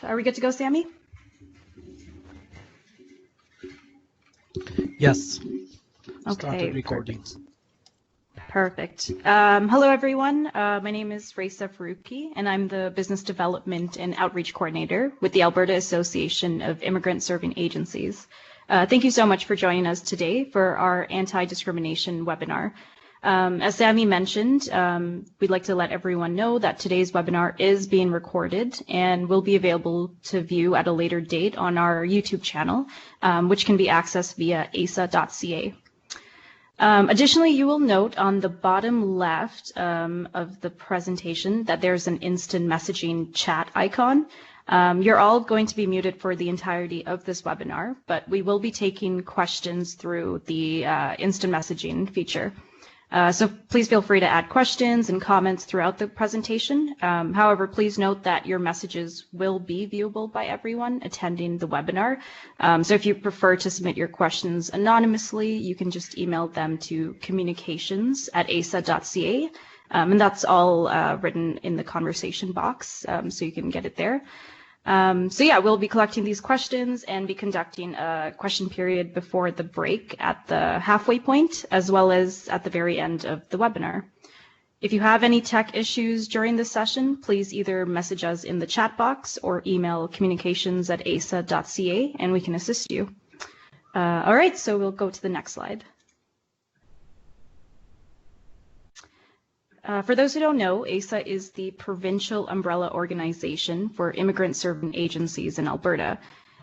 Are we good to go, Sammy? Yes. Okay. Started recording. Perfect. Hello, everyone. My name is Raeesa Farooqi, and I'm the Business Development and Outreach Coordinator with the Alberta Association of Immigrant Serving Agencies. Thank you so much for joining us today for our anti-discrimination webinar. As Sammy mentioned, we'd like to let everyone know that today's webinar is being recorded and will be available to view at a later date on our YouTube channel, which can be accessed via AAISA.ca. Additionally, you will note on the bottom left of the presentation that there's an instant messaging chat icon. You're all going to be muted for the entirety of this webinar, but we will be taking questions through the instant messaging feature. So please feel free to add questions and comments throughout the presentation. However, please note that your messages will be viewable by everyone attending the webinar. So if you prefer to submit your questions anonymously, you can just email them to communications@aisa.ca. And that's all written in the conversation box, so you can get it there. So yeah, we'll be collecting these questions and be conducting a question period before the break at the halfway point, as well as at the very end of the webinar. If you have any tech issues during this session, please either message us in the chat box or email communications@aisa.ca and we can assist you. All right, so we'll go to the next slide. For those who don't know, AAISA is the provincial umbrella organization for immigrant serving agencies in Alberta,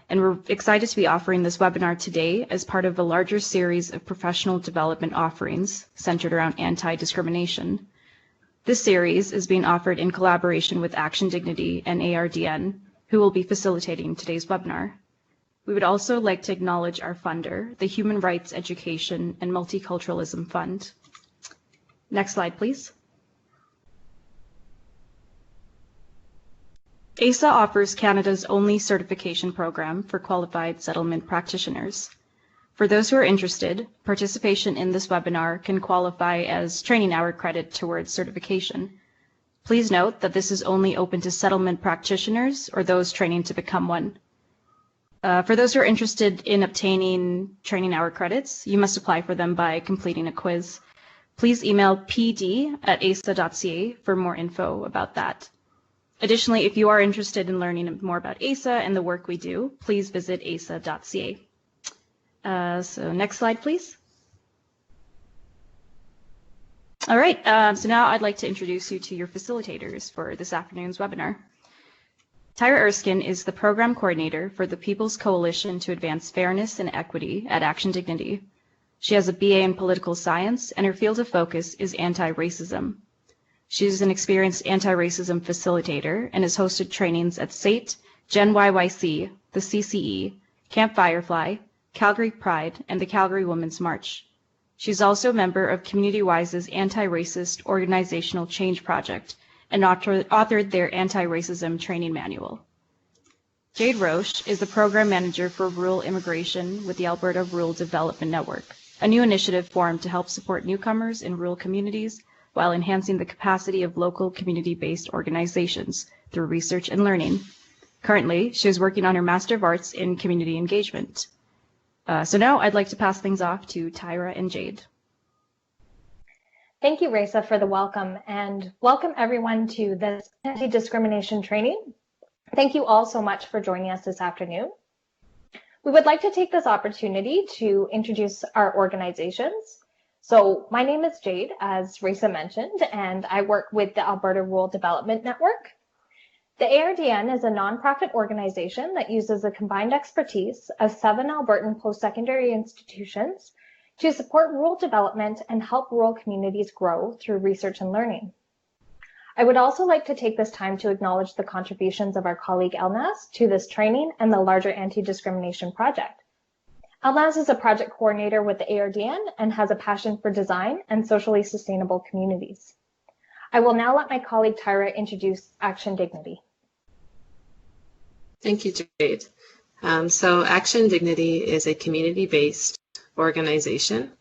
and we're excited to be offering this webinar today as part of a larger series of professional development offerings centered around anti-discrimination. This series is being offered in collaboration with ActionDignity and ARDN, who will be facilitating today's webinar. We would also like to acknowledge our funder, the Human Rights Education and Multiculturalism Fund. Next slide, please. AAISA offers Canada's only certification program for qualified settlement practitioners. For those who are interested, participation in this webinar can qualify as training hour credit towards certification. Please note that this is only open to settlement practitioners or those training to become one. For those who are interested in obtaining training hour credits, you must apply for them by completing a quiz. Please email pd@aisa.ca for more info about that. Additionally, if you are interested in learning more about AAISA and the work we do, please visit aisa.ca. So next slide, please. All right, so now I'd like to introduce you to your facilitators for this afternoon's webinar. Tyra Erskine is the program coordinator for the People's Coalition to Advance Fairness and Equity at ActionDignity. She has a BA in political science, and her field of focus is anti-racism. She is an experienced anti-racism facilitator and has hosted trainings at SAIT, Gen YYC, the CCE, Camp Firefly, Calgary Pride, and the Calgary Women's March. She's also a member of CommunityWise's Anti-Racist Organizational Change Project and authored their anti-racism training manual. Jayde Roche is the program manager for rural immigration with the Alberta Rural Development Network, a new initiative formed to help support newcomers in rural communities while enhancing the capacity of local community-based organizations through research and learning. Currently, she is working on her Master of Arts in Community Engagement. So now I'd like to pass things off to Tyra and Jayde. Thank you, Raeesa, for the welcome, and welcome everyone to this anti-discrimination training. Thank you all so much for joining us this afternoon. We would like to take this opportunity to introduce our organizations. So my name is Jayde, as Raeesa mentioned, and I work with the Alberta Rural Development Network. The ARDN is a nonprofit organization that uses the combined expertise of 7 Albertan post-secondary institutions to support rural development and help rural communities grow through research and learning. I would also like to take this time to acknowledge the contributions of our colleague Elnaz to this training and the larger anti-discrimination project. Elnaz is a project coordinator with the ARDN and has a passion for design and socially sustainable communities. I will now let my colleague Tyra introduce ActionDignity. Thank you, Jayde. So ActionDignity is a community-based organization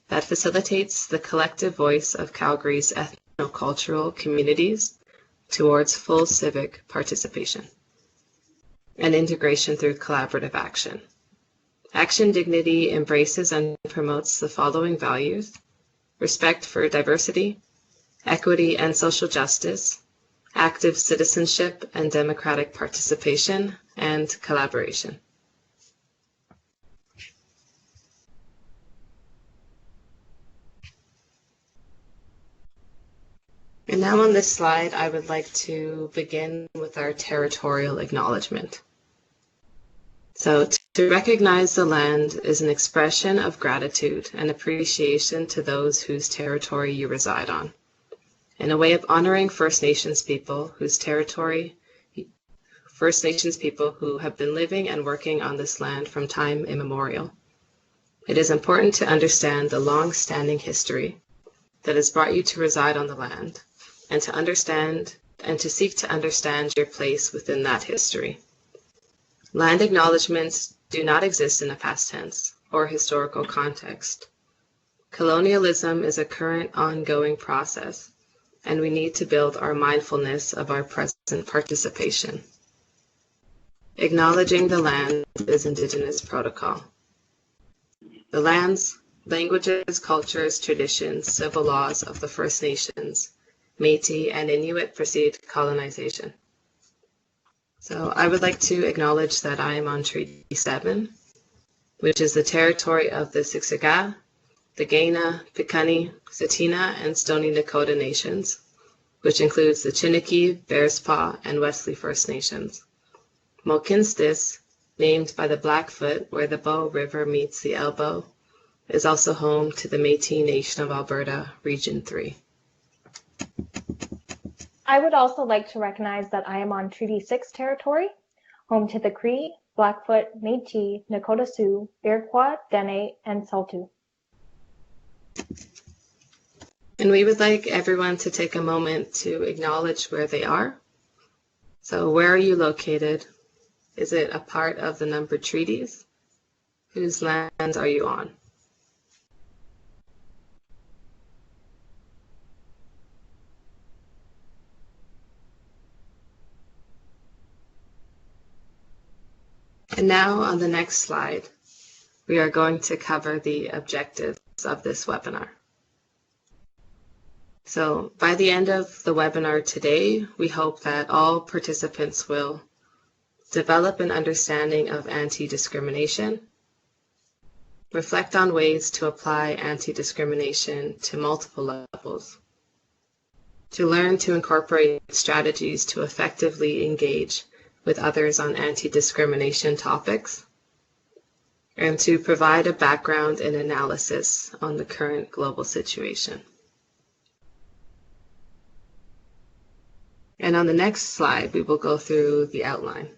that facilitates the collective voice of Calgary's ethno-cultural communities towards full civic participation. and integration through collaborative action. ActionDignity embraces and promotes the following values: respect for diversity, equity and social justice, active citizenship and democratic participation, and collaboration. And now on this slide, I would like to begin with our territorial acknowledgement. So to recognize the land is an expression of gratitude and appreciation to those whose territory you reside on, and a way of honoring First Nations people who have been living and working on this land from time immemorial. It is important to understand the long-standing history that has brought you to reside on the land, and to seek to understand your place within that history. Land acknowledgements do not exist in a past tense or historical context. Colonialism is a current ongoing process, and we need to build our mindfulness of our present participation. Acknowledging the land is Indigenous protocol. The lands, languages, cultures, traditions, civil laws of the First Nations, Métis, and Inuit precede colonization. So I would like to acknowledge that I am on Treaty 7, which is the territory of the Siksika, the Kainai, Piikani, Tsuut'ina, and Stoney Nakoda nations, which includes the Chiniki, Bearspaw, and Wesley First Nations. Mohkinstsis, named by the Blackfoot, where the Bow River meets the Elbow, is also home to the Métis Nation of Alberta, Region 3. I would also like to recognize that I am on Treaty 6 territory, home to the Cree, Blackfoot, Métis, Nakota Sioux, Iroquois, Dene, and Saulteaux. And we would like everyone to take a moment to acknowledge where they are. So where are you located? Is it a part of the numbered treaties? Whose lands are you on? And now on the next slide, we are going to cover the objectives of this webinar. So by the end of the webinar today, we hope that all participants will develop an understanding of anti-discrimination, reflect on ways to apply anti-discrimination to multiple levels, to learn to incorporate strategies to effectively engage with others on anti-discrimination topics, and to provide a background and analysis on the current global situation. And on the next slide, we will go through the outline.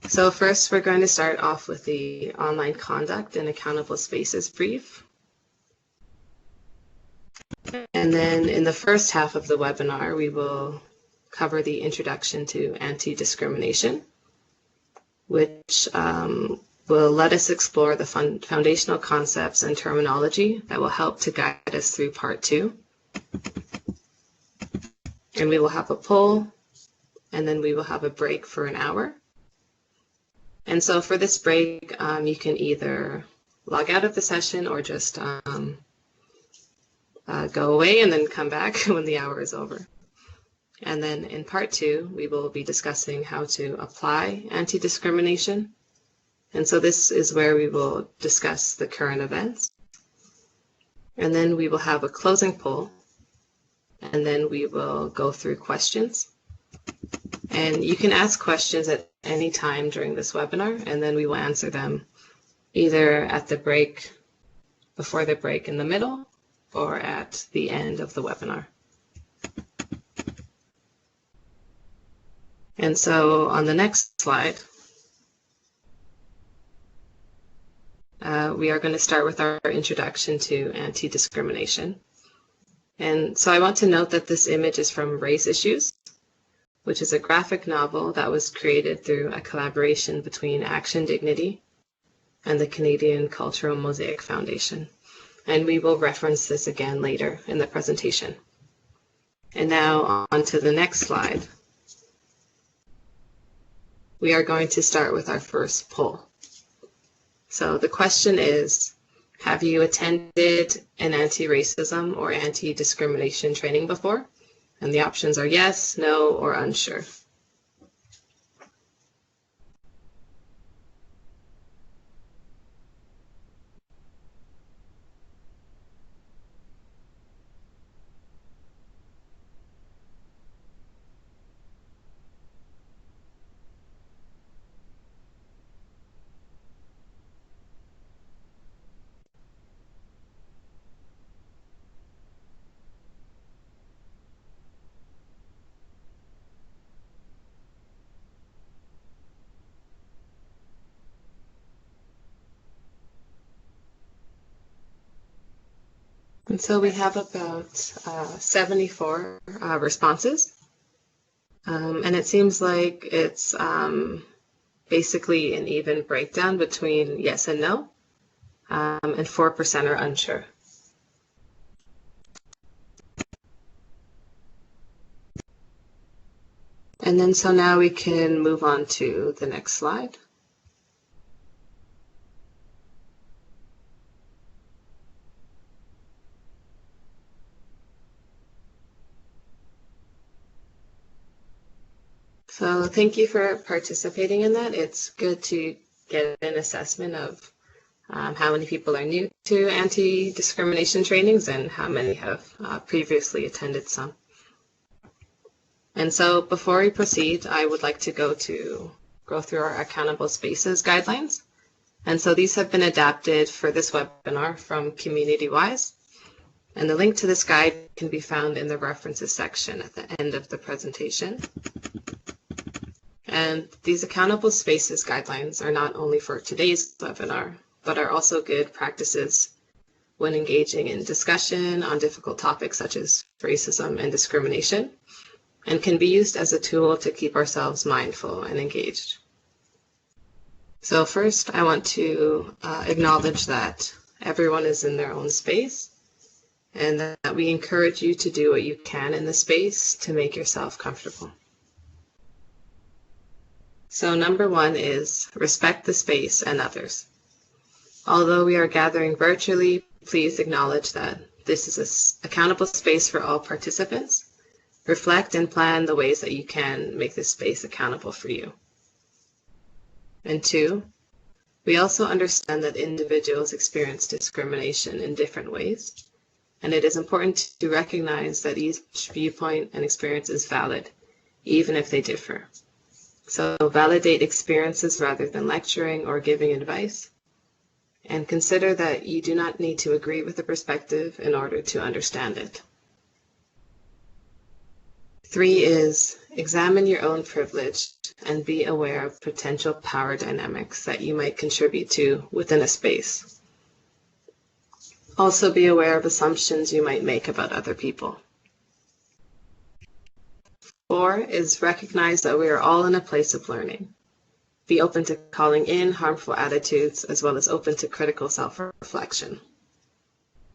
So first, we're going to start off with the online conduct and accountable spaces brief. And then in the first half of the webinar, we will cover the introduction to anti-discrimination, which will let us explore the foundational concepts and terminology that will help to guide us through part 2. And we will have a poll, and then we will have a break for an hour. And so for this break, you can either log out of the session or just go away and then come back when the hour is over. And then in part 2, we will be discussing how to apply anti-discrimination. And so this is where we will discuss the current events. And then we will have a closing poll. And then we will go through questions. And you can ask questions at any time during this webinar, and then we will answer them either at the break, before the break in the middle, or at the end of the webinar. And so on the next slide, we are going to start with our introduction to anti-discrimination. And so I want to note that this image is from Race Issues, which is a graphic novel that was created through a collaboration between ActionDignity and the Canadian Cultural Mosaic Foundation. And we will reference this again later in the presentation. And now on to the next slide. We are going to start with our first poll. So the question is, have you attended an anti-racism or anti-discrimination training before? And the options are yes, no, or unsure. And so we have about 74 responses. And it seems like it's basically an even breakdown between yes and no, and 4% are unsure. And then so now we can move on to the next slide. So thank you for participating in that. It's good to get an assessment of how many people are new to anti-discrimination trainings and how many have previously attended some. And so before we proceed, I would like to go through our accountable spaces guidelines. And so these have been adapted for this webinar from CommunityWise. And the link to this guide can be found in the references section at the end of the presentation. And these accountable spaces guidelines are not only for today's webinar, but are also good practices when engaging in discussion on difficult topics such as racism and discrimination, and can be used as a tool to keep ourselves mindful and engaged. So first, I want to acknowledge that everyone is in their own space, and that we encourage you to do what you can in the space to make yourself comfortable. So number one is respect the space and others. Although we are gathering virtually, please acknowledge that this is an accountable space for all participants. Reflect and plan the ways that you can make this space accountable for you. And two, we also understand that individuals experience discrimination in different ways, and it is important to recognize that each viewpoint and experience is valid, even if they differ. So validate experiences rather than lecturing or giving advice, and consider that you do not need to agree with the perspective in order to understand it. 3 is examine your own privilege and be aware of potential power dynamics that you might contribute to within a space. Also be aware of assumptions you might make about other people. 4 is recognize that we are all in a place of learning. Be open to calling in harmful attitudes as well as open to critical self-reflection.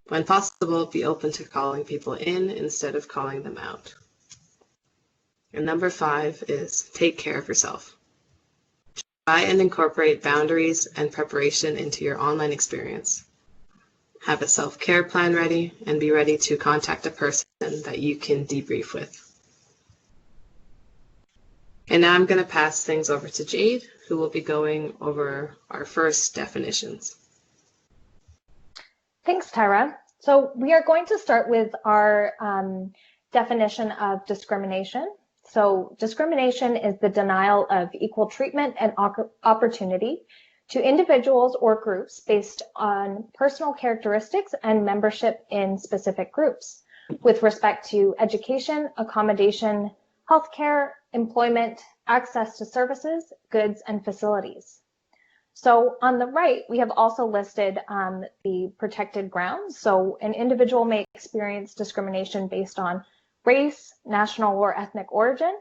When possible, be open to calling people in instead of calling them out. And number 5 is take care of yourself. Try and incorporate boundaries and preparation into your online experience. Have a self-care plan ready and be ready to contact a person that you can debrief with. And now I'm going to pass things over to Jayde, who will be going over our first definitions. Thanks, Tyra. So we are going to start with our definition of discrimination. So discrimination is the denial of equal treatment and opportunity to individuals or groups based on personal characteristics and membership in specific groups with respect to education, accommodation, healthcare, employment, access to services, goods, and facilities. So on the right, we have also listed the protected grounds. So an individual may experience discrimination based on race, national or ethnic origin,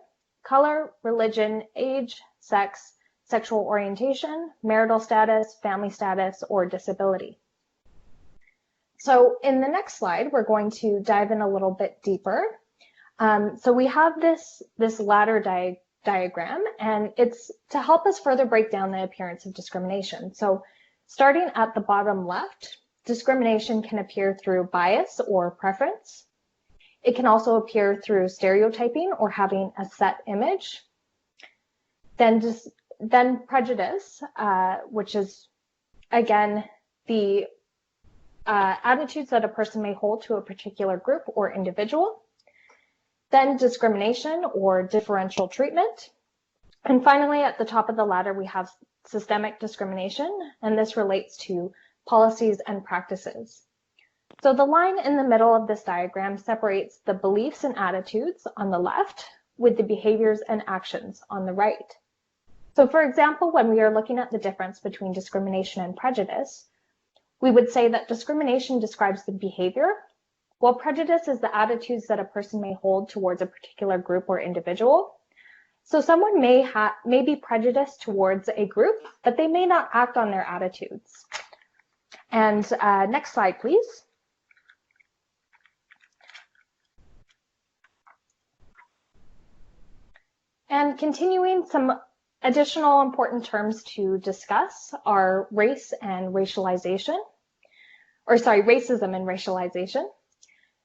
color, religion, age, sex, sexual orientation, marital status, family status, or disability. So in the next slide, we're going to dive in a little bit deeper. So we have this ladder diagram, and it's to help us further break down the appearance of discrimination. So starting at the bottom left, discrimination can appear through bias or preference. It can also appear through stereotyping or having a set image. Then prejudice, which is, again, the attitudes that a person may hold to a particular group or individual. Then discrimination or differential treatment. And finally, at the top of the ladder, we have systemic discrimination, and this relates to policies and practices. So the line in the middle of this diagram separates the beliefs and attitudes on the left with the behaviors and actions on the right. So for example, when we are looking at the difference between discrimination and prejudice, we would say that discrimination describes the behavior, while prejudice is the attitudes that a person may hold towards a particular group or individual. So someone may be prejudiced towards a group, but they may not act on their attitudes. And next slide, please. And continuing, some additional important terms to discuss are race and racialization, racism and racialization.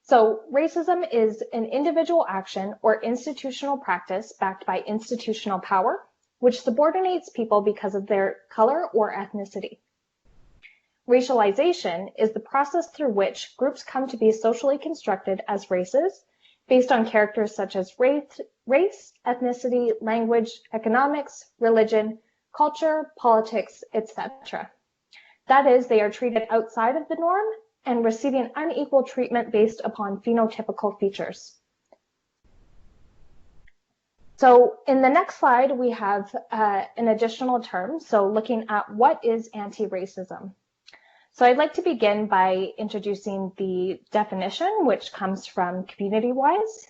So racism is an individual action or institutional practice backed by institutional power, which subordinates people because of their color or ethnicity. Racialization is the process through which groups come to be socially constructed as races based on characters such as race, ethnicity, language, economics, religion, culture, politics, etc. That is, they are treated outside of the norm and receiving unequal treatment based upon phenotypical features. So in the next slide, we have an additional term. So looking at what is anti-racism. So I'd like to begin by introducing the definition, which comes from CommunityWise.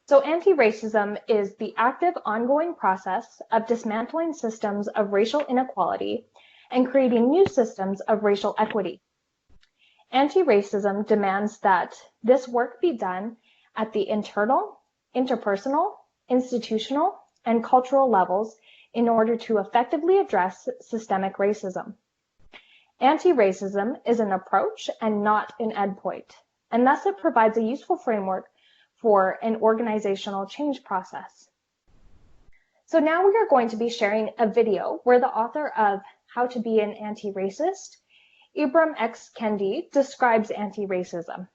So anti-racism is the active ongoing process of dismantling systems of racial inequality and creating new systems of racial equity. Anti-racism demands that this work be done at the internal, interpersonal, institutional, and cultural levels in order to effectively address systemic racism. Anti-racism is an approach and not an endpoint, and thus it provides a useful framework for an organizational change process. So now we are going to be sharing a video where the author of How to Be an Anti-Racist, Ibram X. Kendi, describes anti-racism.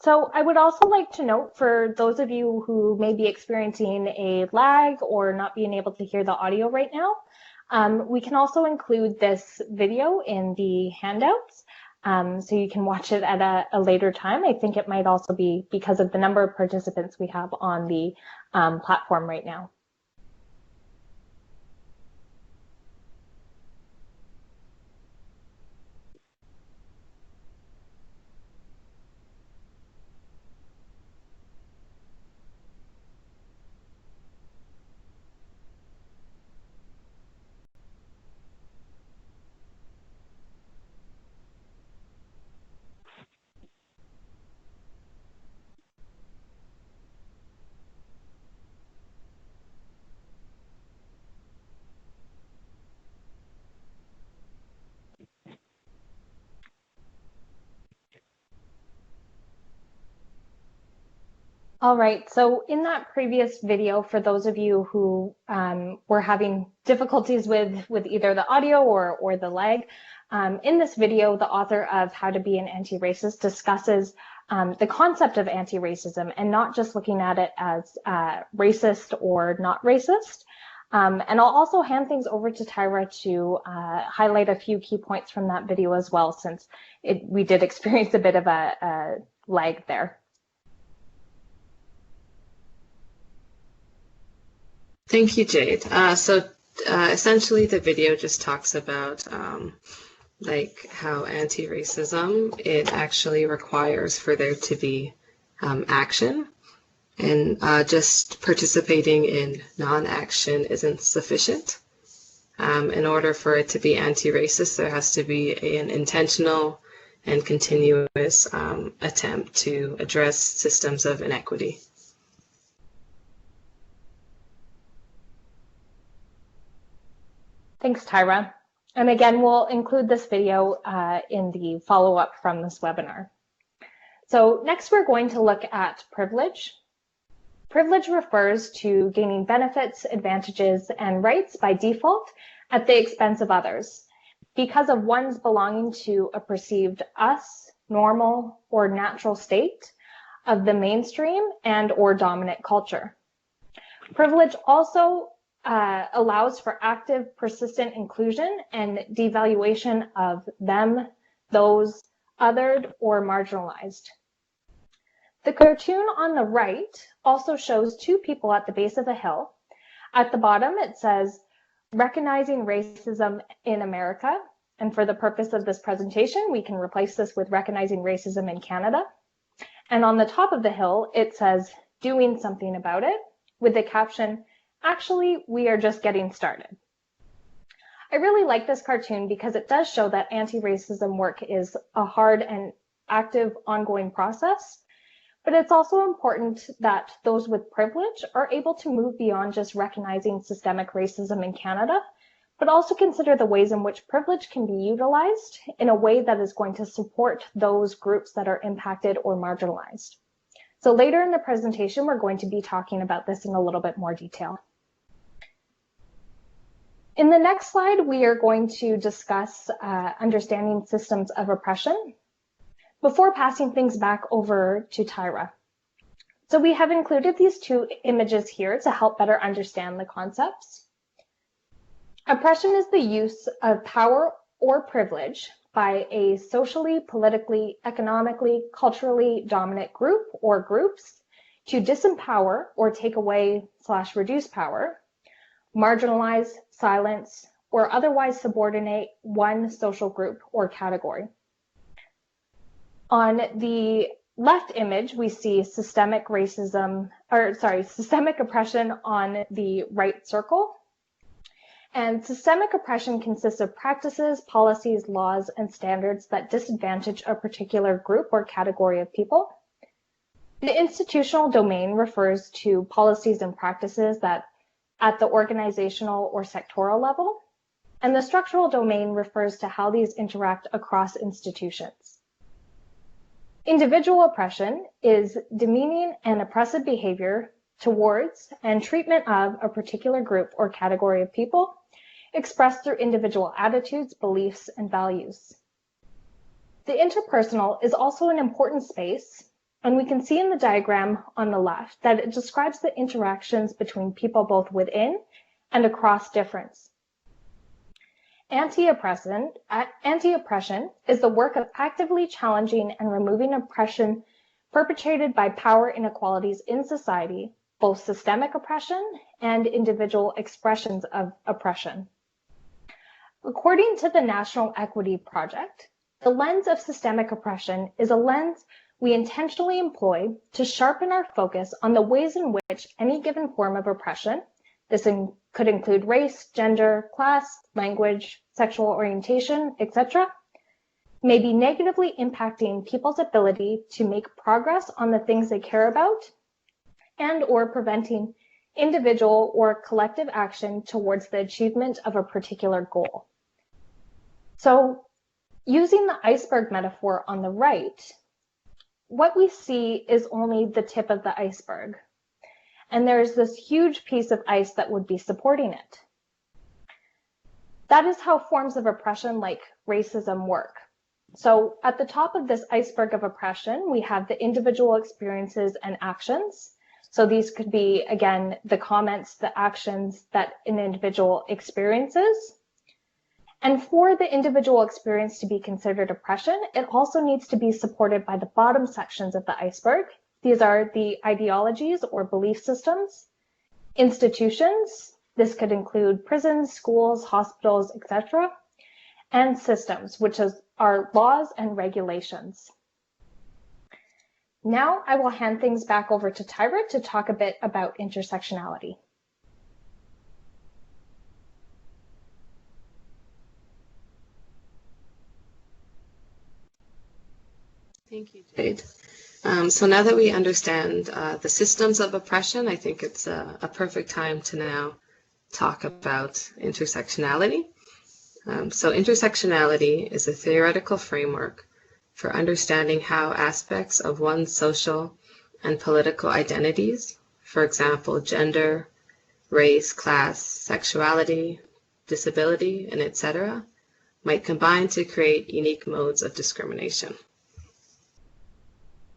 So I would also like to note, for those of you who may be experiencing a lag or not being able to hear the audio right now, we can also include this video in the handouts, so you can watch it at a later time. I think it might also be because of the number of participants we have on the platform right now. All right, so in that previous video, for those of you who were having difficulties with either the audio or the lag, in this video, the author of How to Be an Anti-Racist discusses the concept of anti-racism and not just looking at it as racist or not racist. And I'll also hand things over to Tyra to highlight a few key points from that video as well, since we did experience a bit of a lag there. Thank you, Jayde. Essentially, the video just talks about like how anti-racism, it actually requires for there to be action, and just participating in non-action isn't sufficient. In order for it to be anti-racist, there has to be an intentional and continuous attempt to address systems of inequity. Thanks, Tyra. And again, we'll include this video in the follow-up from this webinar. So next, we're going to look at privilege. Privilege refers to gaining benefits, advantages, and rights by default at the expense of others because of one's belonging to a perceived us, normal, or natural state of the mainstream and or dominant culture. Privilege also allows for active, persistent inclusion and devaluation of them, those, othered, or marginalized. The cartoon on the right also shows two people at the base of a hill. At the bottom, it says, "Recognizing Racism in America." And for the purpose of this presentation, we can replace this with "Recognizing Racism in Canada." And on the top of the hill, it says, "Doing something about it," with the caption, "Actually, we are just getting started." I really like this cartoon because it does show that anti-racism work is a hard and active ongoing process, but it's also important that those with privilege are able to move beyond just recognizing systemic racism in Canada, but also consider the ways in which privilege can be utilized in a way that is going to support those groups that are impacted or marginalized. So later in the presentation, we're going to be talking about this in a little bit more detail. In the next slide, we are going to discuss understanding systems of oppression before passing things back over to Tyra. So we have included these two images here to help better understand the concepts. Oppression is the use of power or privilege by a socially, politically, economically, culturally dominant group or groups to disempower or take away / reduce power, marginalize, silence, or otherwise subordinate one social group or category. On the left image, we see systemic oppression on the right circle. And systemic oppression consists of practices, policies, laws, and standards that disadvantage a particular group or category of people. The institutional domain refers to policies and practices that at the organizational or sectoral level, and the structural domain refers to how these interact across institutions. Individual oppression is demeaning and oppressive behavior towards and treatment of a particular group or category of people, expressed through individual attitudes, beliefs, and values. The interpersonal is also an important space, and we can see in the diagram on the left that it describes the interactions between people both within and across difference. Anti-oppression is the work of actively challenging and removing oppression perpetrated by power inequalities in society, both systemic oppression and individual expressions of oppression. According to the National Equity Project, the lens of systemic oppression is a lens we intentionally employ to sharpen our focus on the ways in which any given form of oppression, this could include race, gender, class, language, sexual orientation, etc., may be negatively impacting people's ability to make progress on the things they care about and or preventing individual or collective action towards the achievement of a particular goal. So using the iceberg metaphor on the right, what we see is only the tip of the iceberg. And there's this huge piece of ice that would be supporting it. That is how forms of oppression like racism work. So at the top of this iceberg of oppression, we have the individual experiences and actions. So these could be, again, the comments, the actions that an individual experiences. And for the individual experience to be considered oppression, it also needs to be supported by the bottom sections of the iceberg. These are the ideologies or belief systems, institutions. This could include prisons, schools, hospitals, etc. And systems, which are laws and regulations. Now I will hand things back over to Tyra to talk a bit about intersectionality. Thank you, Jayde. So now that we understand the systems of oppression, I think it's a perfect time to now talk about intersectionality. So intersectionality is a theoretical framework for understanding how aspects of one's social and political identities, for example, gender, race, class, sexuality, disability, and etc., might combine to create unique modes of discrimination.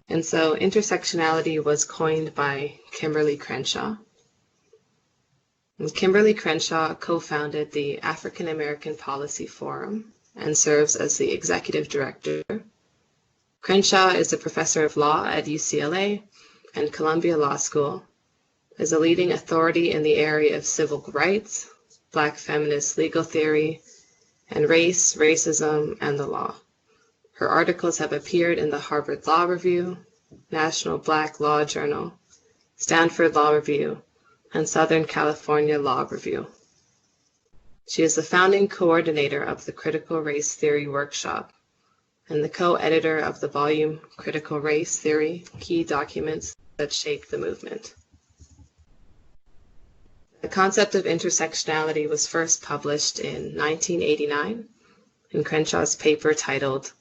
And so intersectionality was coined by Kimberly Crenshaw. And Kimberly Crenshaw co-founded the African American Policy Forum and serves as the executive director. Crenshaw is a professor of law at UCLA and Columbia Law School, is a leading authority in the area of civil rights, Black feminist legal theory, and race, racism, and the law. Her articles have appeared in the Harvard Law Review, National Black Law Journal, Stanford Law Review, and Southern California Law Review. She is the founding coordinator of the Critical Race Theory Workshop and the co-editor of the volume Critical Race Theory, Key Documents That Shaped the Movement. The concept of intersectionality was first published in 1989 in Crenshaw's paper titled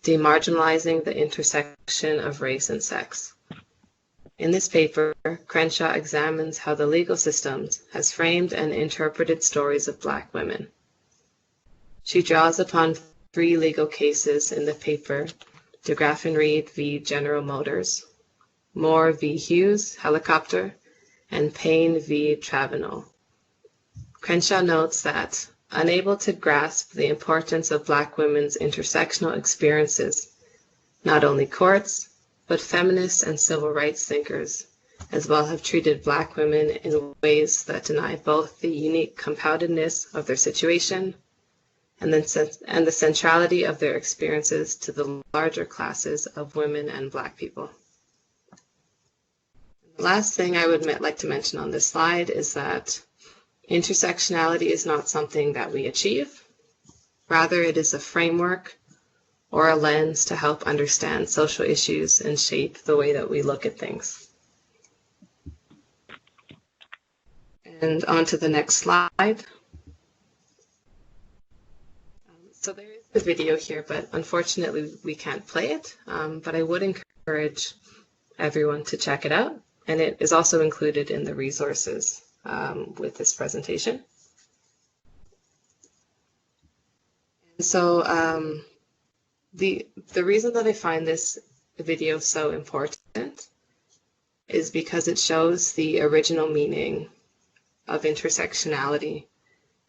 Demarginalizing the Intersection of Race and Sex. In this paper, Crenshaw examines how the legal systems has framed and interpreted stories of Black women. She draws upon 3 legal cases in the paper, DeGraff and Reed v. General Motors, Moore v. Hughes Helicopter, and Payne v. Travenol. Crenshaw notes that, unable to grasp the importance of Black women's intersectional experiences, not only courts, but feminists and civil rights thinkers as well have treated Black women in ways that deny both the unique compoundedness of their situation and the centrality of their experiences to the larger classes of women and Black people. The last thing I would like to mention on this slide is that intersectionality is not something that we achieve. Rather, it is a framework or a lens to help understand social issues and shape the way that we look at things. And on to the next slide. So there is a video here, but unfortunately we can't play it, but I would encourage everyone to check it out. And it is also included in the resources with this presentation. And so the reason that I find this video so important is because it shows the original meaning of intersectionality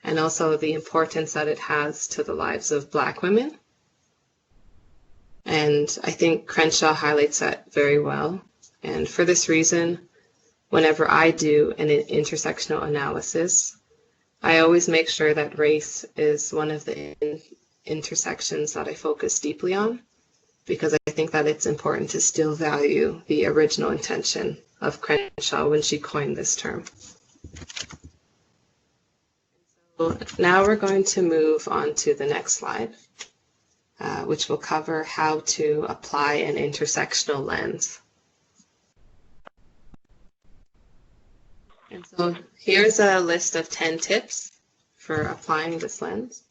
and also the importance that it has to the lives of Black women. And I think Crenshaw highlights that very well. And for this reason, whenever I do an intersectional analysis, I always make sure that race is one of the intersections that I focus deeply on, because I think that it's important to still value the original intention of Crenshaw when she coined this term. So now we're going to move on to the next slide, which will cover how to apply an intersectional lens. And so here's a list of 10 tips for applying this lens.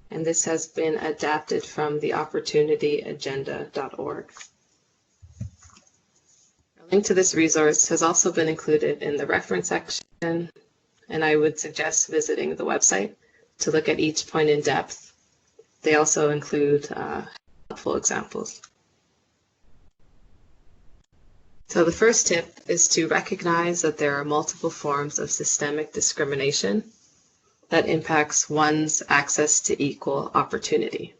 And this has been adapted from the opportunityagenda.org. A link to this resource has also been included in the reference section, and I would suggest visiting the website to look at each point in depth. They also include helpful examples. So the first tip is to recognize that there are multiple forms of systemic discrimination that impacts one's access to equal opportunity.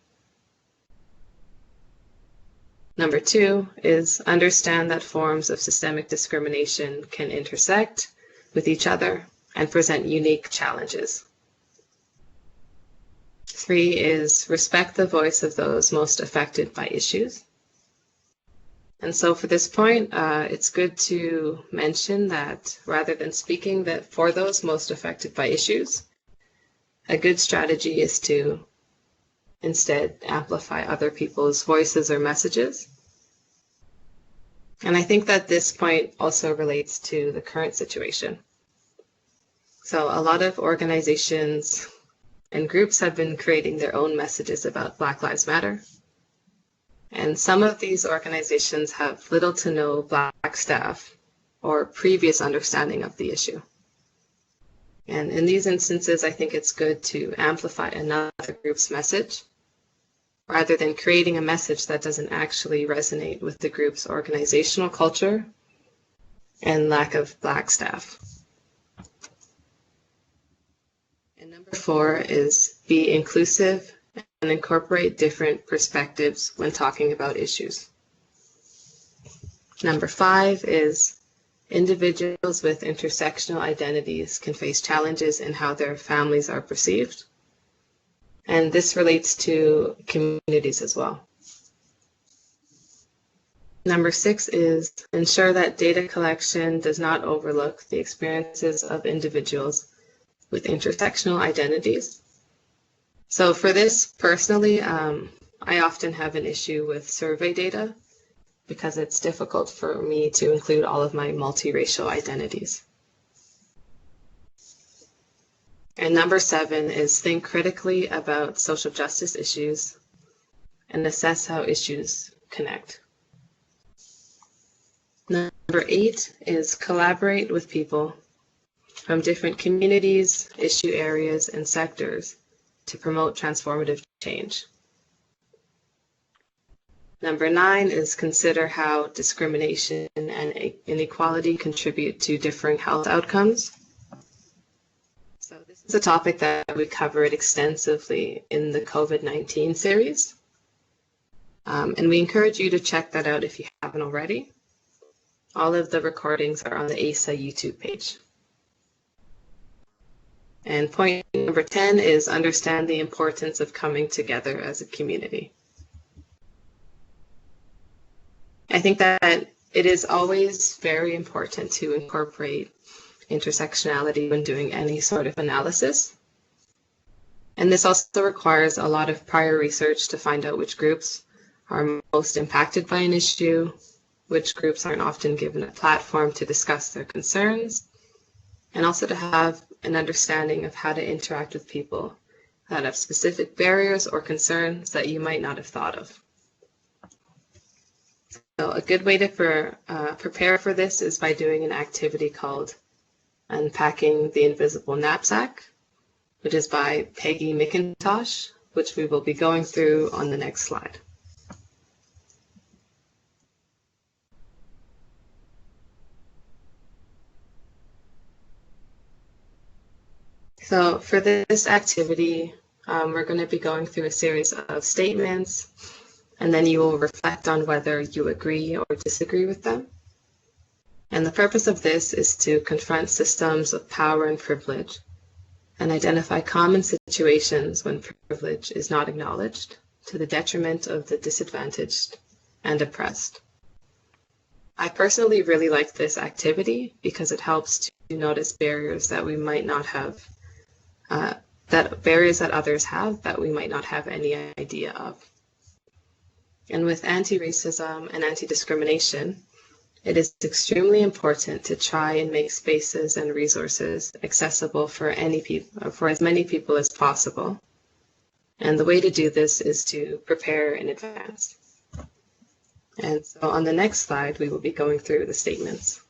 Number two is understand that forms of systemic discrimination can intersect with each other and present unique challenges. Three is respect the voice of those most affected by issues. And so for this point, it's good to mention that rather than speaking that for those most affected by issues, a good strategy is to instead amplify other people's voices or messages. And I think that this point also relates to the current situation. So a lot of organizations and groups have been creating their own messages about Black Lives Matter. And some of these organizations have little to no Black staff or previous understanding of the issue. And in these instances, I think it's good to amplify another group's message rather than creating a message that doesn't actually resonate with the group's organizational culture and lack of Black staff. And number four is be inclusive and incorporate different perspectives when talking about issues. Number five is individuals with intersectional identities can face challenges in how their families are perceived. And this relates to communities as well. Number six is ensure that data collection does not overlook the experiences of individuals with intersectional identities. So for this personally, I often have an issue with survey data because it's difficult for me to include all of my multiracial identities. And number seven is think critically about social justice issues and assess how issues connect. Number eight is collaborate with people from different communities, issue areas, and sectors to promote transformative change. Number nine is consider how discrimination and inequality contribute to differing health outcomes. So this is a topic that we covered extensively in the COVID-19 series. And we encourage you to check that out if you haven't already. All of the recordings are on the AAISA YouTube page. And point number 10 is understand the importance of coming together as a community. I think that it is always very important to incorporate intersectionality when doing any sort of analysis. And this also requires a lot of prior research to find out which groups are most impacted by an issue, which groups aren't often given a platform to discuss their concerns, and also to have an understanding of how to interact with people that have specific barriers or concerns that you might not have thought of. So a good way to prepare for this is by doing an activity called Unpacking the Invisible Knapsack, which is by Peggy McIntosh, which we will be going through on the next slide. So for this activity, we're going to be going through a series of statements, and then you will reflect on whether you agree or disagree with them. And the purpose of this is to confront systems of power and privilege and identify common situations when privilege is not acknowledged to the detriment of the disadvantaged and oppressed. I personally really like this activity because it helps to notice barriers that we might not have, barriers that others have that we might not have any idea of. And with anti-racism and anti-discrimination, it is extremely important to try and make spaces and resources accessible for as many people as possible. And the way to do this is to prepare in advance. And so on the next slide, we will be going through the statements.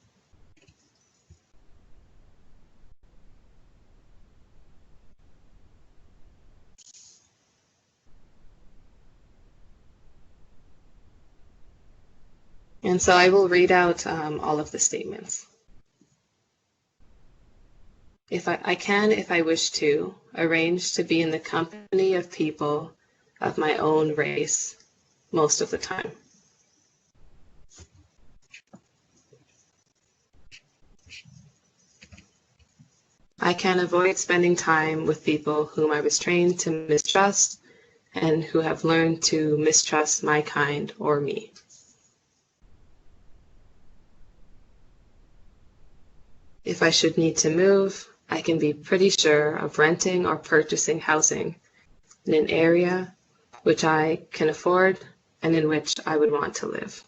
And so I will read out all of the statements. If I wish to, arrange to be in the company of people of my own race most of the time. I can avoid spending time with people whom I was trained to mistrust and who have learned to mistrust my kind or me. If I should need to move, I can be pretty sure of renting or purchasing housing in an area which I can afford and in which I would want to live.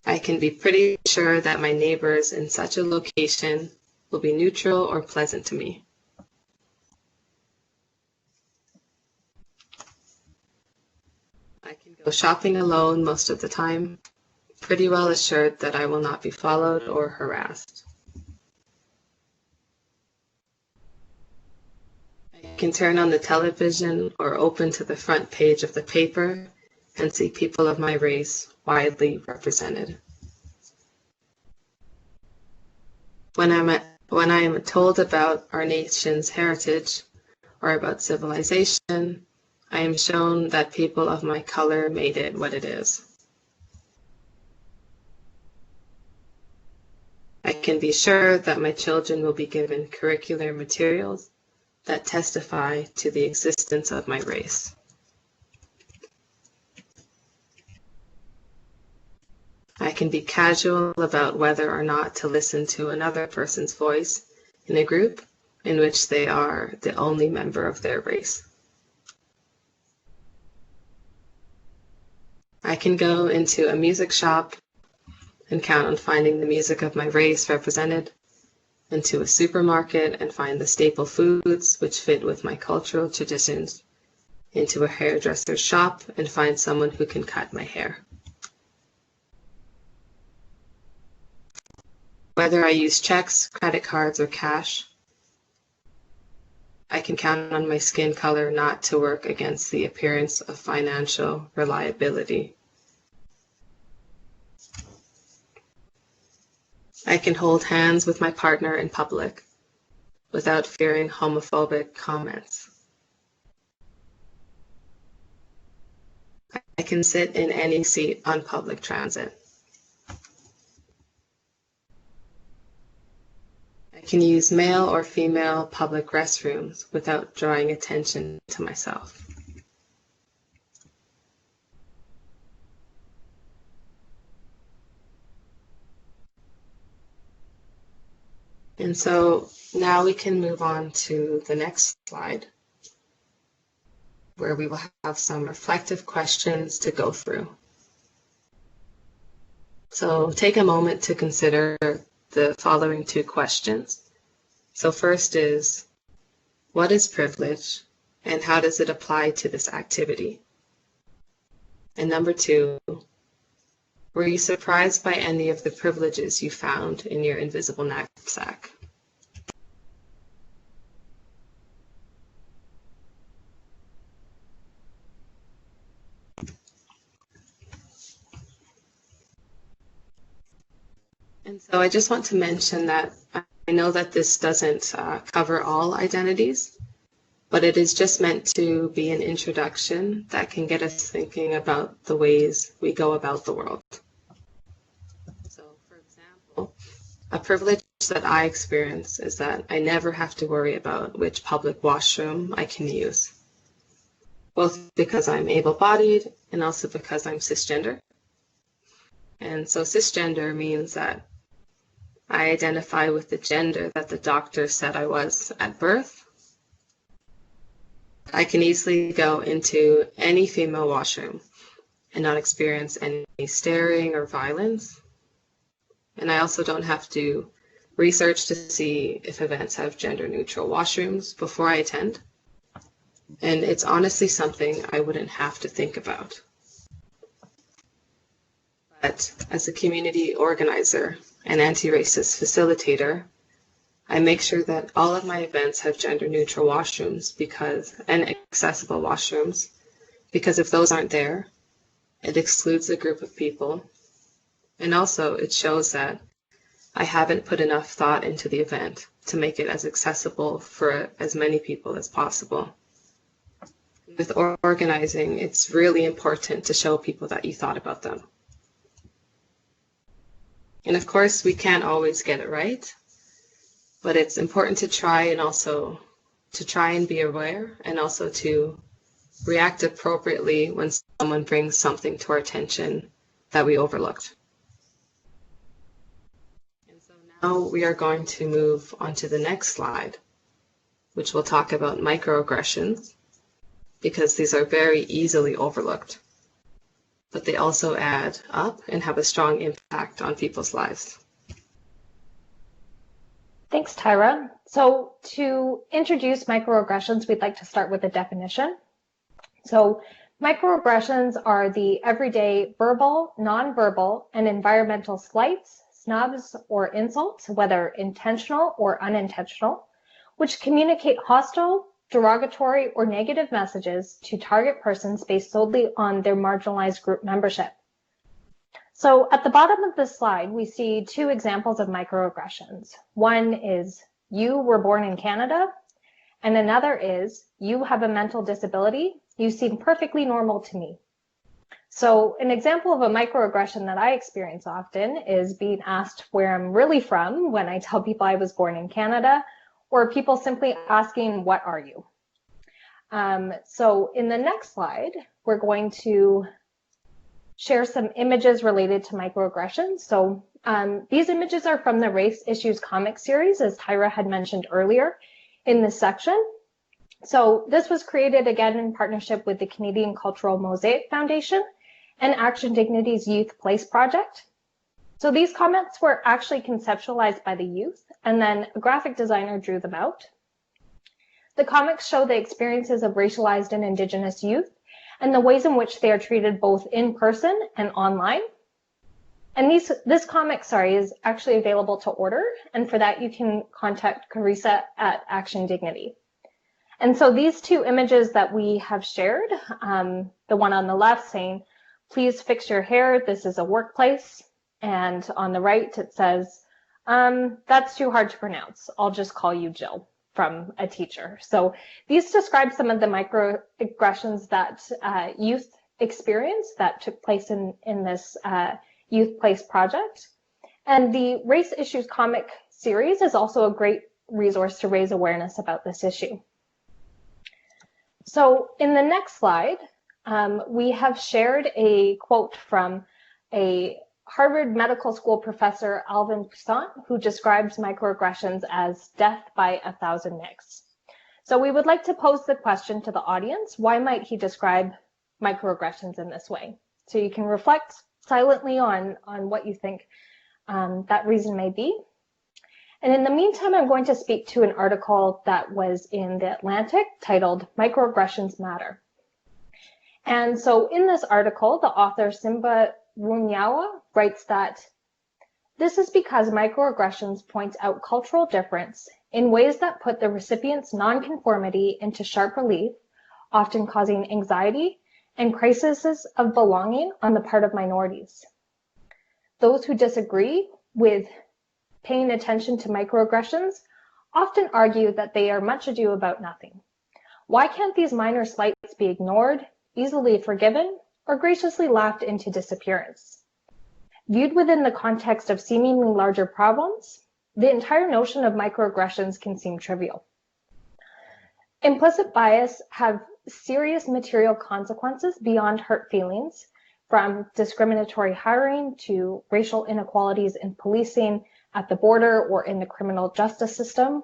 I can be pretty sure that my neighbors in such a location will be neutral or pleasant to me. I can go shopping alone most of the time, pretty well assured that I will not be followed or harassed. I can turn on the television or open to the front page of the paper and see people of my race widely represented. When I am told about our nation's heritage or about civilization, I am shown that people of my color made it what it is. I can be sure that my children will be given curricular materials that testify to the existence of my race. I can be casual about whether or not to listen to another person's voice in a group in which they are the only member of their race. I can go into a music shop and count on finding the music of my race represented, into a supermarket and find the staple foods which fit with my cultural traditions, into a hairdresser's shop and find someone who can cut my hair. Whether I use checks, credit cards, or cash, I can count on my skin color not to work against the appearance of financial reliability. I can hold hands with my partner in public without fearing homophobic comments. I can sit in any seat on public transit. I can use male or female public restrooms without drawing attention to myself. And so now we can move on to the next slide, where we will have some reflective questions to go through. So take a moment to consider the following two questions. So first is, what is privilege and how does it apply to this activity? And number two, were you surprised by any of the privileges you found in your invisible knapsack? And so I just want to mention that I know that this doesn't cover all identities, but it is just meant to be an introduction that can get us thinking about the ways we go about the world. So, for example, a privilege that I experience is that I never have to worry about which public washroom I can use, both because I'm able-bodied and also because I'm cisgender. And so cisgender means that I identify with the gender that the doctor said I was at birth. I can easily go into any female washroom and not experience any staring or violence. And I also don't have to research to see if events have gender-neutral washrooms before I attend. And it's honestly something I wouldn't have to think about. But as a community organizer and anti-racist facilitator, I make sure that all of my events have gender-neutral washrooms and accessible washrooms, because if those aren't there, it excludes a group of people. And also it shows that I haven't put enough thought into the event to make it as accessible for as many people as possible. With organizing, it's really important to show people that you thought about them. And of course, we can't always get it right, but it's important to try and be aware, and also to react appropriately when someone brings something to our attention that we overlooked. And so now we are going to move on to the next slide, which will talk about microaggressions, because these are very easily overlooked, but they also add up and have a strong impact on people's lives. Thanks, Tyra. So to introduce microaggressions, we'd like to start with a definition. So microaggressions are the everyday verbal, nonverbal, and environmental slights, snubs, or insults, whether intentional or unintentional, which communicate hostile, derogatory, or negative messages to target persons based solely on their marginalized group membership. So at the bottom of this slide, we see two examples of microaggressions. One is, you were born in Canada, and another is, you have a mental disability, you seem perfectly normal to me. So an example of a microaggression that I experience often is being asked where I'm really from when I tell people I was born in Canada, or people simply asking, what are you? So in the next slide, we're going to share some images related to microaggressions. So these images are from the Race Issues comic series, as Tyra had mentioned earlier in this section. So this was created again in partnership with the Canadian Cultural Mosaic Foundation and ActionDignity's Youth Place project. So these comics were actually conceptualized by the youth, and then a graphic designer drew them out. The comics show the experiences of racialized and Indigenous youth and the ways in which they are treated both in person and online. And this comic, is actually available to order, and for that you can contact Raeesa at ActionDignity. And so these two images that we have shared, the one on the left saying, please fix your hair, this is a workplace, and on the right it says, that's too hard to pronounce, I'll just call you Jill, from a teacher. So these describe some of the microaggressions that youth experienced that took place in this Youth Place project. And the Race Issues comic series is also a great resource to raise awareness about this issue. So in the next slide, we have shared a quote from a Harvard Medical School professor, Alvin Toussaint, who describes microaggressions as death by 1,000 nicks. So we would like to pose the question to the audience, why might he describe microaggressions in this way? So you can reflect silently on what you think that reason may be. And in the meantime, I'm going to speak to an article that was in The Atlantic titled Microaggressions Matter. And so in this article, the author Simba Runyawa writes that this is because microaggressions point out cultural difference in ways that put the recipient's nonconformity into sharp relief, often causing anxiety and crises of belonging on the part of minorities. Those who disagree with paying attention to microaggressions often argue that they are much ado about nothing. Why can't these minor slights be ignored, easily forgiven, or graciously laughed into disappearance? Viewed within the context of seemingly larger problems, the entire notion of microaggressions can seem trivial. Implicit bias have serious material consequences beyond hurt feelings, from discriminatory hiring to racial inequalities in policing, at the border, or in the criminal justice system.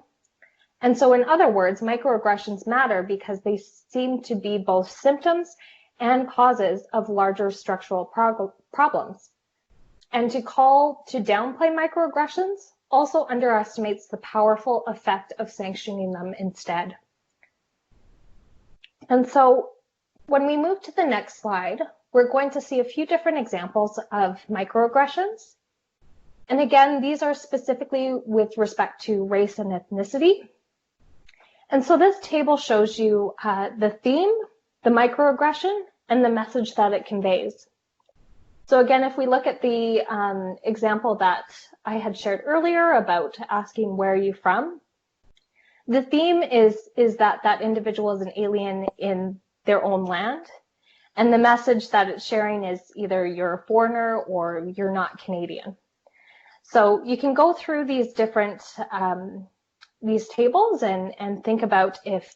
And so in other words, microaggressions matter because they seem to be both symptoms and causes of larger structural problems. And to downplay microaggressions also underestimates the powerful effect of sanctioning them instead. And so when we move to the next slide, we're going to see a few different examples of microaggressions. And again, these are specifically with respect to race and ethnicity. And so this table shows you the theme, the microaggression, and the message that it conveys. So again, if we look at the example that I had shared earlier about asking where are you from, the theme is that that individual is an alien in their own land. And the message that it's sharing is either you're a foreigner or you're not Canadian. So you can go through these different these tables and think about if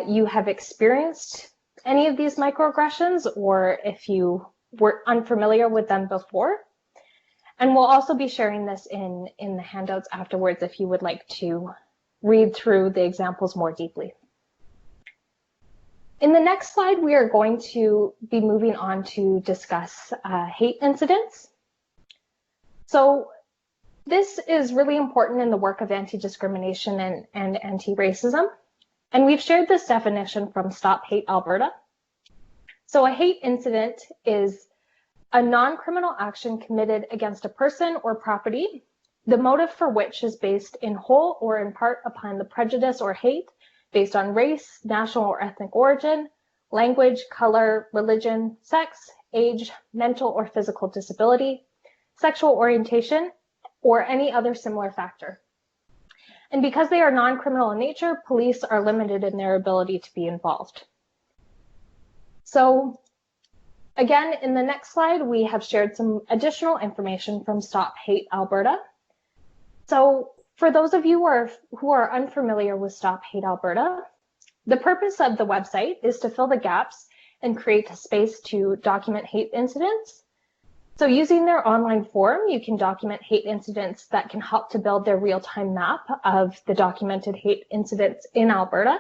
you have experienced any of these microaggressions or if you were unfamiliar with them before. And we'll also be sharing this in the handouts afterwards if you would like to read through the examples more deeply. In the next slide, we are going to be moving on to discuss hate incidents. So this is really important in the work of anti-discrimination and anti-racism. And we've shared this definition from Stop Hate Alberta. So a hate incident is a non-criminal action committed against a person or property, the motive for which is based in whole or in part upon the prejudice or hate based on race, national or ethnic origin, language, color, religion, sex, age, mental or physical disability, sexual orientation, or any other similar factor. And because they are non-criminal in nature, police are limited in their ability to be involved. So again, in the next slide, we have shared some additional information from Stop Hate Alberta. So for those of you who are unfamiliar with Stop Hate Alberta, the purpose of the website is to fill the gaps and create a space to document hate incidents. So using their online forum, you can document hate incidents that can help to build their real-time map of the documented hate incidents in Alberta.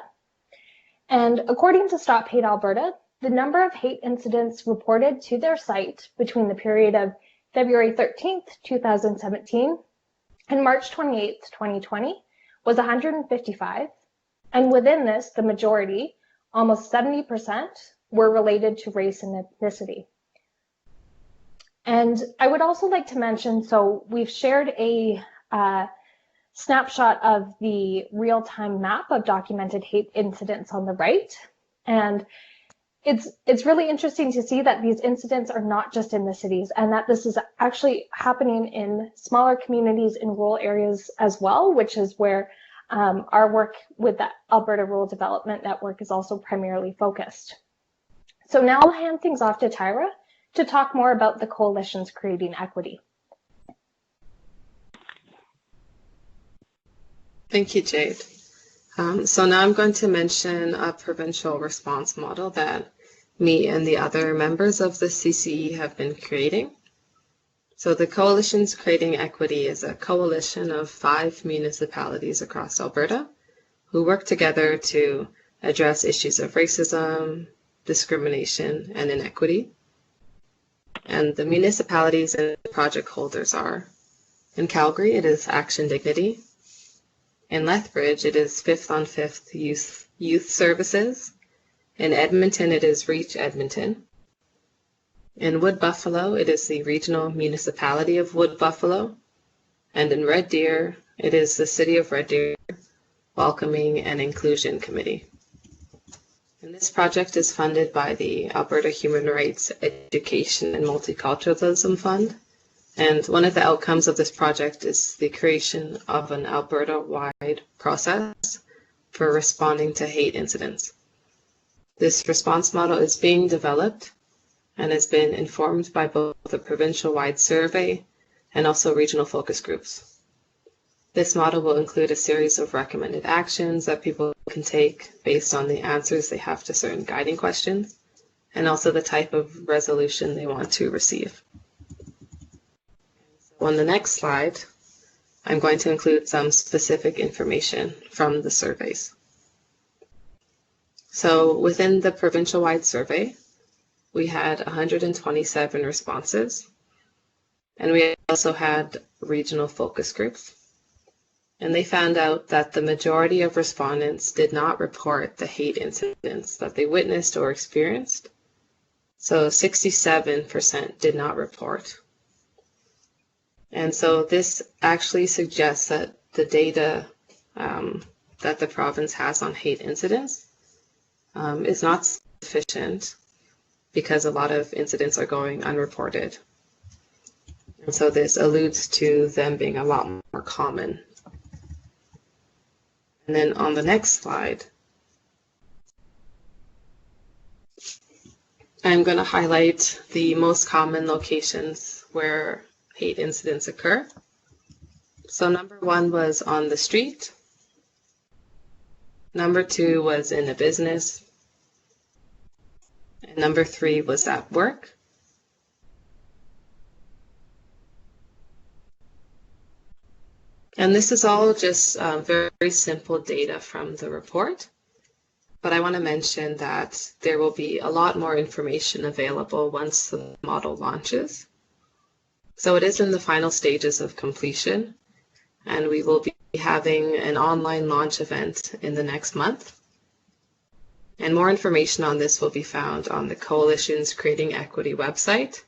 And according to Stop Hate Alberta, the number of hate incidents reported to their site between the period of February 13th, 2017 and March 28th, 2020 was 155. And within this, the majority, almost 70%, were related to race and ethnicity. And I would also like to mention, so we've shared a snapshot of the real-time map of documented hate incidents on the right. And it's really interesting to see that these incidents are not just in the cities and that this is actually happening in smaller communities in rural areas as well, which is where our work with the Alberta Rural Development Network is also primarily focused. So now I'll hand things off to Tyra to talk more about the coalitions creating equity. Thank you, Jayde. So now I'm going to mention a provincial response model that me and the other members of the CCE have been creating. So the Coalitions Creating Equity is a coalition of 5 municipalities across Alberta who work together to address issues of racism, discrimination, and inequity. And the municipalities and project holders are: in Calgary, it is ActionDignity. In Lethbridge, it is 5th on 5th Youth Services. In Edmonton, it is Reach Edmonton. In Wood Buffalo, it is the Regional Municipality of Wood Buffalo. And in Red Deer, it is the City of Red Deer Welcoming and Inclusion Committee. And this project is funded by the Alberta Human Rights Education and Multiculturalism Fund. And one of the outcomes of this project is the creation of an Alberta-wide process for responding to hate incidents. This response model is being developed and has been informed by both the provincial-wide survey and also regional focus groups. This model will include a series of recommended actions that people can take based on the answers they have to certain guiding questions, and also the type of resolution they want to receive. On the next slide, I'm going to include some specific information from the surveys. So within the provincial-wide survey, we had 127 responses, and we also had regional focus groups. And they found out that the majority of respondents did not report the hate incidents that they witnessed or experienced. So 67% did not report. And so this actually suggests that the data that the province has on hate incidents is not sufficient because a lot of incidents are going unreported. And so this alludes to them being a lot more common. And then on the next slide, I'm going to highlight the most common locations where hate incidents occur. So number 1 was on the street. Number 2 was in a business. And number 3 was at work. And this is all just very simple data from the report. But I want to mention that there will be a lot more information available once the model launches. So it is in the final stages of completion, and we will be having an online launch event in the next month. And more information on this will be found on the Coalition's Creating Equity website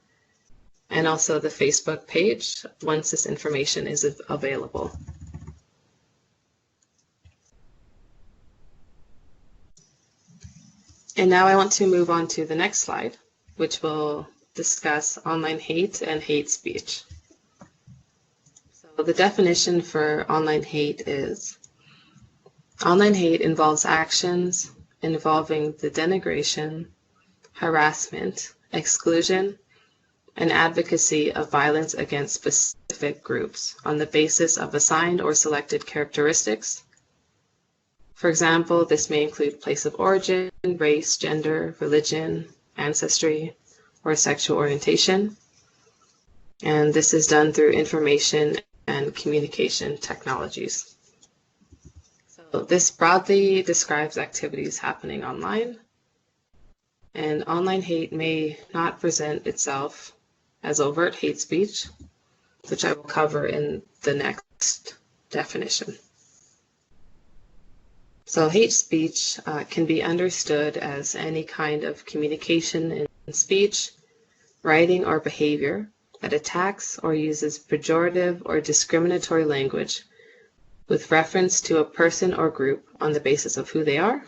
and also the Facebook page once this information is available. And now I want to move on to the next slide, which will discuss online hate and hate speech. So the definition for online hate is: online hate involves actions involving the denigration, harassment, exclusion, and advocacy of violence against specific groups on the basis of assigned or selected characteristics. For example, this may include place of origin, race, gender, religion, ancestry, or sexual orientation. And this is done through information and communication technologies. So this broadly describes activities happening online. And online hate may not present itself as overt hate speech, which I will cover in the next definition. So hate speech can be understood as any kind of communication in speech, writing, or behavior that attacks or uses pejorative or discriminatory language with reference to a person or group on the basis of who they are.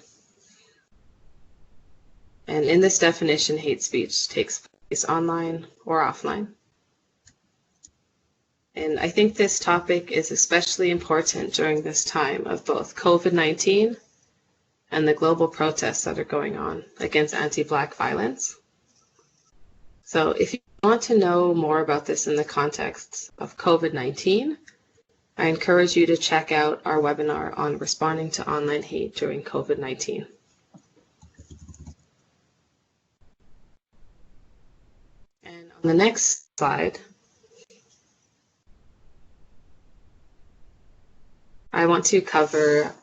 And in this definition, hate speech takes place online or offline. And I think this topic is especially important during this time of both COVID-19 and the global protests that are going on against anti-Black violence. So if you want to know more about this in the context of COVID-19, I encourage you to check out our webinar on responding to online hate during COVID-19. And on the next slide, I want to cover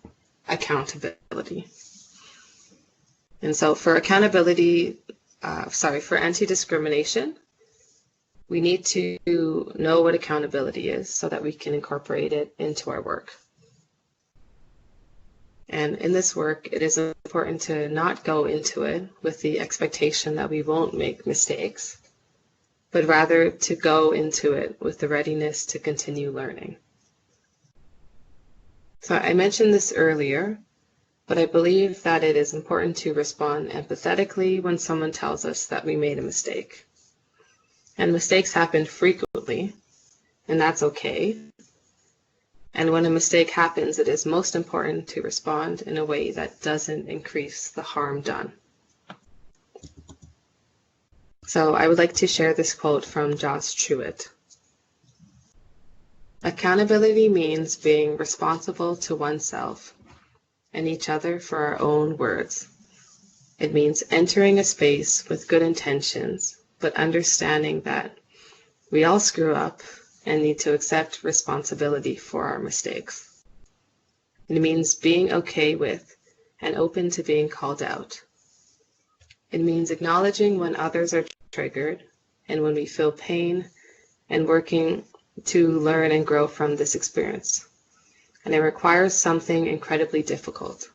accountability. And so for accountability, for anti-discrimination, we need to know what accountability is so that we can incorporate it into our work. And in this work, it is important to not go into it with the expectation that we won't make mistakes, but rather to go into it with the readiness to continue learning. So I mentioned this earlier, but I believe that it is important to respond empathetically when someone tells us that we made a mistake. And mistakes happen frequently, and that's okay. And when a mistake happens, it is most important to respond in a way that doesn't increase the harm done. So I would like to share this quote from Josh Truitt. Accountability means being responsible to oneself and each other for our own words. It means entering a space with good intentions, but understanding that we all screw up and need to accept responsibility for our mistakes. It means being okay with and open to being called out. It means acknowledging when others are triggered and when we feel pain and working to learn and grow from this experience. and it requires something incredibly difficult.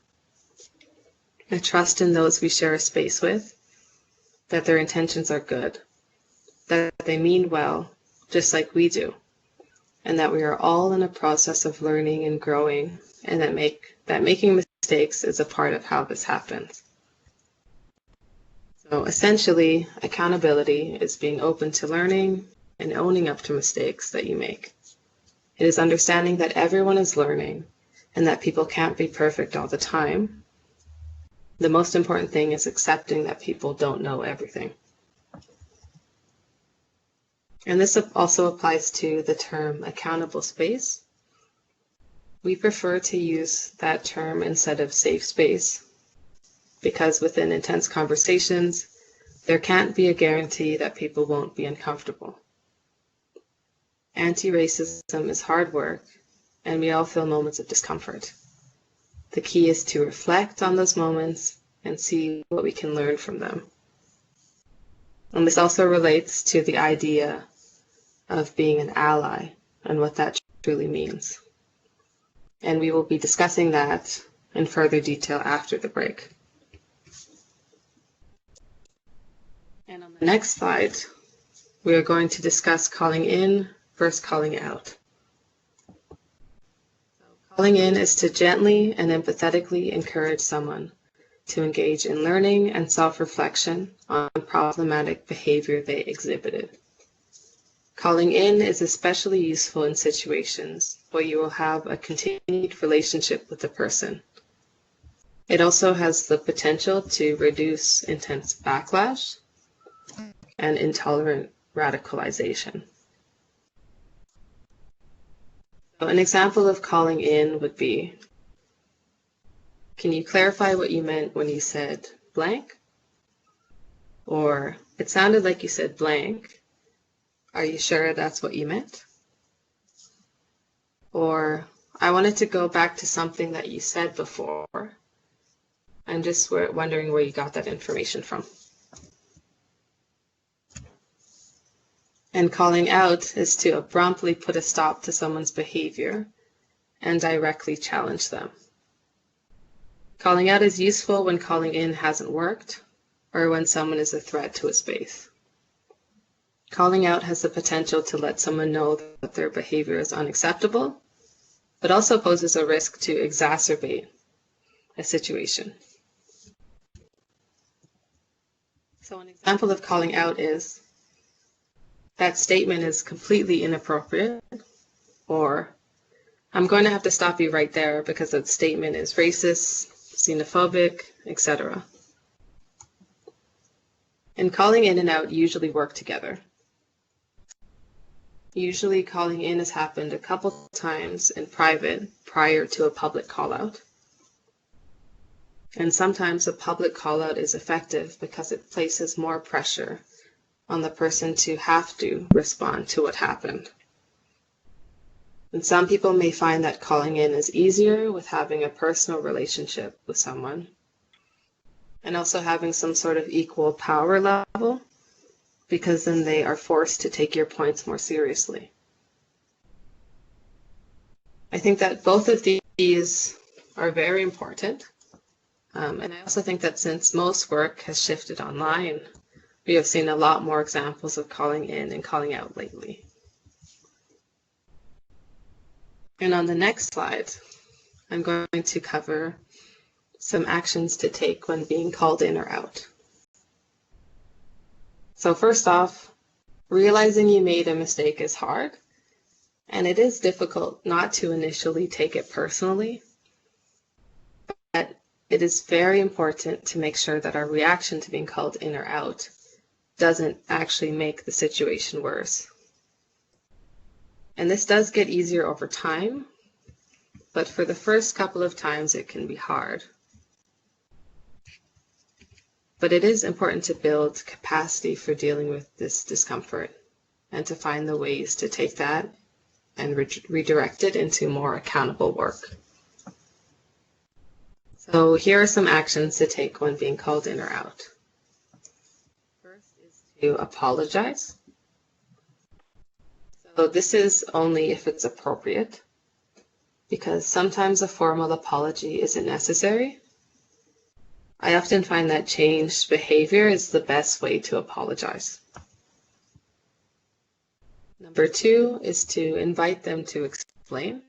A trust in those we share a space with, that their intentions are good, that they mean well, just like we do, and that we are all in a process of learning and growing, and that making mistakes is a part of how this happens. So essentially, accountability is being open to learning and owning up to mistakes that you make. It is understanding that everyone is learning and that people can't be perfect all the time. The most important thing is accepting that people don't know everything. And this also applies to the term accountable space. We prefer to use that term instead of safe space because within intense conversations, there can't be a guarantee that people won't be uncomfortable. Anti-racism is hard work, and we all feel moments of discomfort. The key is to reflect on those moments and see what we can learn from them. And this also relates to the idea of being an ally and what that truly means. And we will be discussing that in further detail after the break. And on the next slide, we are going to discuss calling in versus calling out. So calling in is to gently and empathetically encourage someone to engage in learning and self-reflection on problematic behavior they exhibited. Calling in is especially useful in situations where you will have a continued relationship with the person. It also has the potential to reduce intense backlash and intolerant radicalization. So an example of calling in would be, can you clarify what you meant when you said blank? Or, it sounded like you said blank. Are you sure that's what you meant? Or, I wanted to go back to something that you said before. I'm just wondering where you got that information from. And calling out is to abruptly put a stop to someone's behavior and directly challenge them. Calling out is useful when calling in hasn't worked or when someone is a threat to a space. Calling out has the potential to let someone know that their behavior is unacceptable, but also poses a risk to exacerbate a situation. So an example of calling out is, that statement is completely inappropriate, or I'm going to have to stop you right there because that statement is racist, xenophobic, etc. And calling in and out usually work together. Usually calling in has happened a couple times in private prior to a public call-out. And sometimes a public call-out is effective because it places more pressure on the person to have to respond to what happened. And some people may find that calling in is easier with having a personal relationship with someone and also having some sort of equal power level, because then they are forced to take your points more seriously. I think that both of these are very important. And I also think that since most work has shifted online, we have seen a lot more examples of calling in and calling out lately. And on the next slide, I'm going to cover some actions to take when being called in or out. So first off, realizing you made a mistake is hard, and it is difficult not to initially take it personally, but it is very important to make sure that our reaction to being called in or out doesn't actually make the situation worse. And this does get easier over time, but for the first couple of times it can be hard. But it is important to build capacity for dealing with this discomfort and to find the ways to take that and redirect it into more accountable work. So here are some actions to take when being called in or out. First is to apologize. So this is only if it's appropriate. because sometimes a formal apology isn't necessary. I often find that changed behavior is the best way to apologize. Number 2 is to invite them to explain.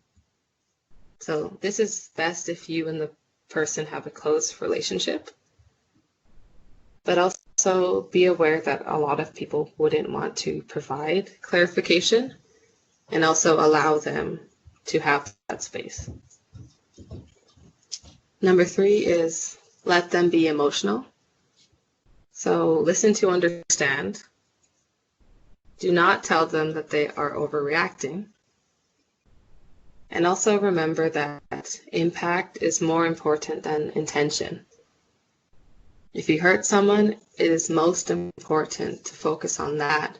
So this is best if you and the person have a close relationship, but also be aware that a lot of people wouldn't want to provide clarification, and also allow them to have that space. Number 3 is let them be emotional. So listen to understand. Do not tell them that they are overreacting. And also remember that impact is more important than intention. If you hurt someone, it is most important to focus on that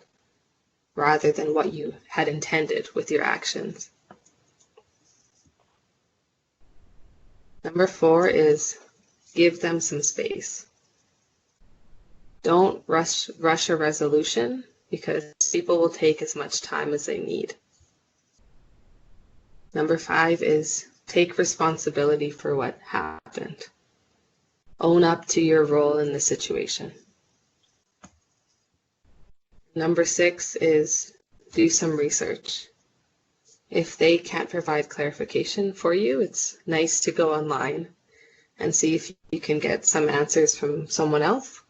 rather than what you had intended with your actions. Number 4 is give them some space. Don't rush a resolution because people will take as much time as they need. Number 5 is take responsibility for what happened. Own up to your role in the situation. Number 6 is do some research. If they can't provide clarification for you, it's nice to go online and see if you can get some answers from someone else,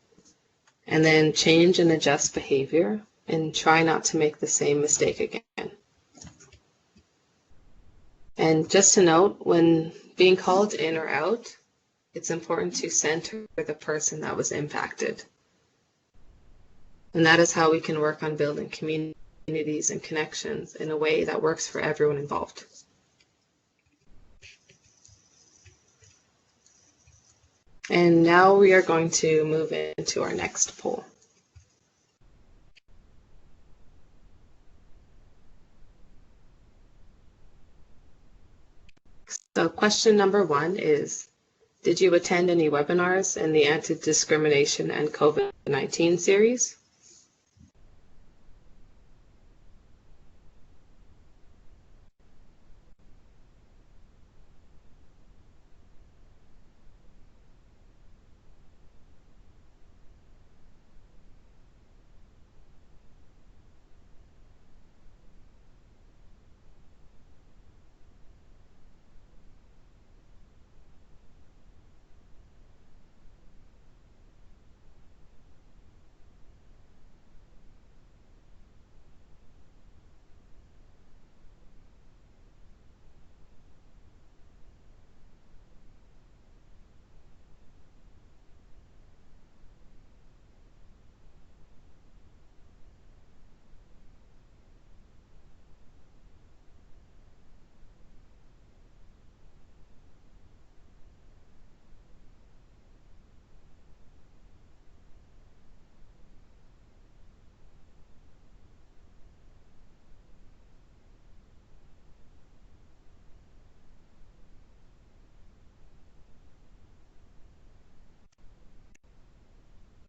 and then change and adjust behavior and try not to make the same mistake again. And just to note, when being called in or out, it's important to center the person that was impacted. And that is how we can work on building communities and connections in a way that works for everyone involved. And now we are going to move into our next poll. So question number 1 is, did you attend any webinars in the Anti-discrimination and COVID-19 series?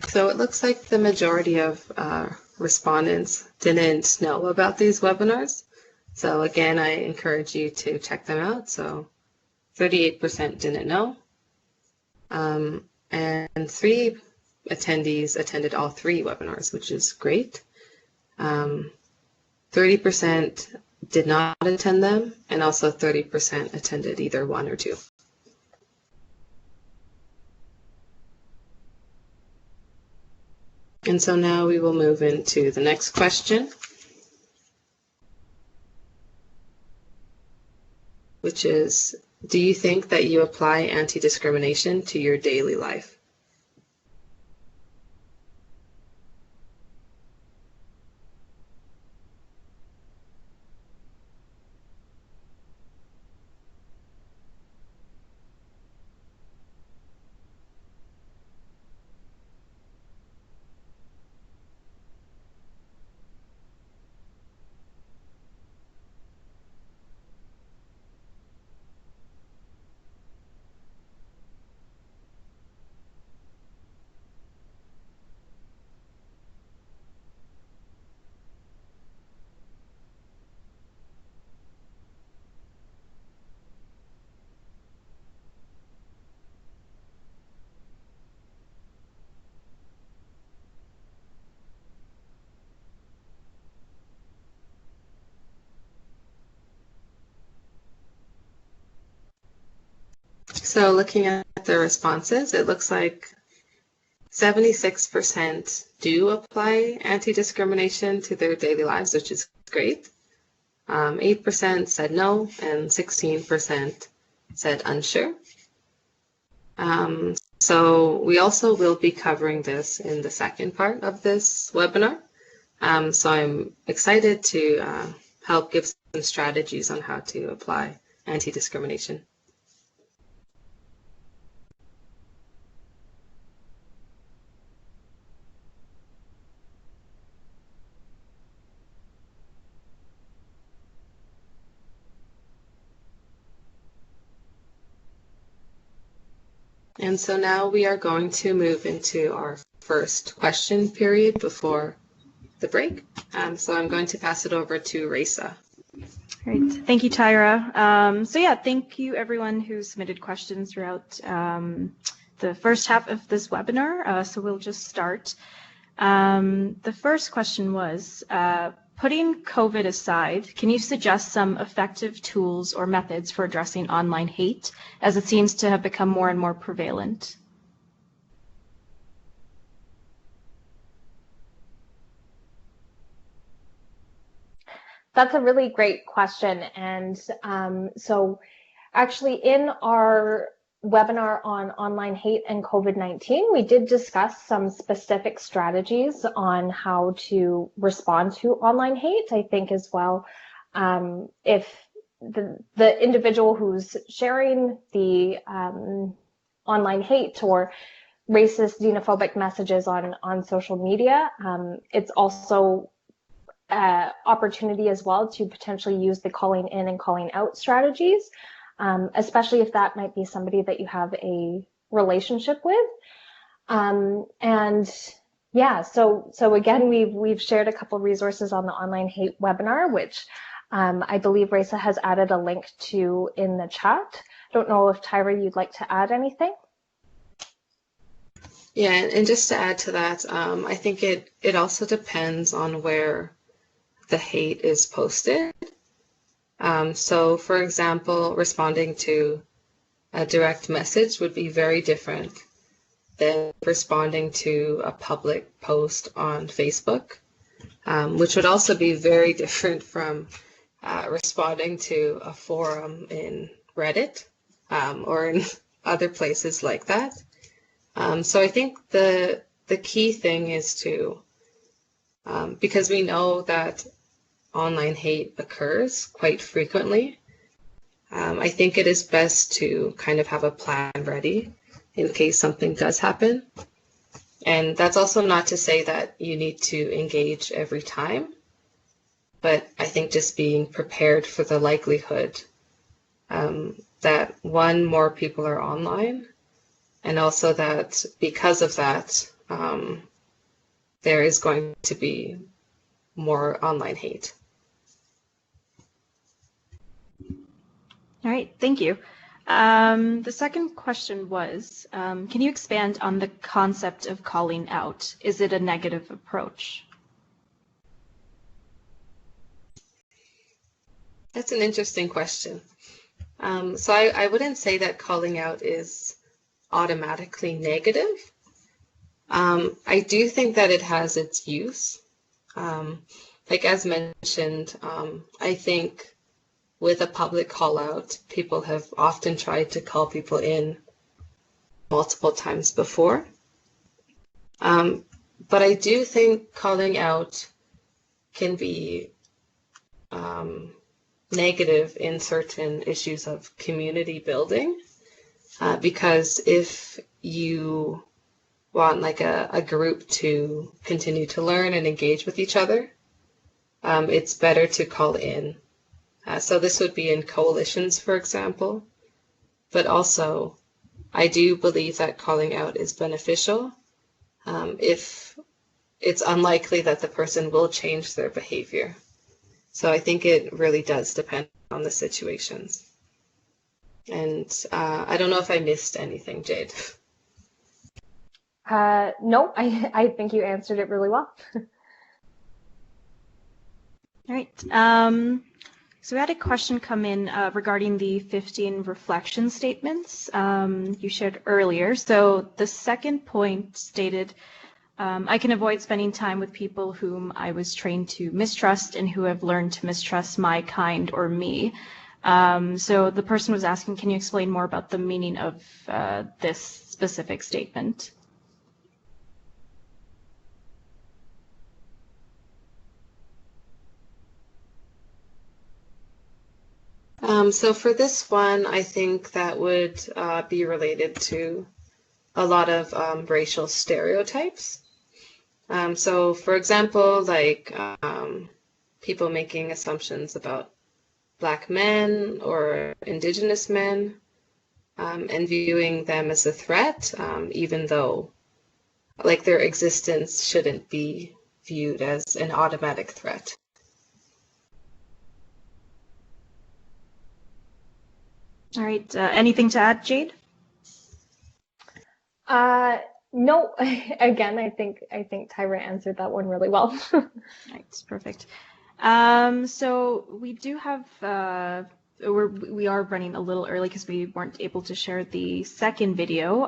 So it looks like the majority of respondents didn't know about these webinars. So again, I encourage you to check them out. So 38% didn't know. And 3 attendees attended all 3 webinars, which is great. 30% did not attend them, and also 30% attended either 1 or 2. And so now we will move into the next question, which is, do you think that you apply anti-discrimination to your daily life? So looking at the responses, it looks like 76% do apply anti-discrimination to their daily lives, which is great. 8% said no, and 16% said unsure. So we also will be covering this in the second part of this webinar. So I'm excited to help give some strategies on how to apply anti-discrimination. And so now we are going to move into our first question period before the break. So I'm going to pass it over to Raeesa. Great. Thank you, Tyra. So yeah, thank you everyone who submitted questions throughout the first half of this webinar. So we'll just start. The first question was, putting COVID aside, can you suggest some effective tools or methods for addressing online hate, as it seems to have become more and more prevalent? That's a really great question. And so actually in our webinar on online hate and COVID-19, we did discuss some specific strategies on how to respond to online hate, I think as well. If the individual who's sharing the online hate or racist, xenophobic messages on social media, it's also opportunity as well to potentially use the calling in and calling out strategies, especially if that might be somebody that you have a relationship with. And yeah, so again, we've shared a couple resources on the online hate webinar, which I believe Raeesa has added a link to in the chat. Don't know if Tyra, you'd like to add anything? Yeah, and just to add to that, I think it also depends on where the hate is posted. So for example, responding to a direct message would be very different than responding to a public post on Facebook, which would also be very different from responding to a forum in Reddit or in other places like that. So I think the key thing is to, because we know that online hate occurs quite frequently, I think it is best to kind of have a plan ready in case something does happen. And that's also not to say that you need to engage every time, but I think just being prepared for the likelihood that one, more people are online, and also that because of that, there is going to be more online hate. All right, thank you. The second question was, can you expand on the concept of calling out? Is it a negative approach? That's an interesting question. So I wouldn't say that calling out is automatically negative. I do think that it has its use. Like as mentioned, I think with a public call out, people have often tried to call people in multiple times before. But I do think calling out can be negative in certain issues of community building, because if you want like a group to continue to learn and engage with each other, it's better to call in. So this would be in coalitions, for example, but also I do believe that calling out is beneficial if it's unlikely that the person will change their behavior. So I think it really does depend on the situations. And I don't know if I missed anything, Jayde. No, I think you answered it really well. All right. So we had a question come in regarding the 15 reflection statements you shared earlier. So the second point stated, I can avoid spending time with people whom I was trained to mistrust and who have learned to mistrust my kind or me. So the person was asking, can you explain more about the meaning of this specific statement? So for this one, I think that would be related to a lot of racial stereotypes. So for example, like people making assumptions about Black men or Indigenous men and viewing them as a threat, even though like their existence shouldn't be viewed as an automatic threat. All right. Anything to add, Jayde? No. Again, I think Tyra answered that one really well. Right. Perfect. So we do have we are running a little early because we weren't able to share the second video.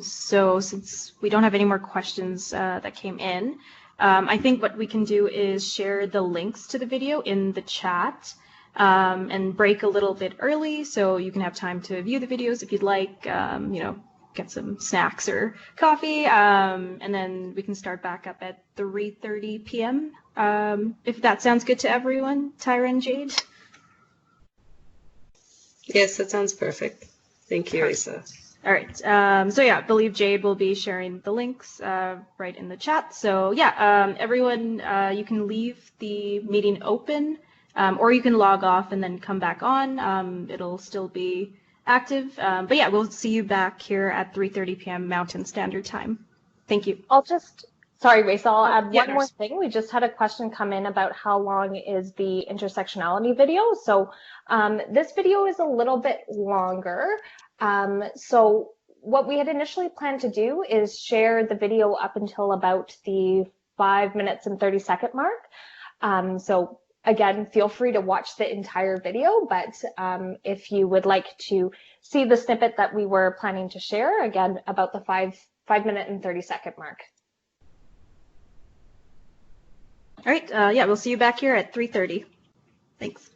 So since we don't have any more questions that came in, I think what we can do is share the links to the video in the chat. And break a little bit early so you can have time to view the videos if you'd like, get some snacks or coffee, and then we can start back up at 3:30 p.m. If that sounds good to everyone, Tyra and Jayde? Yes, that sounds perfect. Thank you, Raeesa. All right. So yeah, I believe Jayde will be sharing the links right in the chat. So yeah, everyone, you can leave the meeting open. Or you can log off and then come back on. It'll still be active. But yeah, we'll see you back here at 3:30 p.m. Mountain Standard Time. Thank you. Sorry, Raeesa, I'll add one more thing. We just had a question come in about how long is the intersectionality video. So this video is a little bit longer. So what we had initially planned to do is share the video up until about the 5 minutes and 30-second mark. So again, feel free to watch the entire video, but if you would like to see the snippet that we were planning to share, again, about the 5 minute and 30-second mark. All right, yeah, we'll see you back here at 3:30. Thanks.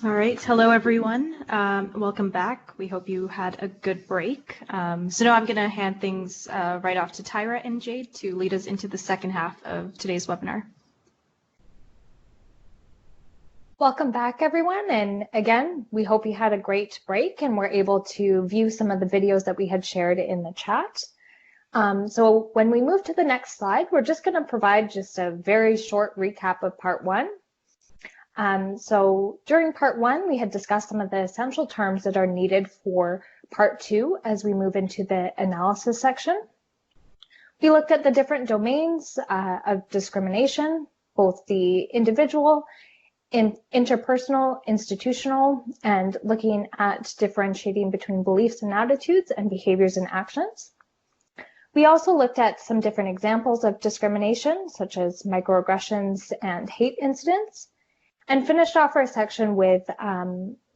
All right, hello everyone. Welcome back. We hope you had a good break. So now I'm going to hand things right off to Tyra and Jayde to lead us into the second half of today's webinar. Welcome back, everyone. And again, we hope you had a great break and were able to view some of the videos that we had shared in the chat. So when we move to the next slide, we're just going to provide just a very short recap of part one. So during part one, we had discussed some of the essential terms that are needed for part two as we move into the analysis section. We looked at the different domains of discrimination, both the individual, interpersonal, institutional, and looking at differentiating between beliefs and attitudes and behaviors and actions. We also looked at some different examples of discrimination, such as microaggressions and hate incidents, and finished off our section with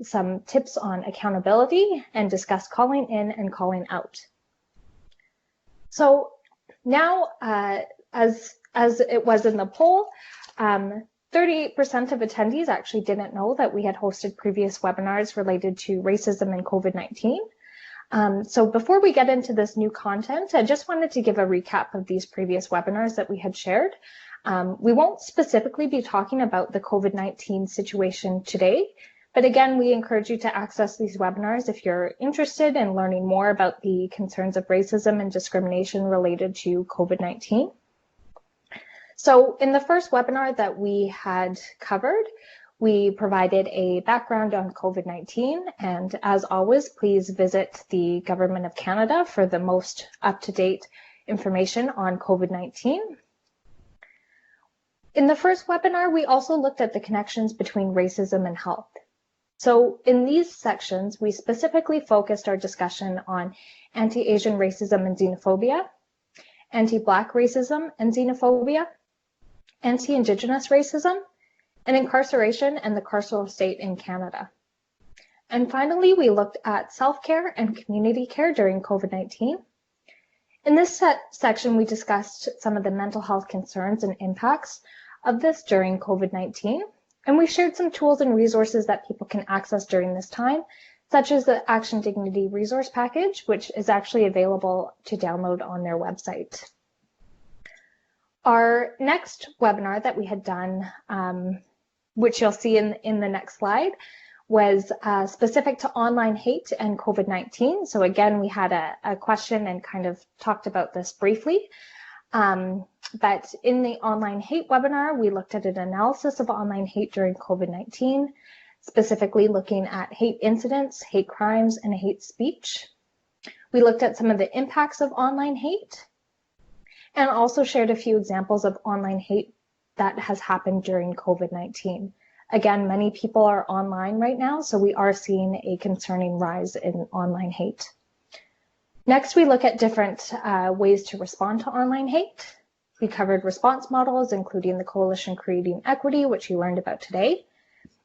some tips on accountability and discussed calling in and calling out. So now, as it was in the poll, 38% of attendees actually didn't know that we had hosted previous webinars related to racism and COVID-19. So before we get into this new content, I just wanted to give a recap of these previous webinars that we had shared. We won't specifically be talking about the COVID-19 situation today, but again, we encourage you to access these webinars if you're interested in learning more about the concerns of racism and discrimination related to COVID-19. So in the first webinar that we had covered, we provided a background on COVID-19, and as always, please visit the Government of Canada for the most up-to-date information on COVID-19. In the first webinar, we also looked at the connections between racism and health. So in these sections, we specifically focused our discussion on anti-Asian racism and xenophobia, anti-Black racism and xenophobia, anti-Indigenous racism, and incarceration and the carceral state in Canada. And finally, we looked at self-care and community care during COVID-19. In this section, we discussed some of the mental health concerns and impacts of this during COVID-19, and we shared some tools and resources that people can access during this time, such as the ActionDignity resource package, which is actually available to download on their website. Our next webinar that we had done, which you'll see in the next slide, was specific to online hate and COVID-19. So again, we had a question and kind of talked about this briefly. But in the online hate webinar, we looked at an analysis of online hate during COVID-19, specifically looking at hate incidents, hate crimes, and hate speech. We looked at some of the impacts of online hate and also shared a few examples of online hate that has happened during COVID-19. Again, many people are online right now, so we are seeing a concerning rise in online hate. Next, we look at different ways to respond to online hate. We covered response models, including the Coalition Creating Equity, which you learned about today,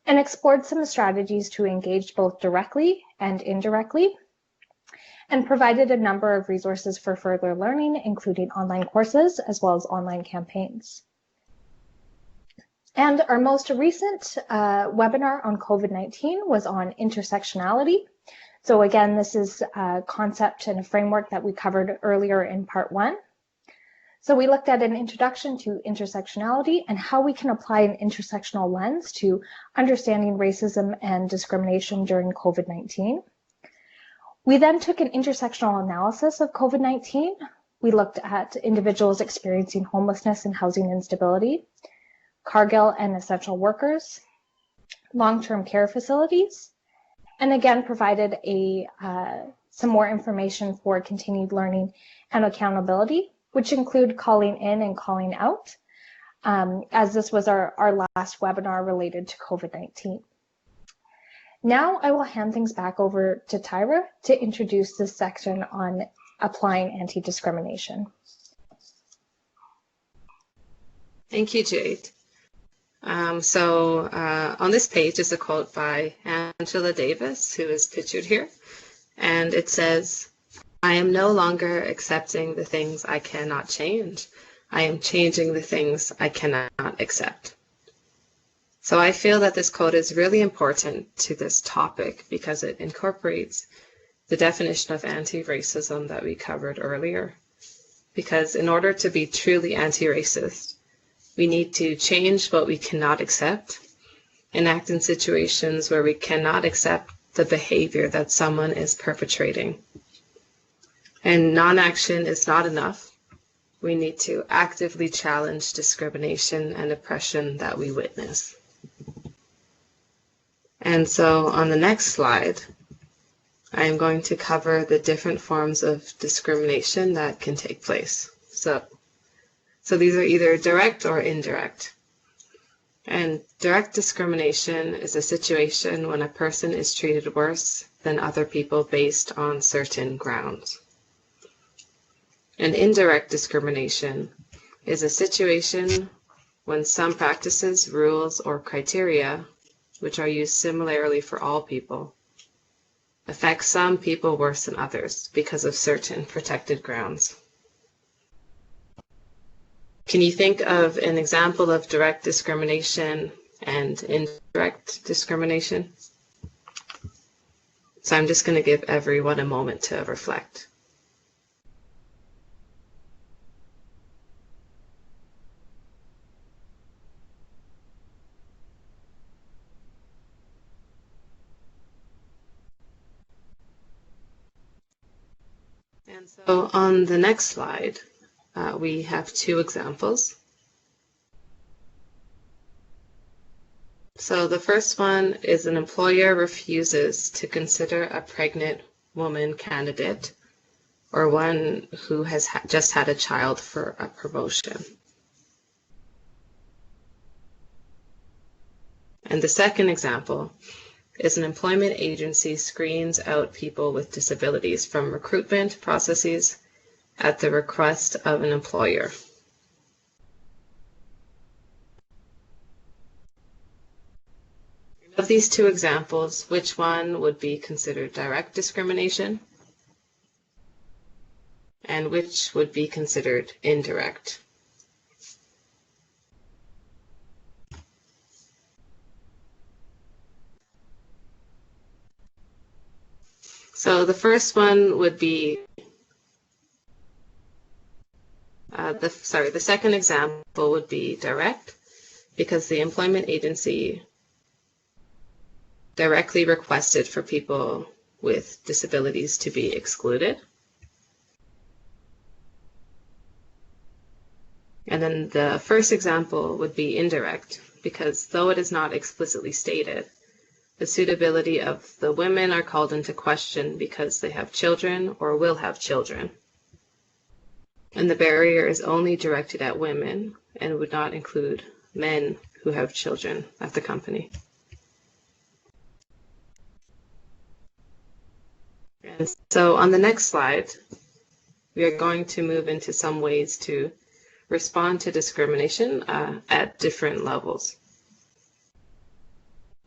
and explored some strategies to engage both directly and indirectly, and provided a number of resources for further learning, including online courses as well as online campaigns. And our most recent webinar on COVID-19 was on intersectionality. So again, this is a concept and a framework that we covered earlier in part 1. So we looked at an introduction to intersectionality and how we can apply an intersectional lens to understanding racism and discrimination during COVID-19. We then took an intersectional analysis of COVID-19. We looked at individuals experiencing homelessness and housing instability, Cargill and essential workers, long-term care facilities, and again provided some more information for continued learning and accountability, which include calling in and calling out, as this was our last webinar related to COVID-19. Now I will hand things back over to Tyra to introduce this section on applying anti-discrimination. Thank you, Jayde. On this page is a quote by Angela Davis, who is pictured here, and it says, "I am no longer accepting the things I cannot change. I am changing the things I cannot accept." So I feel that this quote is really important to this topic because it incorporates the definition of anti-racism that we covered earlier. Because in order to be truly anti-racist, we need to change what we cannot accept and act in situations where we cannot accept the behavior that someone is perpetrating. And non-action is not enough. We need to actively challenge discrimination and oppression that we witness. And so on the next slide, I am going to cover the different forms of discrimination that can take place. So these are either direct or indirect. And direct discrimination is a situation when a person is treated worse than other people based on certain grounds. And indirect discrimination is a situation when some practices, rules, or criteria, which are used similarly for all people, affect some people worse than others because of certain protected grounds. Can you think of an example of direct discrimination and indirect discrimination? So I'm just going to give everyone a moment to reflect. And so on the next slide, we have two examples. So the first one is an employer refuses to consider a pregnant woman candidate or one who has just had a child for a promotion. And the second example is an employment agency screens out people with disabilities from recruitment processes at the request of an employer. Of these two examples, which one would be considered direct discrimination and which would be considered indirect? So the first one would be, the second example would be direct, because the employment agency directly requested for people with disabilities to be excluded. And then the first example would be indirect, because though it is not explicitly stated, the suitability of the women are called into question because they have children or will have children. And the barrier is only directed at women and would not include men who have children at the company. And so on the next slide, we are going to move into some ways to respond to discrimination at different levels.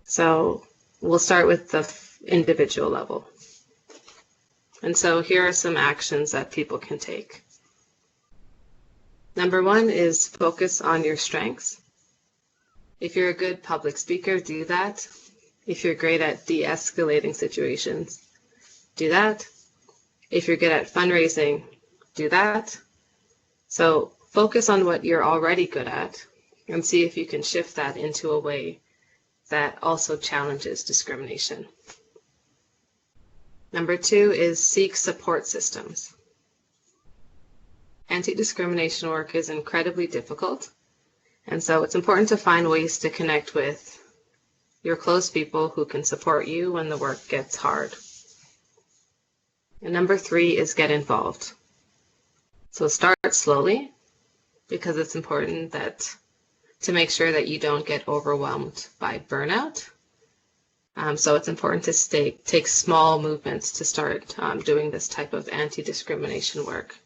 So we'll start with the individual level. And so here are some actions that people can take. Number one is focus on your strengths. If you're a good public speaker, do that. If you're great at de-escalating situations, do that. If you're good at fundraising, do that. So focus on what you're already good at and see if you can shift that into a way that also challenges discrimination. Number two is seek support systems. Anti-discrimination work is incredibly difficult, and so it's important to find ways to connect with your close people who can support you when the work gets hard. And number three is get involved. So start slowly, because it's important to make sure that you don't get overwhelmed by burnout. So it's important to take small movements to start doing this type of anti-discrimination work.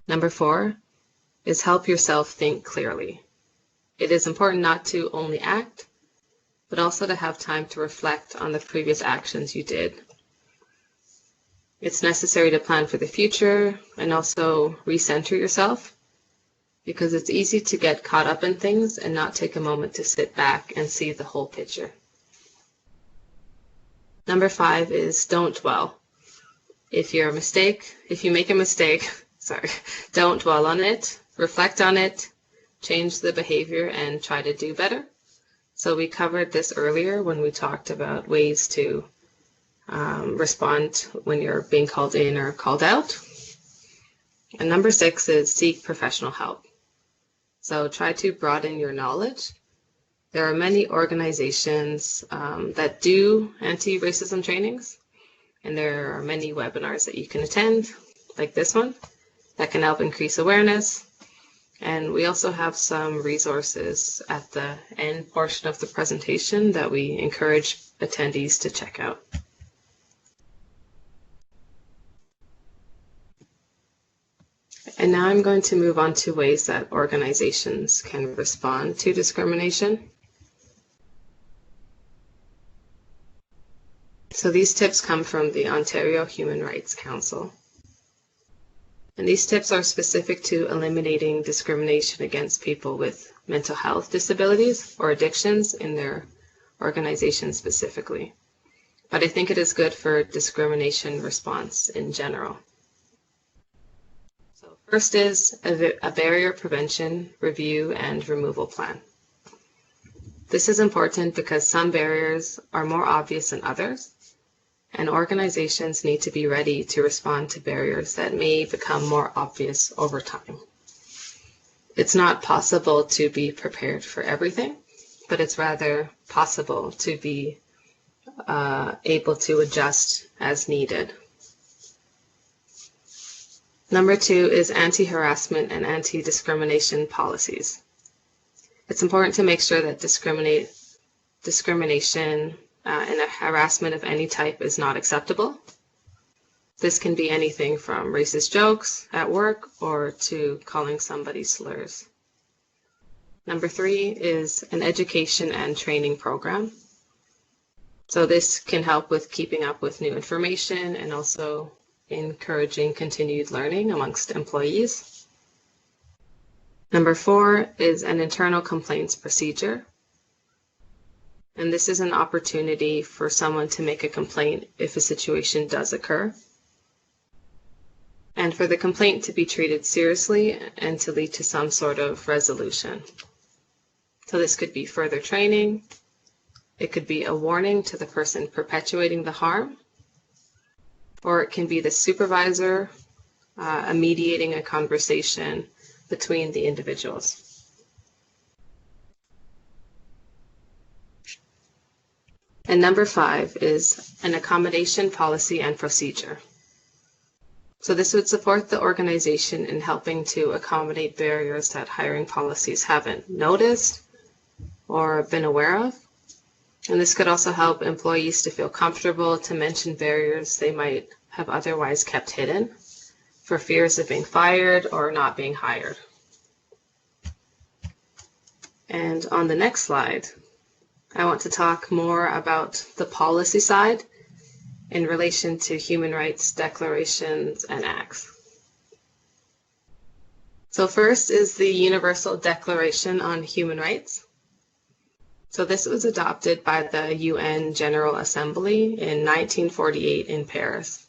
Number four is help yourself think clearly. It is important not to only act, but also to have time to reflect on the previous actions you did. It's necessary to plan for the future and also recenter yourself, because it's easy to get caught up in things and not take a moment to sit back and see the whole picture. Number five is don't dwell. If you make a mistake, don't dwell on it, reflect on it, change the behavior, and try to do better. So we covered this earlier when we talked about ways to respond when you're being called in or called out. And number six is seek professional help. So try to broaden your knowledge. There are many organizations that do anti-racism trainings, and there are many webinars that you can attend, like this one, that can help increase awareness. And we also have some resources at the end portion of the presentation that we encourage attendees to check out. And now I'm going to move on to ways that organizations can respond to discrimination. So these tips come from the Ontario Human Rights Council. And these tips are specific to eliminating discrimination against people with mental health disabilities or addictions in their organization specifically. But I think it is good for discrimination response in general. So first is a barrier prevention, review, and removal plan. This is important because some barriers are more obvious than others, and organizations need to be ready to respond to barriers that may become more obvious over time. It's not possible to be prepared for everything, but it's rather possible to be able to adjust as needed. Number 2 is anti-harassment and anti-discrimination policies. It's important to make sure that discrimination and harassment of any type is not acceptable. This can be anything from racist jokes at work or to calling somebody slurs. Number 3 is an education and training program. So this can help with keeping up with new information and also encouraging continued learning amongst employees. Number 4 is an internal complaints procedure. And this is an opportunity for someone to make a complaint if a situation does occur, and for the complaint to be treated seriously and to lead to some sort of resolution. So this could be further training, it could be a warning to the person perpetuating the harm, or it can be the supervisor mediating a conversation between the individuals. And number 5 is an accommodation policy and procedure. So this would support the organization in helping to accommodate barriers that hiring policies haven't noticed or been aware of. And this could also help employees to feel comfortable to mention barriers they might have otherwise kept hidden for fears of being fired or not being hired. And on the next slide, I want to talk more about the policy side in relation to human rights declarations and acts. So first is the Universal Declaration on Human Rights. So this was adopted by the UN General Assembly in 1948 in Paris.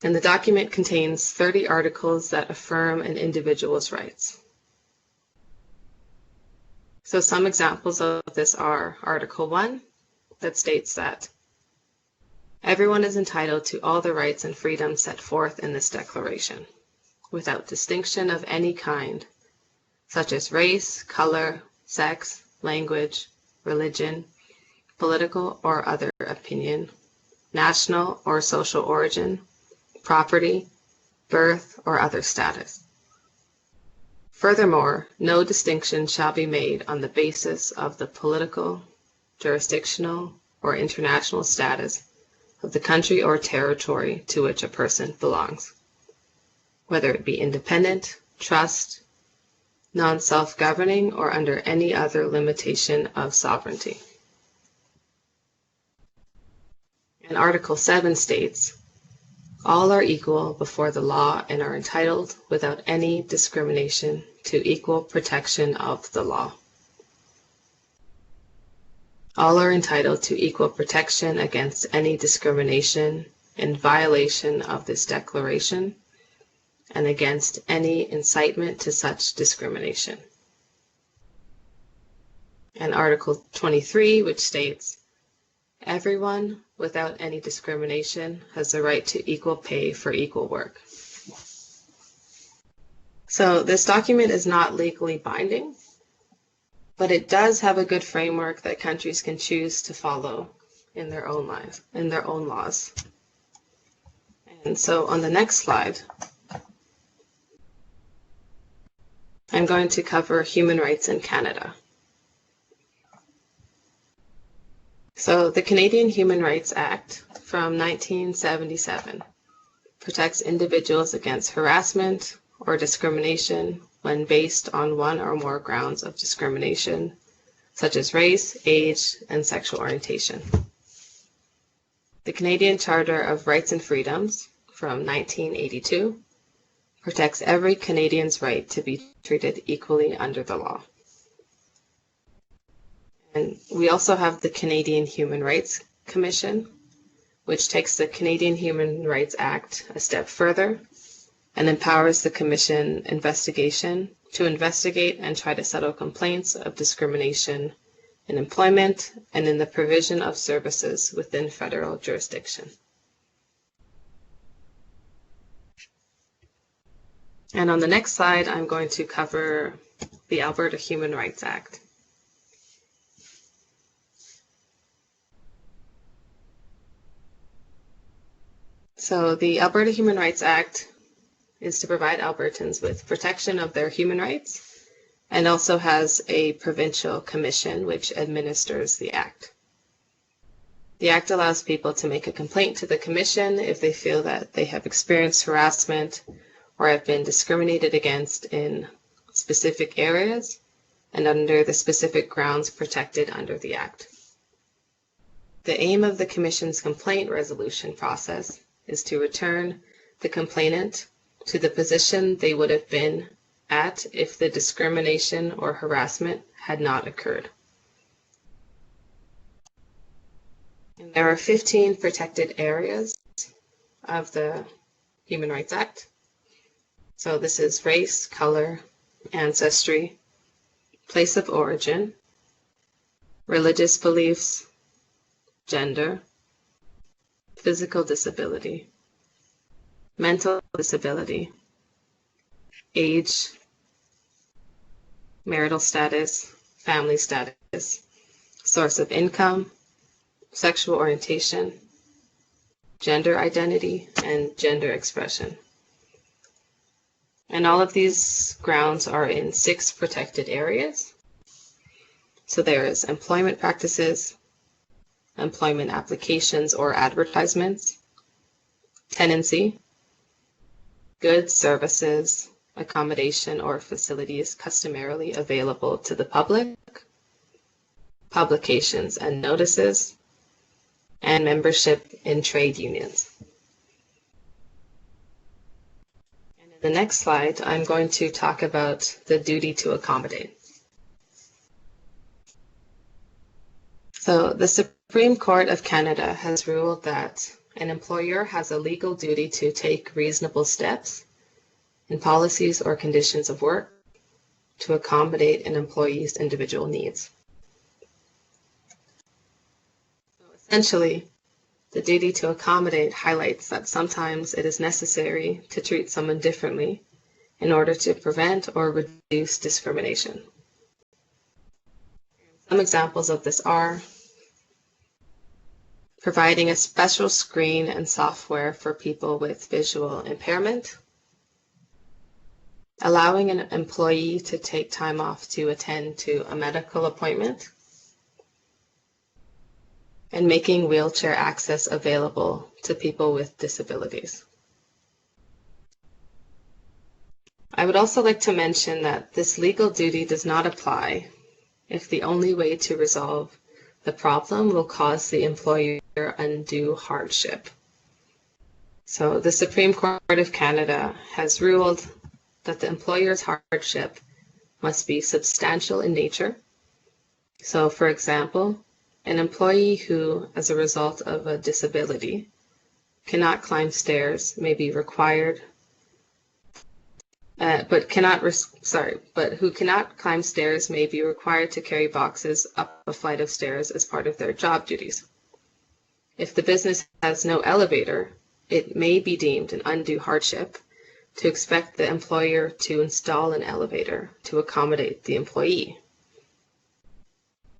And the document contains 30 articles that affirm an individual's rights. So some examples of this are Article 1, that states that everyone is entitled to all the rights and freedoms set forth in this declaration, without distinction of any kind, such as race, color, sex, language, religion, political or other opinion, national or social origin, property, birth, or other status. Furthermore, no distinction shall be made on the basis of the political, jurisdictional, or international status of the country or territory to which a person belongs, whether it be independent, trust, non-self-governing, or under any other limitation of sovereignty. And Article 7 states, all are equal before the law and are entitled without any discrimination to equal protection of the law. All are entitled to equal protection against any discrimination in violation of this declaration and against any incitement to such discrimination. And Article 23, which states, everyone, without any discrimination, has the right to equal pay for equal work. So this document is not legally binding, but it does have a good framework that countries can choose to follow in their own lives, in their own laws. And so on the next slide, I'm going to cover human rights in Canada. So the Canadian Human Rights Act from 1977 protects individuals against harassment or discrimination when based on one or more grounds of discrimination, such as race, age, and sexual orientation. The Canadian Charter of Rights and Freedoms from 1982 protects every Canadian's right to be treated equally under the law. And we also have the Canadian Human Rights Commission, which takes the Canadian Human Rights Act a step further and empowers the Commission to investigate and try to settle complaints of discrimination in employment and in the provision of services within federal jurisdiction. And on the next slide, I'm going to cover the Alberta Human Rights Act. So the Alberta Human Rights Act is to provide Albertans with protection of their human rights and also has a provincial commission which administers the act. The act allows people to make a complaint to the commission if they feel that they have experienced harassment or have been discriminated against in specific areas and under the specific grounds protected under the act. The aim of the commission's complaint resolution process is to return the complainant to the position they would have been at if the discrimination or harassment had not occurred. And there are 15 protected areas of the Human Rights Act. So this is race, color, ancestry, place of origin, religious beliefs, gender, physical disability, mental disability, age, marital status, family status, source of income, sexual orientation, gender identity, and gender expression. And all of these grounds are in 6 protected areas. So there is employment practices, employment applications or advertisements, tenancy, goods, services, accommodation, or facilities customarily available to the public, publications and notices, and membership in trade unions. And in the next slide, I'm going to talk about the duty to accommodate. So the Supreme Court of Canada has ruled that an employer has a legal duty to take reasonable steps in policies or conditions of work to accommodate an employee's individual needs. So essentially, the duty to accommodate highlights that sometimes it is necessary to treat someone differently in order to prevent or reduce discrimination. Some examples of this are providing a special screen and software for people with visual impairment, allowing an employee to take time off to attend to a medical appointment, and making wheelchair access available to people with disabilities. I would also like to mention that this legal duty does not apply if the only way to resolve the problem will cause the employer undue hardship. So the Supreme Court of Canada has ruled that the employer's hardship must be substantial in nature. So for example, an employee who, as a result of a disability, cannot climb stairs may be required who cannot climb stairs may be required to carry boxes up a flight of stairs as part of their job duties. If the business has no elevator, it may be deemed an undue hardship to expect the employer to install an elevator to accommodate the employee.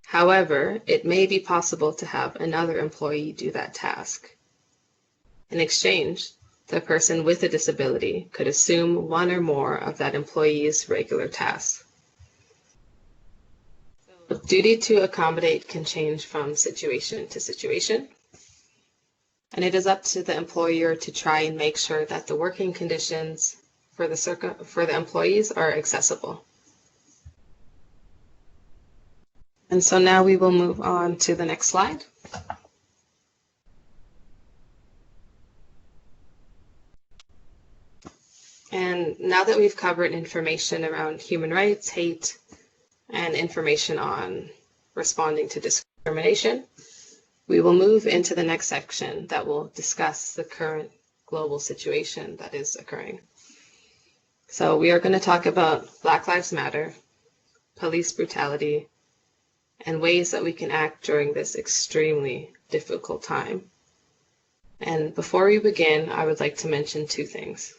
However, it may be possible to have another employee do that task. In exchange, the person with a disability could assume one or more of that employee's regular tasks. So, duty to accommodate can change from situation to situation. And it is up to the employer to try and make sure that the working conditions for the employees are accessible. And so now we will move on to the next slide. And now that we've covered information around human rights, hate, and information on responding to discrimination, we will move into the next section that will discuss the current global situation that is occurring. So we are going to talk about Black Lives Matter, police brutality, and ways that we can act during this extremely difficult time. And before we begin, I would like to mention two things.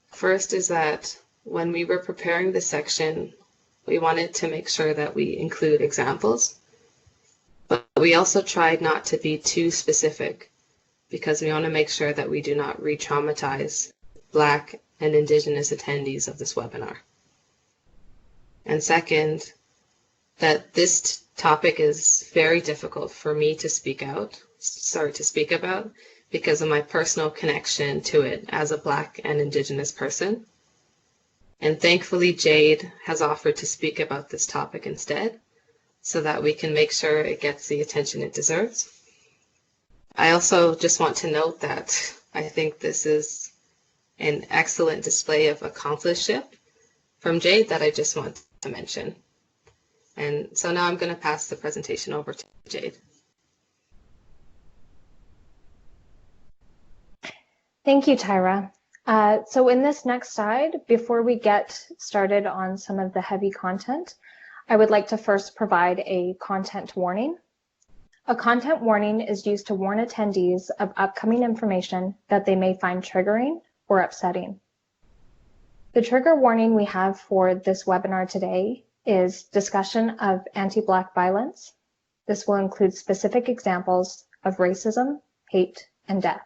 First is that when we were preparing this section, we wanted to make sure that we include examples, but we also tried not to be too specific because we want to make sure that we do not re-traumatize Black and Indigenous attendees of this webinar. And second, that this topic is very difficult for me to speak about because of my personal connection to it as a Black and Indigenous person. And thankfully, Jayde has offered to speak about this topic instead, so that we can make sure it gets the attention it deserves. I also just want to note that I think this is an excellent display of accomplishment from Jayde that I just want to mention. And so now I'm going to pass the presentation over to Jayde. Thank you, Tyra. So in this next slide, before we get started on some of the heavy content, I would like to first provide a content warning. A content warning is used to warn attendees of upcoming information that they may find triggering or upsetting. The trigger warning we have for this webinar today is discussion of anti-Black violence. This will include specific examples of racism, hate, and death.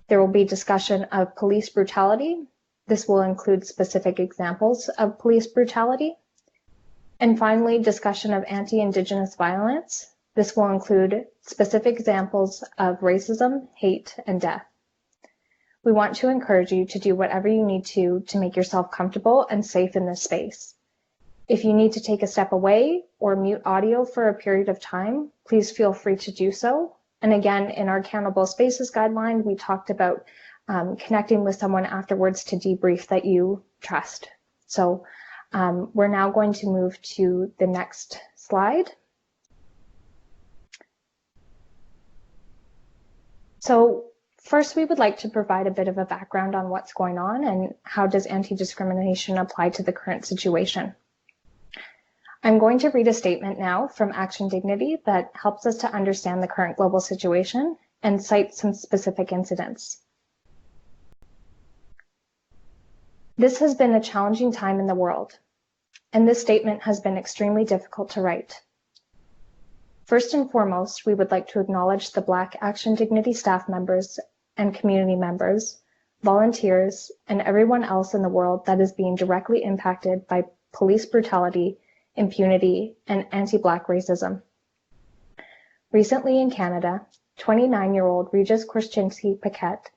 There will be discussion of police brutality. This will include specific examples of police brutality. And finally, discussion of anti-Indigenous violence. This will include specific examples of racism, hate, and death. We want to encourage you to do whatever you need to make yourself comfortable and safe in this space. If you need to take a step away or mute audio for a period of time, please feel free to do so. And again, in our Accountable Spaces guideline, we talked about connecting with someone afterwards to debrief that you trust. So we're now going to move to the next slide. So first, we would like to provide a bit of a background on what's going on and how does anti-discrimination apply to the current situation. I'm going to read a statement now from ActionDignity that helps us to understand the current global situation and cite some specific incidents. This has been a challenging time in the world, and this statement has been extremely difficult to write. First and foremost, we would like to acknowledge the Black ActionDignity staff members and community members, volunteers, and everyone else in the world that is being directly impacted by police brutality, impunity, and anti-Black racism. Recently in Canada, 29-year-old Regis Korchinski-Paquette,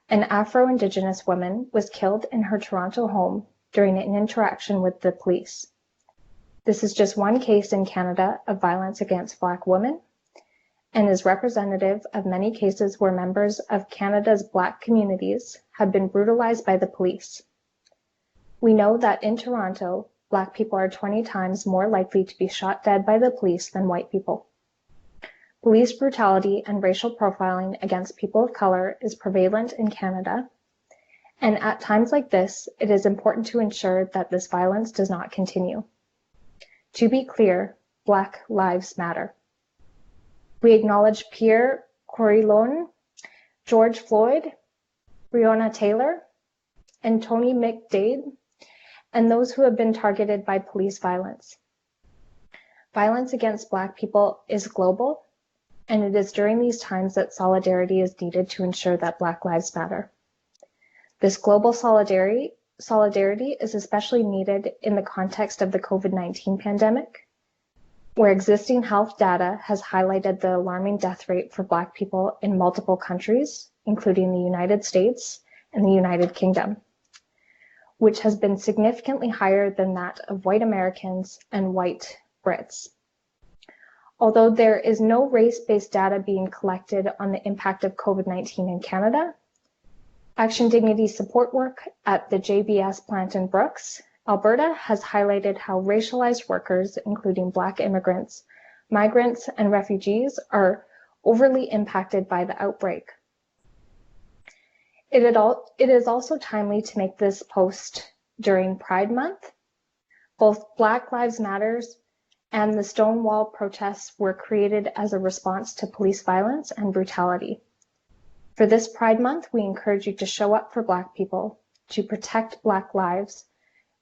an Afro-Indigenous woman, was killed in her Toronto home during an interaction with the police. This is just one case in Canada of violence against Black women and is representative of many cases where members of Canada's Black communities have been brutalized by the police. We know that in Toronto, Black people are 20 times more likely to be shot dead by the police than white people. Police brutality and racial profiling against people of color is prevalent in Canada, and at times like this, it is important to ensure that this violence does not continue. To be clear, Black lives matter. We acknowledge Pierre Corleone, George Floyd, Breonna Taylor, and Tony McDade, and those who have been targeted by police violence. Violence against Black people is global, and it is during these times that solidarity is needed to ensure that Black lives matter. This global solidarity is especially needed in the context of the COVID-19 pandemic. where existing health data has highlighted the alarming death rate for Black people in multiple countries, including the United States and the United Kingdom, which has been significantly higher than that of white Americans and white Brits. Although there is no race-based data being collected on the impact of COVID-19 in Canada, ActionDignity support work at the JBS plant in Brooks, Alberta, has highlighted how racialized workers, including Black immigrants, migrants, and refugees, are overly impacted by the outbreak. It is also timely to make this post during Pride Month. Both Black Lives Matter and the Stonewall protests were created as a response to police violence and brutality. For this Pride Month, we encourage you to show up for Black people, to protect Black lives.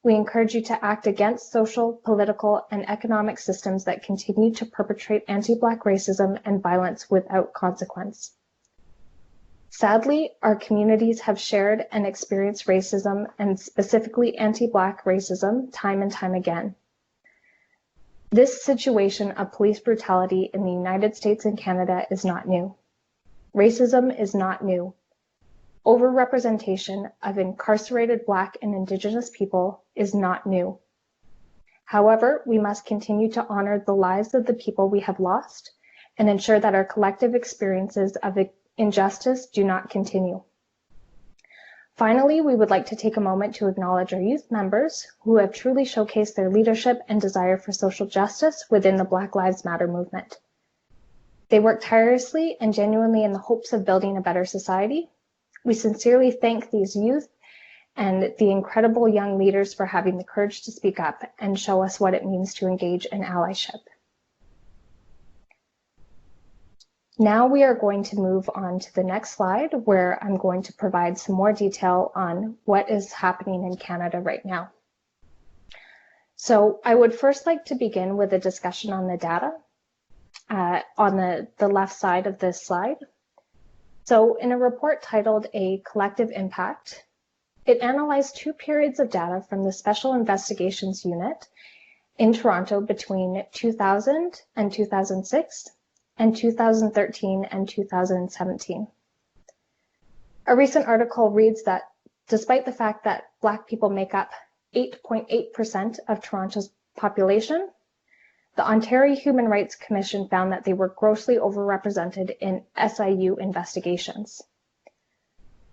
We encourage you to act against social, political, and economic systems that continue to perpetrate anti-Black racism and violence without consequence. Sadly, our communities have shared and experienced racism, and specifically anti-Black racism, time and time again. This situation of police brutality in the United States and Canada is not new. Racism is not new. Overrepresentation of incarcerated Black and Indigenous people is not new. However, we must continue to honor the lives of the people we have lost and ensure that our collective experiences of injustice do not continue. Finally, we would like to take a moment to acknowledge our youth members who have truly showcased their leadership and desire for social justice within the Black Lives Matter movement. They work tirelessly and genuinely in the hopes of building a better society. We sincerely thank these youth and the incredible young leaders for having the courage to speak up and show us what it means to engage in allyship. Now we are going to move on to the next slide, where I'm going to provide some more detail on what is happening in Canada right now. So I would first like to begin with a discussion on the data on the left side of this slide. So in a report titled A Collective Impact, it analyzed 2 periods of data from the Special Investigations Unit in Toronto between 2000 and 2006 and 2013 and 2017. A recent article reads that despite the fact that Black people make up 8.8% of Toronto's population, the Ontario Human Rights Commission found that they were grossly overrepresented in SIU investigations.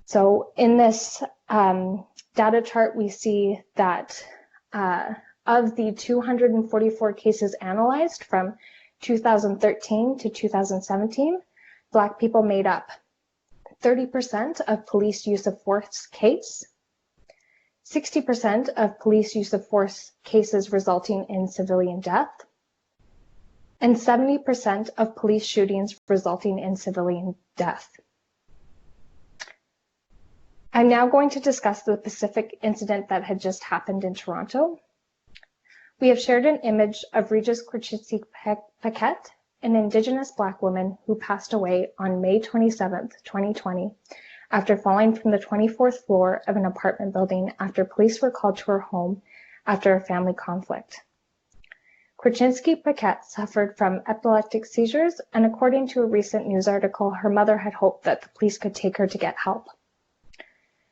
So in this data chart, we see that of the 244 cases analyzed from 2013 to 2017, Black people made up 30% of police use of force case, 60% of police use of force cases resulting in civilian death, and 70% of police shootings resulting in civilian death. I'm now going to discuss the specific incident that had just happened in Toronto. We have shared an image of Regis Korchinski-Paquette, an Indigenous Black woman who passed away on May 27, 2020, after falling from the 24th floor of an apartment building after police were called to her home after a family conflict. Korchinski-Paquette suffered from epileptic seizures, and according to a recent news article, her mother had hoped that the police could take her to get help.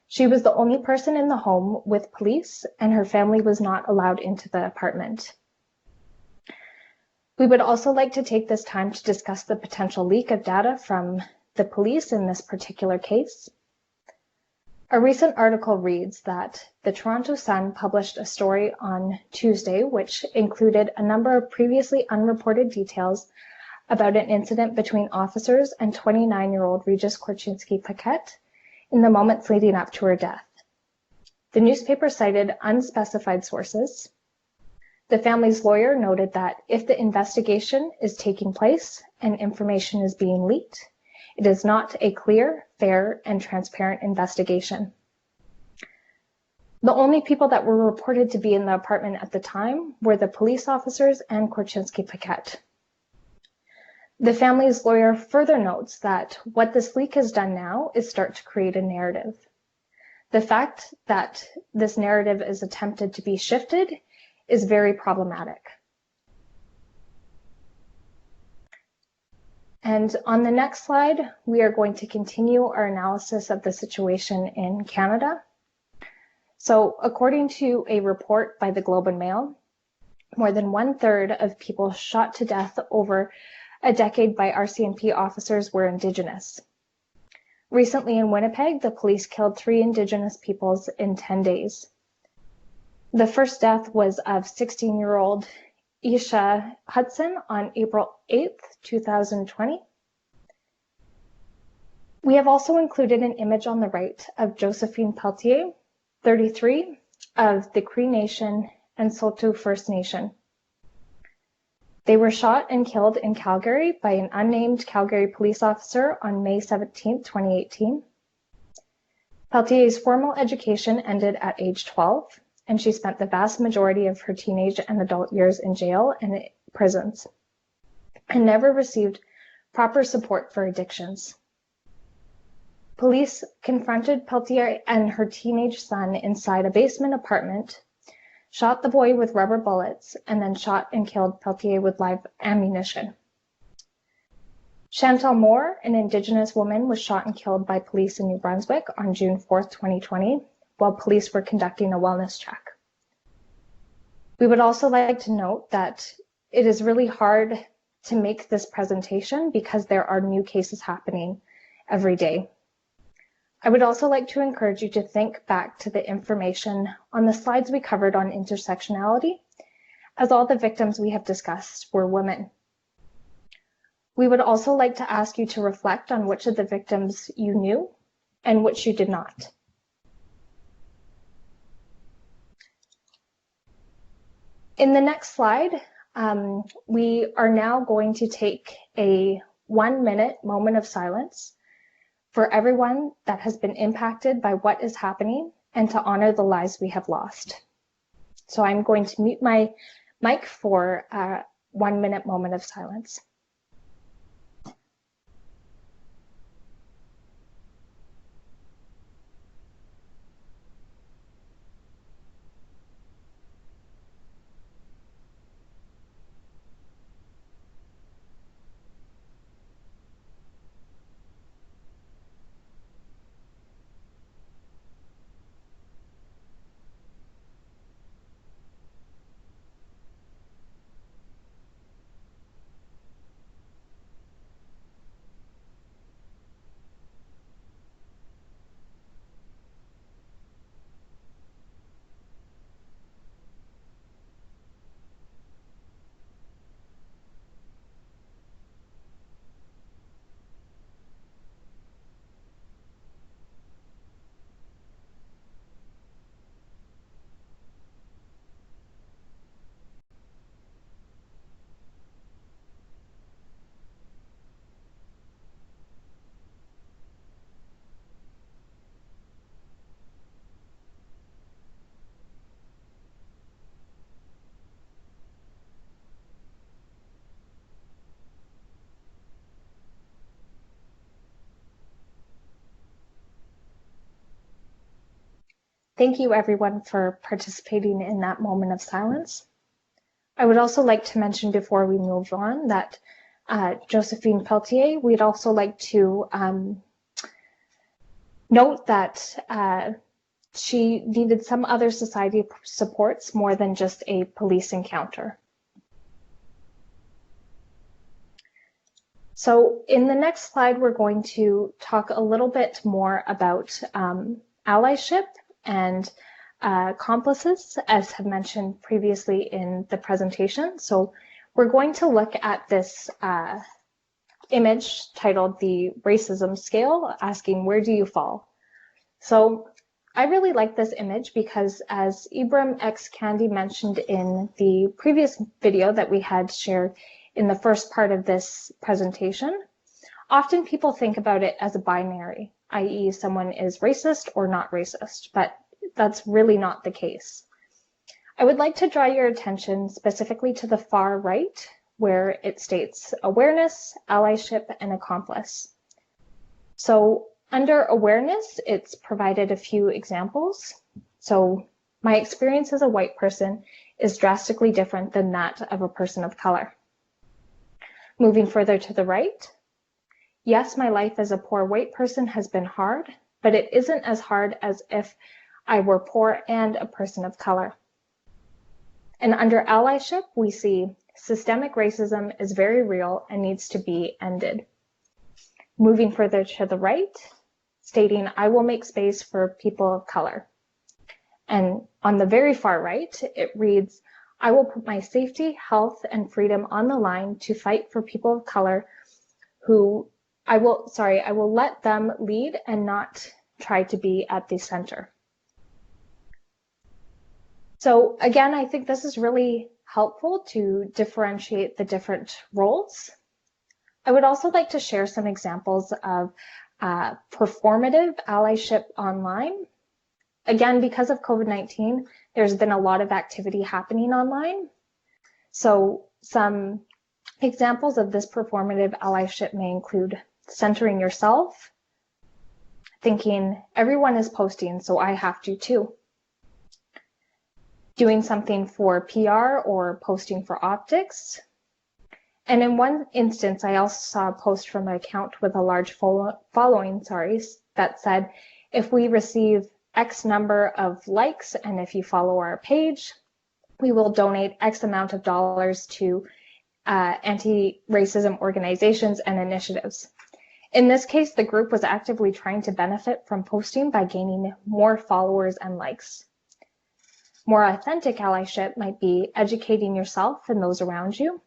She was the only person in the home with police, and her family was not allowed into the apartment. We would also like to take this time to discuss the potential leak of data from the police in this particular case. A recent article reads that the Toronto Sun published a story on Tuesday, which included a number of previously unreported details about an incident between officers and 29-year-old Regis Korchinski-Paquette in the moments leading up to her death. The newspaper cited unspecified sources. The family's lawyer noted that if the investigation is taking place and information is being leaked, it is not a clear, fair, and transparent investigation. The only people that were reported to be in the apartment at the time were the police officers and Korchinski-Paquette. The family's lawyer further notes that what this leak has done now is start to create a narrative. The fact that this narrative is attempted to be shifted is very problematic. And on the next slide, we are going to continue our analysis of the situation in Canada. So according to a report by the Globe and Mail, more than 1/3 of people shot to death over a decade by RCMP officers were Indigenous. Recently in Winnipeg, the police killed 3 Indigenous peoples in 10 days. The first death was of 16-year-old Isha Hudson on April 8th, 2020. We have also included an image on the right of Josephine Pelletier, 33, of the Cree Nation and Saulteaux First Nation. They were shot and killed in Calgary by an unnamed Calgary police officer on May 17, 2018. Pelletier's formal education ended at age 12, and she spent the vast majority of her teenage and adult years in jail and prisons, and never received proper support for addictions. Police confronted Pelletier and her teenage son inside a basement apartment, shot the boy with rubber bullets, and then shot and killed Pelletier with live ammunition. Chantal Moore, an Indigenous woman, was shot and killed by police in New Brunswick on June 4th, 2020, while police were conducting a wellness check. We would also like to note that it is really hard to make this presentation because there are new cases happening every day. I would also like to encourage you to think back to the information on the slides we covered on intersectionality, as all the victims we have discussed were women. We would also like to ask you to reflect on which of the victims you knew and which you did not. In the next slide, we are now going to take a 1-minute moment of silence for everyone that has been impacted by what is happening and to honor the lives we have lost. So I'm going to mute my mic for a 1-minute moment of silence. Thank you everyone for participating in that moment of silence. I would also like to mention before we move on that Josephine Pelletier, we'd also like to note that she needed some other society supports more than just a police encounter. So in the next slide, we're going to talk a little bit more about allyship and accomplices, as have mentioned previously in the presentation. So we're going to look at this image titled the racism scale, asking where do you fall? So I really like this image because, as Ibram X. Candy mentioned in the previous video that we had shared in the first part of this presentation, often people think about it as a binary, i.e. someone is racist or not racist, but that's really not the case. I would like to draw your attention specifically to the far right, where it states awareness, allyship, and accomplice. So under awareness, it's provided a few examples. So my experience as a white person is drastically different than that of a person of color. Moving further to the right, Yes, my life as a poor white person has been hard, but it isn't as hard as if I were poor and a person of color. And under allyship, we see systemic racism is very real and needs to be ended. Moving further to the right, stating, I will make space for people of color. And on the very far right, it reads, I will put my safety, health, and freedom on the line to fight for people of color who I will let them lead and not try to be at the center. So again, I think this is really helpful to differentiate the different roles. I would also like to share some examples of performative allyship online. Again, because of COVID-19, there's been a lot of activity happening online. So some examples of this performative allyship may include centering yourself, thinking everyone is posting, so I have to too. Doing something for PR or posting for optics. And in one instance, I also saw a post from an account with a large following, that said, if we receive X number of likes and if you follow our page, we will donate X amount of dollars to anti-racism organizations and initiatives. In this case, the group was actively trying to benefit from posting by gaining more followers and likes. More authentic allyship might be educating yourself and those around you,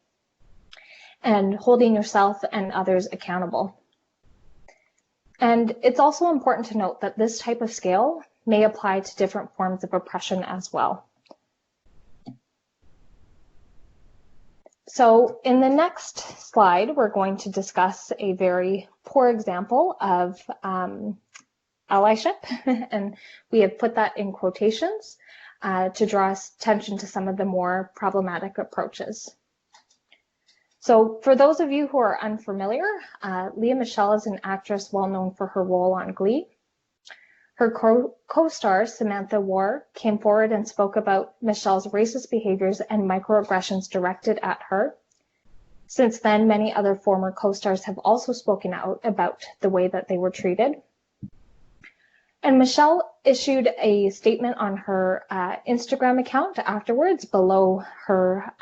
and holding yourself and others accountable. And it's also important to note that this type of scale may apply to different forms of oppression as well. So in the next slide, we're going to discuss a very poor example of allyship, and we have put that in quotations to draw attention to some of the more problematic approaches. So for those of you who are unfamiliar, Lea Michele is an actress well known for her role on Glee. Her co-star, Samantha War, came forward and spoke about Michelle's racist behaviors and microaggressions directed at her. Since then, many other former co-stars have also spoken out about the way that they were treated. And Michelle issued a statement on her Instagram account afterwards below her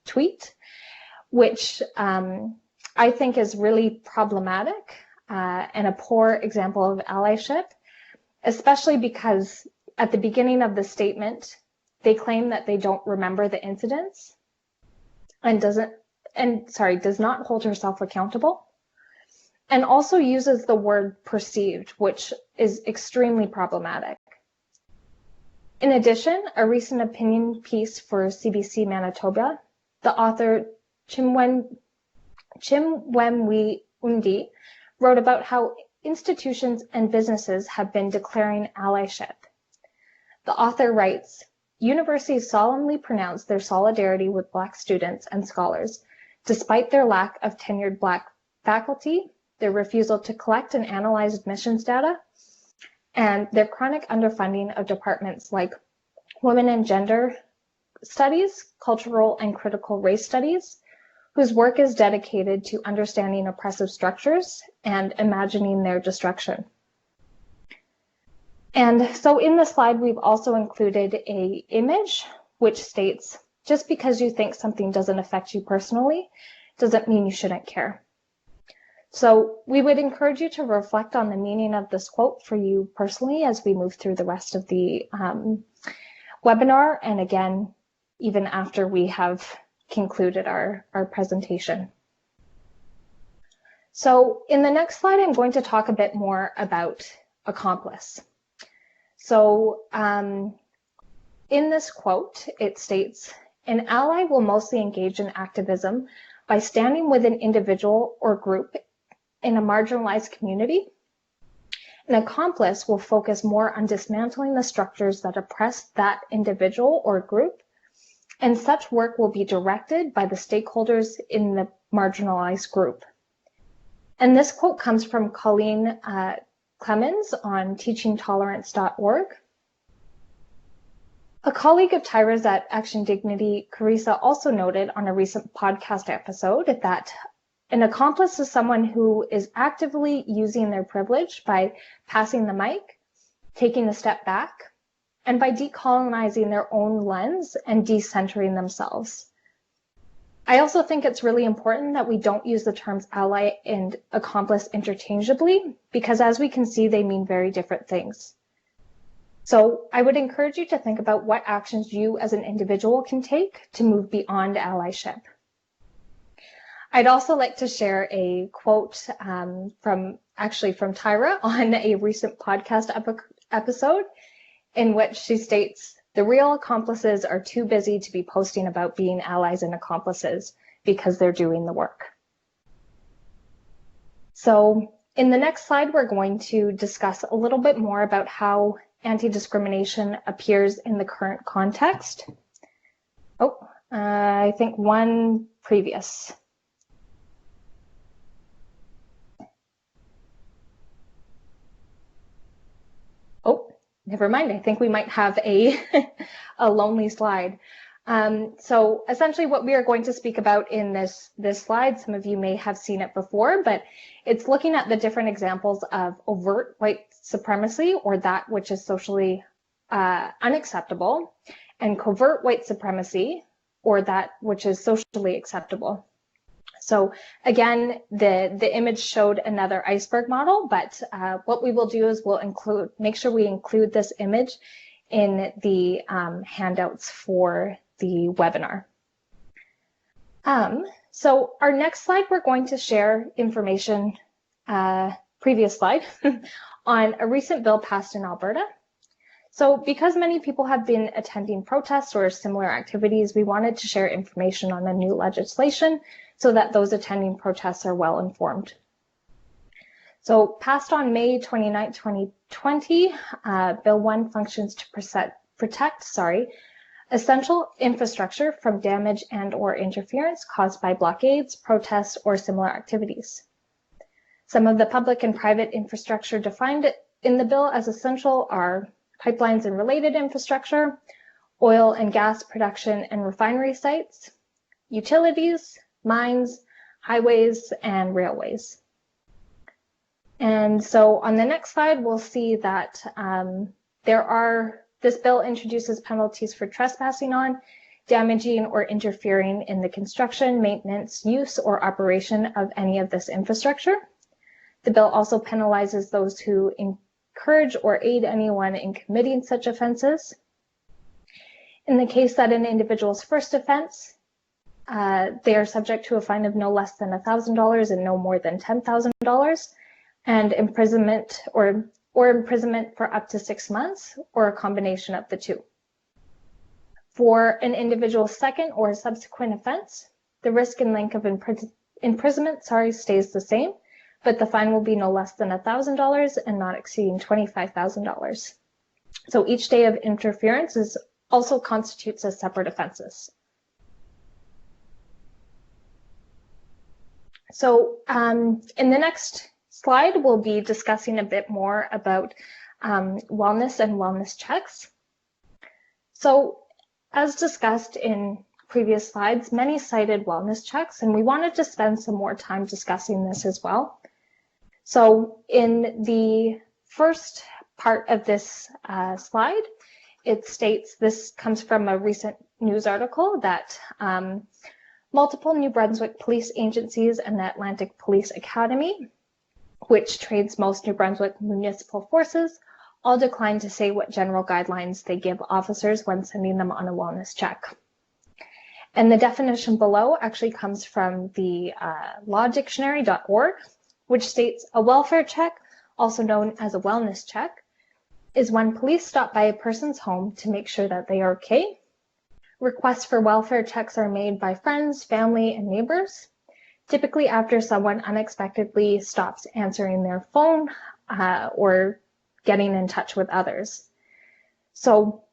tweet, which I think is really problematic and a poor example of allyship, especially because at the beginning of the statement, they claim that they don't remember the incidents and does not hold herself accountable, and also uses the word perceived, which is extremely problematic. In addition, a recent opinion piece for CBC Manitoba, the author Chimwemwe Undi wrote about how institutions and businesses have been declaring allyship. The author writes, universities solemnly pronounce their solidarity with Black students and scholars, despite their lack of tenured Black faculty, their refusal to collect and analyze admissions data, and their chronic underfunding of departments like Women and Gender Studies, Cultural and Critical Race Studies, whose work is dedicated to understanding oppressive structures and imagining their destruction. And so in the slide, we've also included an image which states, just because you think something doesn't affect you personally, doesn't mean you shouldn't care. So we would encourage you to reflect on the meaning of this quote for you personally as we move through the rest of the webinar, and again, even after we have concluded our presentation. So in the next slide, I'm going to talk a bit more about accomplice. So in this quote, it states, an ally will mostly engage in activism by standing with an individual or group in a marginalized community. An accomplice will focus more on dismantling the structures that oppress that individual or group, and such work will be directed by the stakeholders in the marginalized group. And this quote comes from Colleen Clemens on teachingtolerance.org. A colleague of Tyra's at ActionDignity, Raeesa, also noted on a recent podcast episode that An accomplice is someone who is actively using their privilege by passing the mic, taking a step back, and by decolonizing their own lens and decentering themselves. I also think it's really important that we don't use the terms ally and accomplice interchangeably, because as we can see, they mean very different things. So I would encourage you to think about what actions you as an individual can take to move beyond allyship. I'd also like to share a quote from Tyra on a recent podcast episode, in which she states, "The real accomplices are too busy to be posting about being allies and accomplices because they're doing the work." So in the next slide, we're going to discuss a little bit more about how anti-discrimination appears in the current context. I think one previous. Never mind, I think we might have a lonely slide. So essentially what we are going to speak about in this slide, some of you may have seen it before, but it's looking at the different examples of overt white supremacy, or that which is socially unacceptable, and covert white supremacy, or that which is socially acceptable. So again, the image showed another iceberg model, but what we will do is we'll make sure we include this image in the handouts for the webinar. So our next slide, we're going to share information, previous slide, on a recent bill passed in Alberta. So because many people have been attending protests or similar activities, we wanted to share information on the new legislation so that those attending protests are well informed. So passed on May 29, 2020, Bill 1 functions to protect essential infrastructure from damage and or interference caused by blockades, protests, or similar activities. Some of the public and private infrastructure defined in the bill as essential are pipelines and related infrastructure, oil and gas production and refinery sites, utilities, mines, highways, and railways. And so on the next slide, we'll see that this bill introduces penalties for trespassing on, damaging, or interfering in the construction, maintenance, use, or operation of any of this infrastructure. The bill also penalizes those who encourage or aid anyone in committing such offenses. In the case that an individual's first offense, they are subject to a fine of no less than $1,000 and no more than $10,000, and imprisonment or imprisonment for up to 6 months, or a combination of the two. For an individual's second or subsequent offense, the risk and length of imprisonment stays the same, but the fine will be no less than $1,000 and not exceeding $25,000. So each day of interference also constitutes as separate offenses. So in the next slide, we'll be discussing a bit more about wellness and wellness checks. So as discussed in previous slides, many cited wellness checks, and we wanted to spend some more time discussing this as well. So in the first part of this slide, it states, this comes from a recent news article, that multiple New Brunswick police agencies and the Atlantic Police Academy, which trains most New Brunswick municipal forces, all declined to say what general guidelines they give officers when sending them on a wellness check. And the definition below actually comes from the lawdictionary.org, which states a welfare check, also known as a wellness check, is when police stop by a person's home to make sure that they are okay. Requests for welfare checks are made by friends, family, and neighbors, typically after someone unexpectedly stops answering their phone or getting in touch with others. So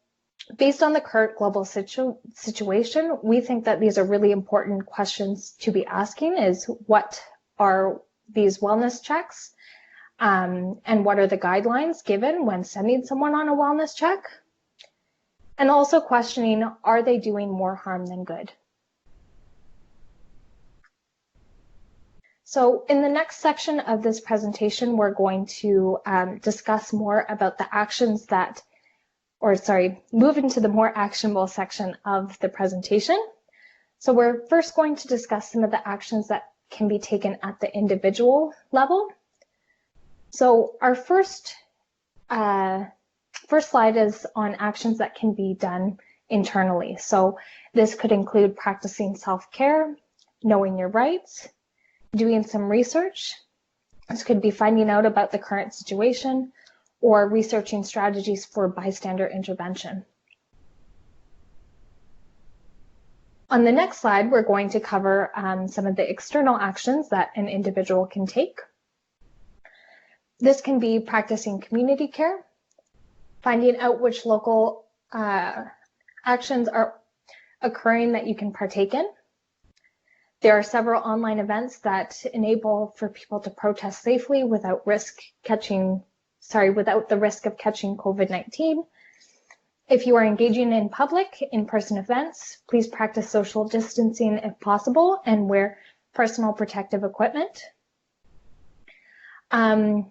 based on the current global situation, we think that these are really important questions to be asking, is what are these wellness checks and what are the guidelines given when sending someone on a wellness check? And also questioning, are they doing more harm than good? So in the next section of this presentation, we're going to discuss more about the actions that, move into the more actionable section of the presentation. So we're first going to discuss some of the actions that can be taken at the individual level. So our first slide is on actions that can be done internally. So this could include practicing self-care, knowing your rights, doing some research. This could be finding out about the current situation or researching strategies for bystander intervention. On the next slide, we're going to cover some of the external actions that an individual can take. This can be practicing community care, finding out which local actions are occurring that you can partake in. There are several online events that enable for people to protest safely without the risk of catching COVID-19. If you are engaging in public, in-person events, please practice social distancing if possible and wear personal protective equipment. There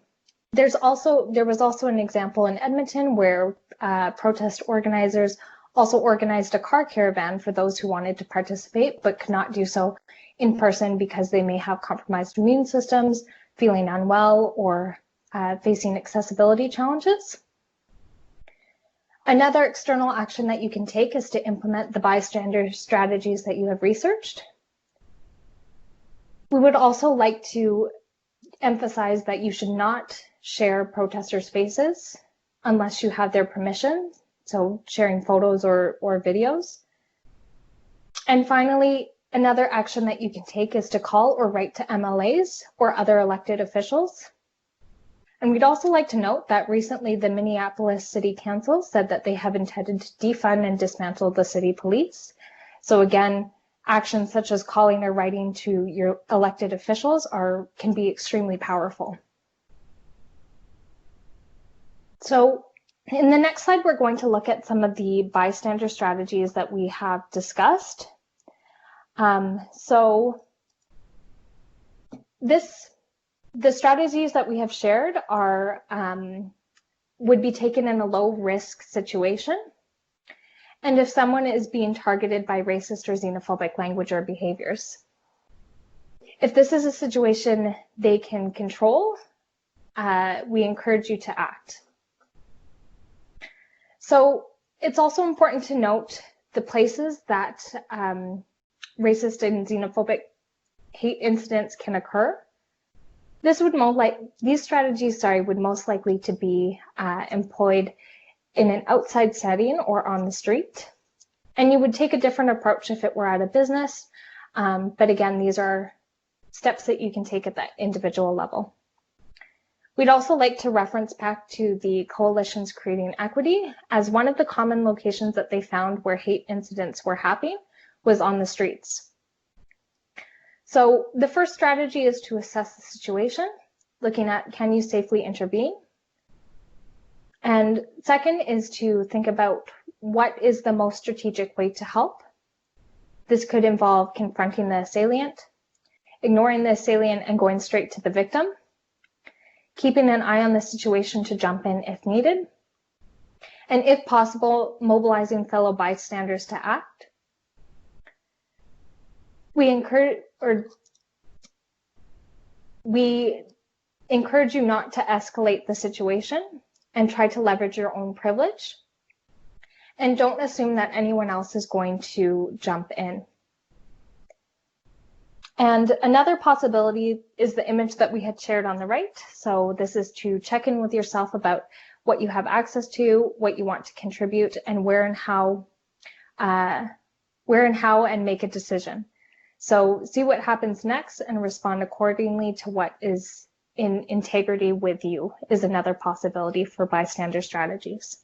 was also an example in Edmonton where protest organizers also organized a car caravan for those who wanted to participate but could not do so in person because they may have compromised immune systems, feeling unwell, or facing accessibility challenges. Another external action that you can take is to implement the bystander strategies that you have researched. We would also like to emphasize that you should not share protester spaces unless you have their permission, so sharing photos or videos. And finally, another action that you can take is to call or write to MLAs or other elected officials. And we'd also like to note that recently the Minneapolis City Council said that they have intended to defund and dismantle the city police. So again, actions such as calling or writing to your elected officials can be extremely powerful. So in the next slide, we're going to look at some of the bystander strategies that we have discussed. The strategies that we have shared would be taken in a low risk situation. And if someone is being targeted by racist or xenophobic language or behaviors. If this is a situation they can control, we encourage you to act. So it's also important to note the places that racist and xenophobic hate incidents can occur. These strategies would most likely to be employed in an outside setting or on the street. And you would take a different approach if it were at a business. But again, these are steps that you can take at that individual level. We'd also like to reference back to the Coalitions Creating Equity, as one of the common locations that they found where hate incidents were happening was on the streets. So the first strategy is to assess the situation, looking at can you safely intervene? And second is to think about what is the most strategic way to help. This could involve confronting the assailant, ignoring the assailant and going straight to the victim, keeping an eye on the situation to jump in if needed, and if possible, mobilizing fellow bystanders to act. We encourage you not to escalate the situation and try to leverage your own privilege. And don't assume that anyone else is going to jump in. And another possibility is the image that we had shared on the right. So this is to check in with yourself about what you have access to, what you want to contribute, and where and how, and make a decision. So see what happens next and respond accordingly to what is in integrity with you is another possibility for bystander strategies.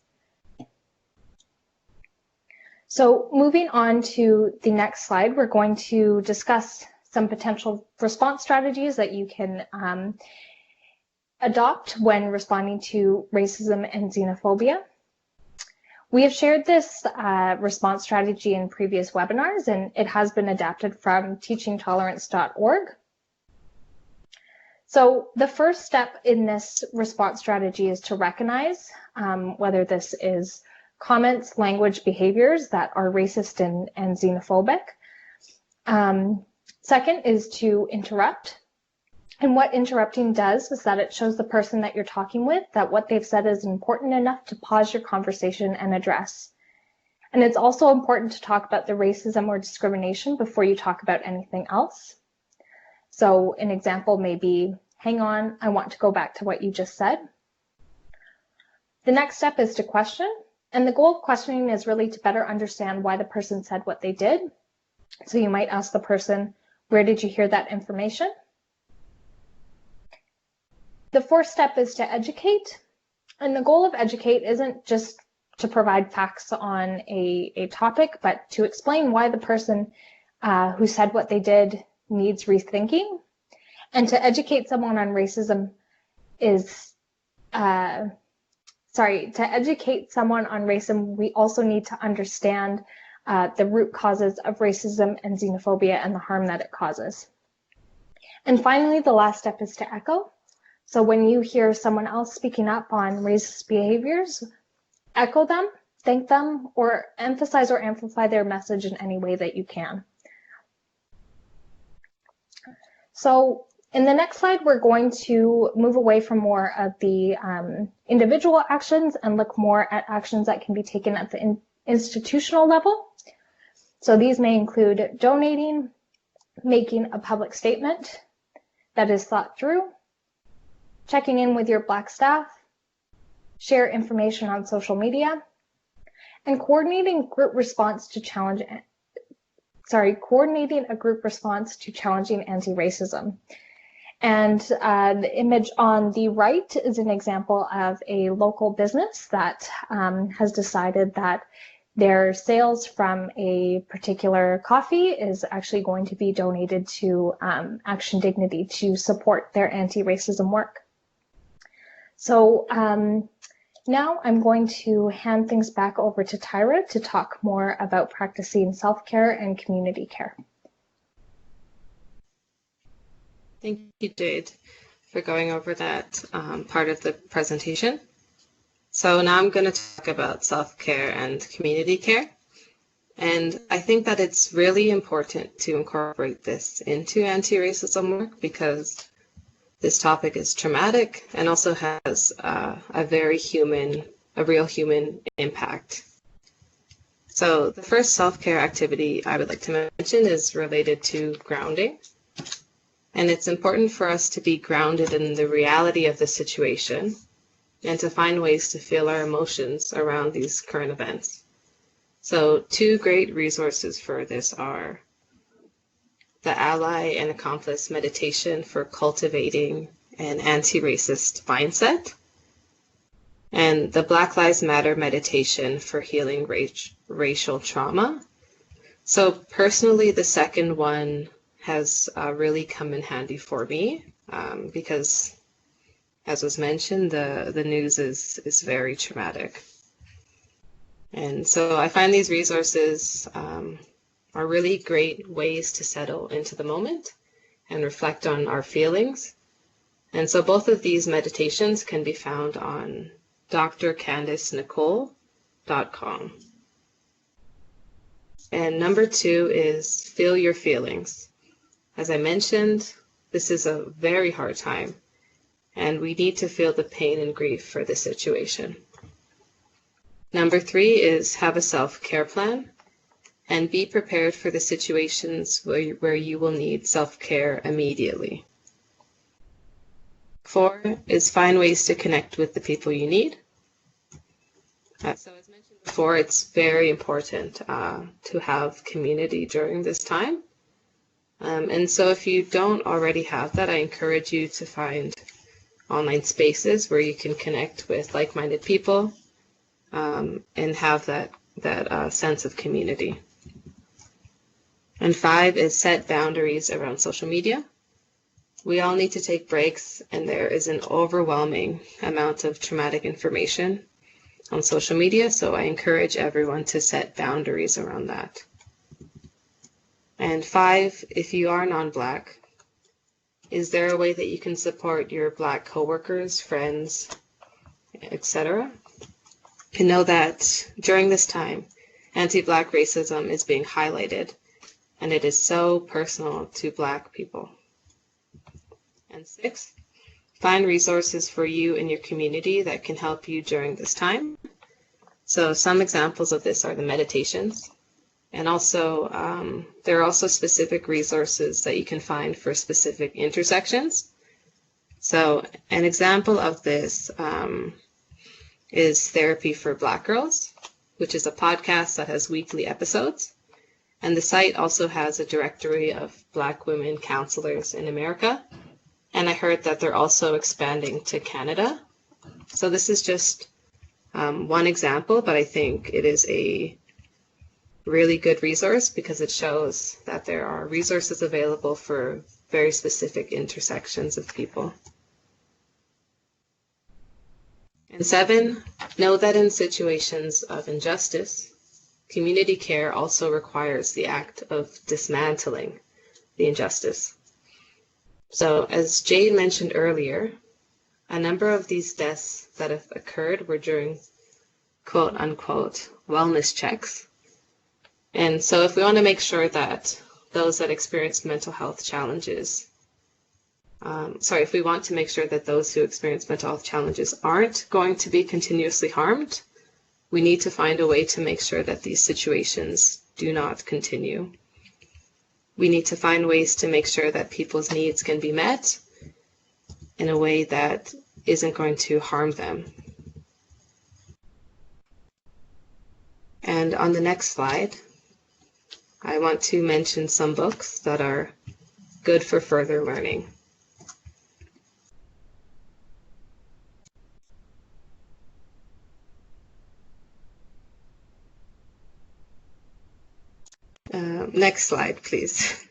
So moving on to the next slide, we're going to discuss some potential response strategies that you can adopt when responding to racism and xenophobia. We have shared this response strategy in previous webinars, and it has been adapted from teachingtolerance.org. So the first step in this response strategy is to recognize whether this is comments, language, behaviors that are racist and xenophobic. Second is to interrupt. And what interrupting does is that it shows the person that you're talking with that what they've said is important enough to pause your conversation and address. And it's also important to talk about the racism or discrimination before you talk about anything else. So an example may be, hang on, I want to go back to what you just said. The next step is to question. And the goal of questioning is really to better understand why the person said what they did. So you might ask the person, where did you hear that information? The fourth step is to educate. And the goal of educate isn't just to provide facts on a topic, but to explain why the person who said what they did needs rethinking. And to educate someone on racism is, to educate someone on racism, we also need to understand the root causes of racism and xenophobia and the harm that it causes. And finally, the last step is to echo. So when you hear someone else speaking up on racist behaviors, echo them, thank them, or emphasize or amplify their message in any way that you can. So in the next slide, we're going to move away from more of the individual actions and look more at actions that can be taken at the institutional level. So these may include donating, making a public statement that is thought through, checking in with your Black staff, share information on social media, and coordinating a group response to challenging anti-racism. And the image on the right is an example of a local business that has decided that their sales from a particular coffee is actually going to be donated to ActionDignity to support their anti-racism work. So now I'm going to hand things back over to Tyra to talk more about practicing self-care and community care. Thank you, Jayde, for going over that part of the presentation. So now I'm going to talk about self-care and community care. And I think that it's really important to incorporate this into anti-racism work because this topic is traumatic and also has a real human impact. So the first self-care activity I would like to mention is related to grounding. And it's important for us to be grounded in the reality of the situation and to find ways to feel our emotions around these current events. So two great resources for this are the Ally and Accomplice meditation for cultivating an anti-racist mindset, and the Black Lives Matter meditation for healing racial trauma. So personally, the second one has really come in handy for me because, as was mentioned, the news is very traumatic. And so I find these resources are really great ways to settle into the moment and reflect on our feelings. And so both of these meditations can be found on drcandicenicole.com. And number 2 is feel your feelings. As I mentioned, this is a very hard time, and we need to feel the pain and grief for the situation. Number 3 is have a self-care plan and be prepared for the situations where you will need self-care immediately. 4 is find ways to connect with the people you need. So as mentioned before, it's very important to have community during this time. And so if you don't already have that, I encourage you to find online spaces where you can connect with like-minded people and have that sense of community. And 5 is set boundaries around social media. We all need to take breaks, and there is an overwhelming amount of traumatic information on social media, so I encourage everyone to set boundaries around that. And 5, if you are non-Black, Is there a way that you can support your Black coworkers, friends, etc.? And know that during this time, anti-Black racism is being highlighted, and it is so personal to Black people. And 6, find resources for you and your community that can help you during this time. So some examples of this are the meditations, and also there are also specific resources that you can find for specific intersections. So an example of this is Therapy for Black Girls, which is a podcast that has weekly episodes. And the site also has a directory of Black women counselors in America. And I heard that they're also expanding to Canada. So this is just one example, but I think it is a really good resource because it shows that there are resources available for very specific intersections of people. And 7, know that in situations of injustice, community care also requires the act of dismantling the injustice. So as Jayde mentioned earlier, a number of these deaths that have occurred were during quote unquote wellness checks. And so if we want to make sure that those that experience mental health challenges, if we want to make sure that those who experience mental health challenges aren't going to be continuously harmed, we need to find a way to make sure that these situations do not continue. We need to find ways to make sure that people's needs can be met in a way that isn't going to harm them. And on the next slide, I want to mention some books that are good for further learning. Next slide, please.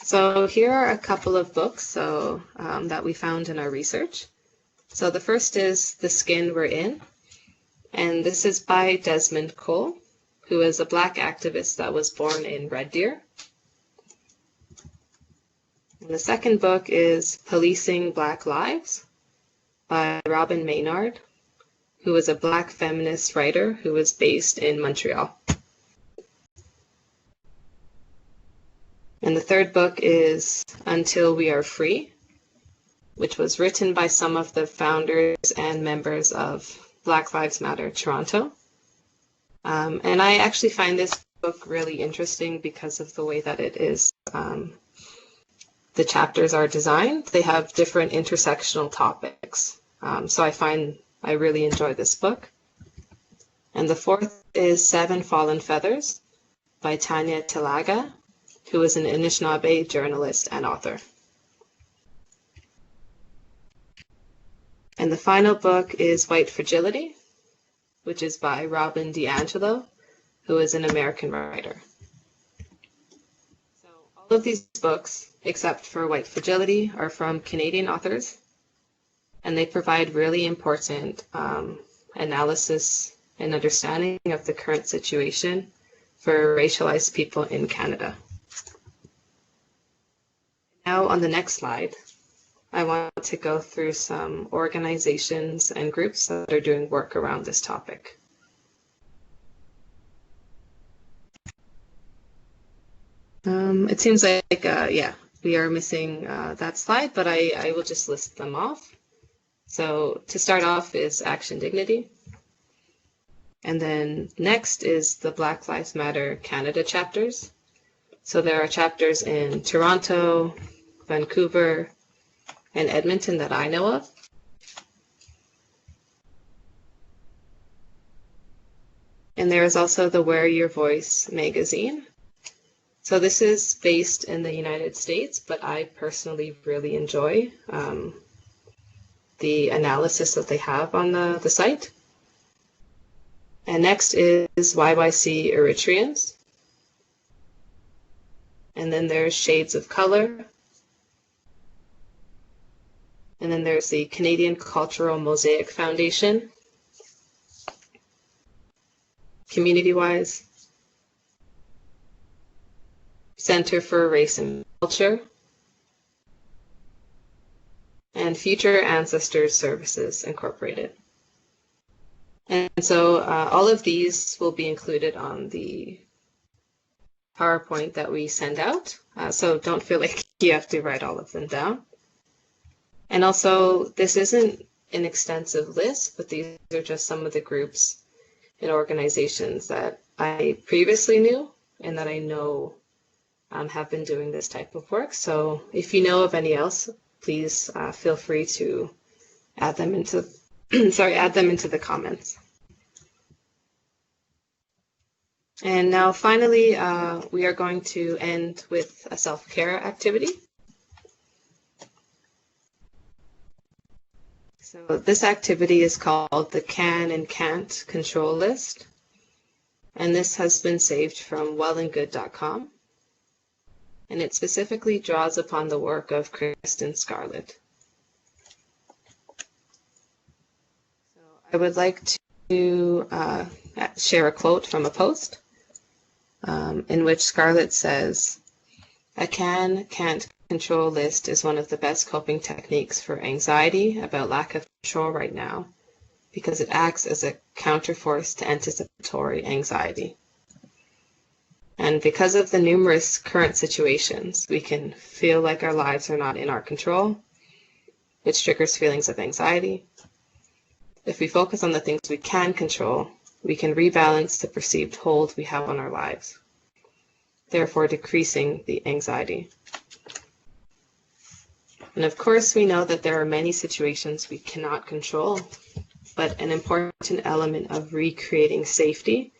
So here are a couple of books that we found in our research. So the first is The Skin We're In, and this is by Desmond Cole, who is a Black activist that was born in Red Deer. And the second book is Policing Black Lives by Robin Maynard, who is a Black feminist writer who was based in Montreal. And the third book is Until We Are Free, which was written by some of the founders and members of Black Lives Matter Toronto. And I actually find this book really interesting because of the way that it is, the chapters are designed. They have different intersectional topics. So I really enjoy this book. And the fourth is Seven Fallen Feathers by Tanya Tilaga, who is an Anishinaabe journalist and author. And the final book is White Fragility, which is by Robin DiAngelo, who is an American writer. So all of these books, except for White Fragility, are from Canadian authors, and they provide really important analysis and understanding of the current situation for racialized people in Canada. Now on the next slide, I want to go through some organizations and groups that are doing work around this topic. It seems like, we are missing that slide, but I will just list them off. So to start off is ActionDignity. And then next is the Black Lives Matter Canada chapters. So there are chapters in Toronto, Vancouver, and Edmonton that I know of. And there is also the Wear Your Voice magazine. So this is based in the United States, but I personally really enjoy the analysis that they have on the site. And next is YYC Eritreans. And then there's Shades of Color. And then there's the Canadian Cultural Mosaic Foundation, community-wise, Center for Race and Culture, and Future Ancestors Services Incorporated. And so all of these will be included on the PowerPoint that we send out. So don't feel like you have to write all of them down. And also, this isn't an extensive list, but these are just some of the groups and organizations that I previously knew and that I know have been doing this type of work. So if you know of any else, please feel free to add them into add them into the comments. And now finally, we are going to end with a self-care activity. So this activity is called the Can and Can't Control List. And this has been saved from wellandgood.com. And it specifically draws upon the work of Kristen Scarlett. So I would like to share a quote from a post in which Scarlett says, "A can-can't control list is one of the best coping techniques for anxiety about lack of control right now because it acts as a counterforce to anticipatory anxiety. And because of the numerous current situations, we can feel like our lives are not in our control, which triggers feelings of anxiety. If we focus on the things we can control, we can rebalance the perceived hold we have on our lives, therefore decreasing the anxiety. And of course, we know that there are many situations we cannot control, but an important element of recreating safety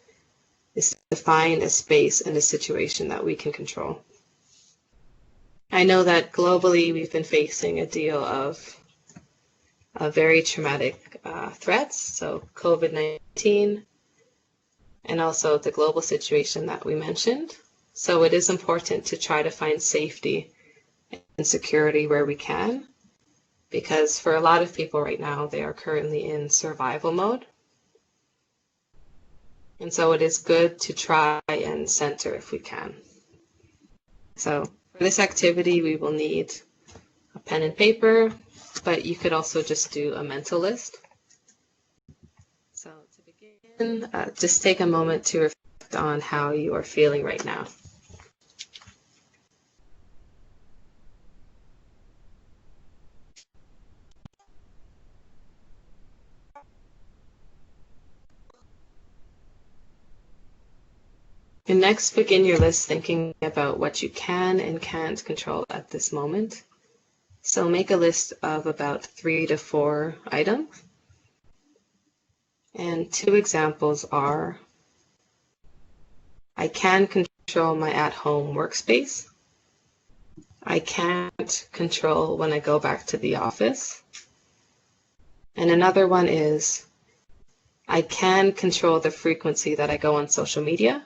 is to find a space in a situation that we can control. I know that globally we've been facing a deal of very traumatic threats, so COVID-19, and also the global situation that we mentioned. So it is important to try to find safety and security where we can, because for a lot of people right now, they are currently in survival mode. And so it is good to try and center if we can. So for this activity, we will need a pen and paper, but you could also just do a mental list. So to begin, just take a moment to reflect on how you are feeling right now. And next, begin your list thinking about what you can and can't control at this moment. So make a list of about 3 to 4 items. And 2 examples are, I can control my at-home workspace. I can't control when I go back to the office. And another one is, I can control the frequency that I go on social media.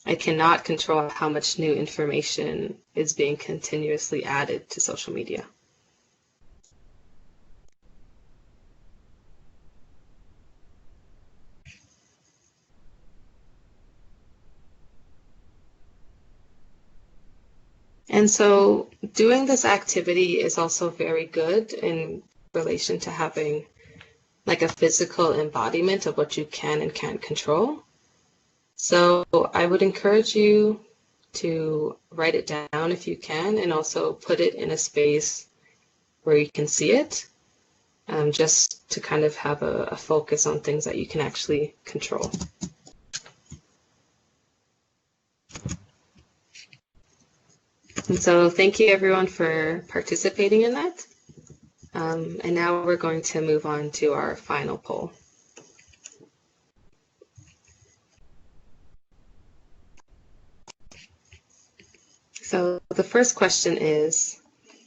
I cannot control how much new information is being continuously added to social media. And so doing this activity is also very good in relation to having like a physical embodiment of what you can and can't control. So I would encourage you to write it down if you can, and also put it in a space where you can see it, just to kind of have a focus on things that you can actually control. And so thank you everyone for participating in that. And now we're going to move on to our final poll. So the first question is,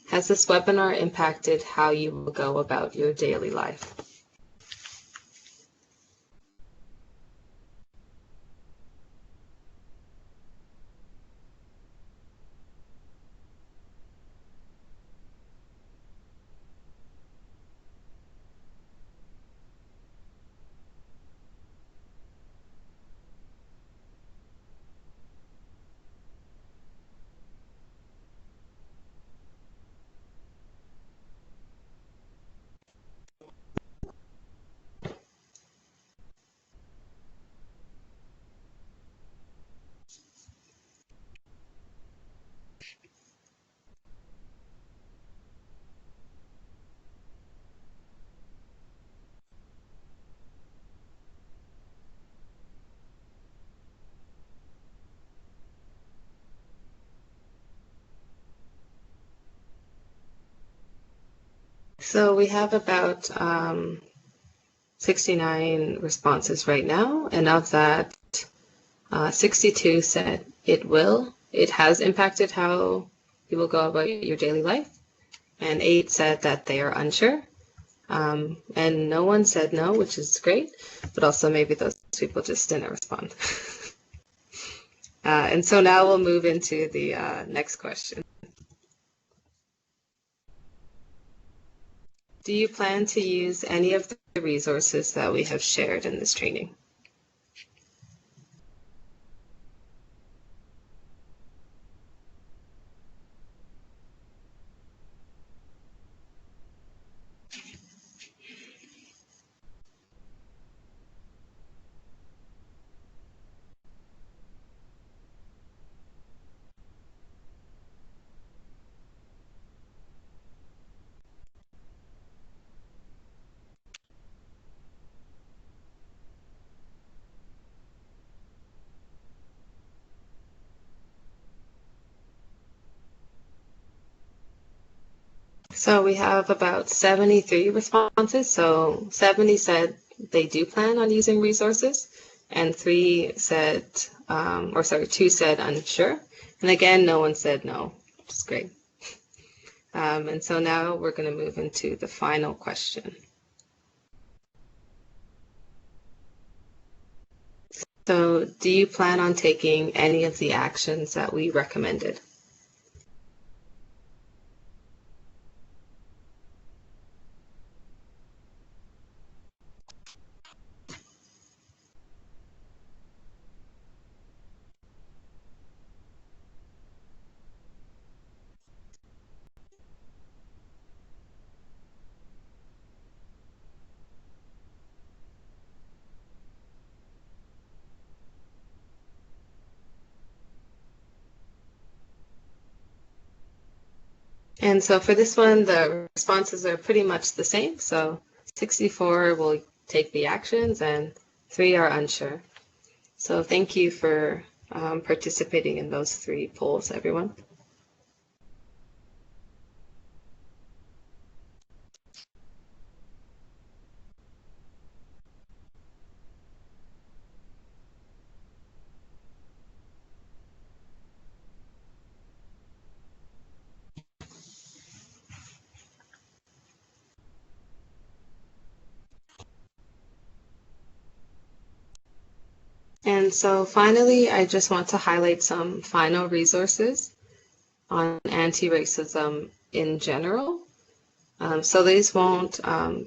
has this webinar impacted how you will go about your daily life? So we have about 69 responses right now, and of that, 62 said it will. It has impacted how you will go about your daily life, and 8 said that they are unsure. And no one said no, which is great, but also maybe those people just didn't respond. And so now we'll move into the next question. Do you plan to use any of the resources that we have shared in this training? So we have about 73 responses. So 70 said they do plan on using resources, and 2 said unsure. And again, no one said no, which is great. And so now we're going to move into the final question. So do you plan on taking any of the actions that we recommended? And so for this one, the responses are pretty much the same. So 64 will take the actions and 3 are unsure. So thank you for participating in those 3 polls, everyone. And so finally, I just want to highlight some final resources on anti-racism in general. So these won't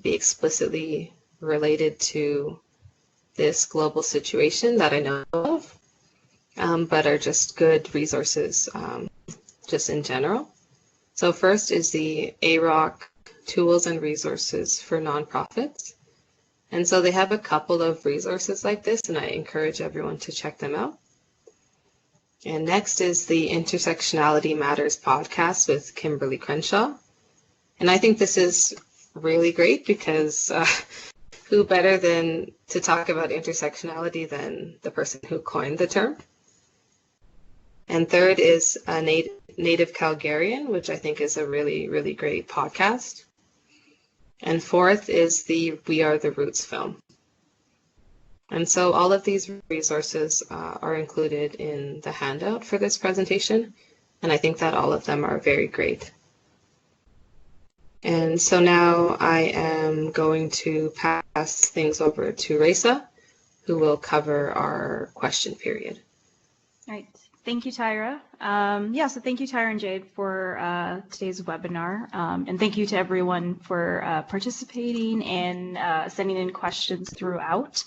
be explicitly related to this global situation that I know of, but are just good resources just in general. So first is the AROC Tools and Resources for Nonprofits. And so they have a couple of resources like this, and I encourage everyone to check them out. And next is the Intersectionality Matters podcast with Kimberly Crenshaw. And I think this is really great because who better than to talk about intersectionality than the person who coined the term? And third is a Native Calgarian, which I think is a really, really great podcast. And fourth is the We Are the Roots film. And so all of these resources are included in the handout for this presentation, and I think that all of them are very great. And so now I am going to pass things over to Raeesa, who will cover our question period. All right. Thank you, Tyra. So thank you, Tyra and Jayde, for today's webinar. And thank you to everyone for participating and sending in questions throughout.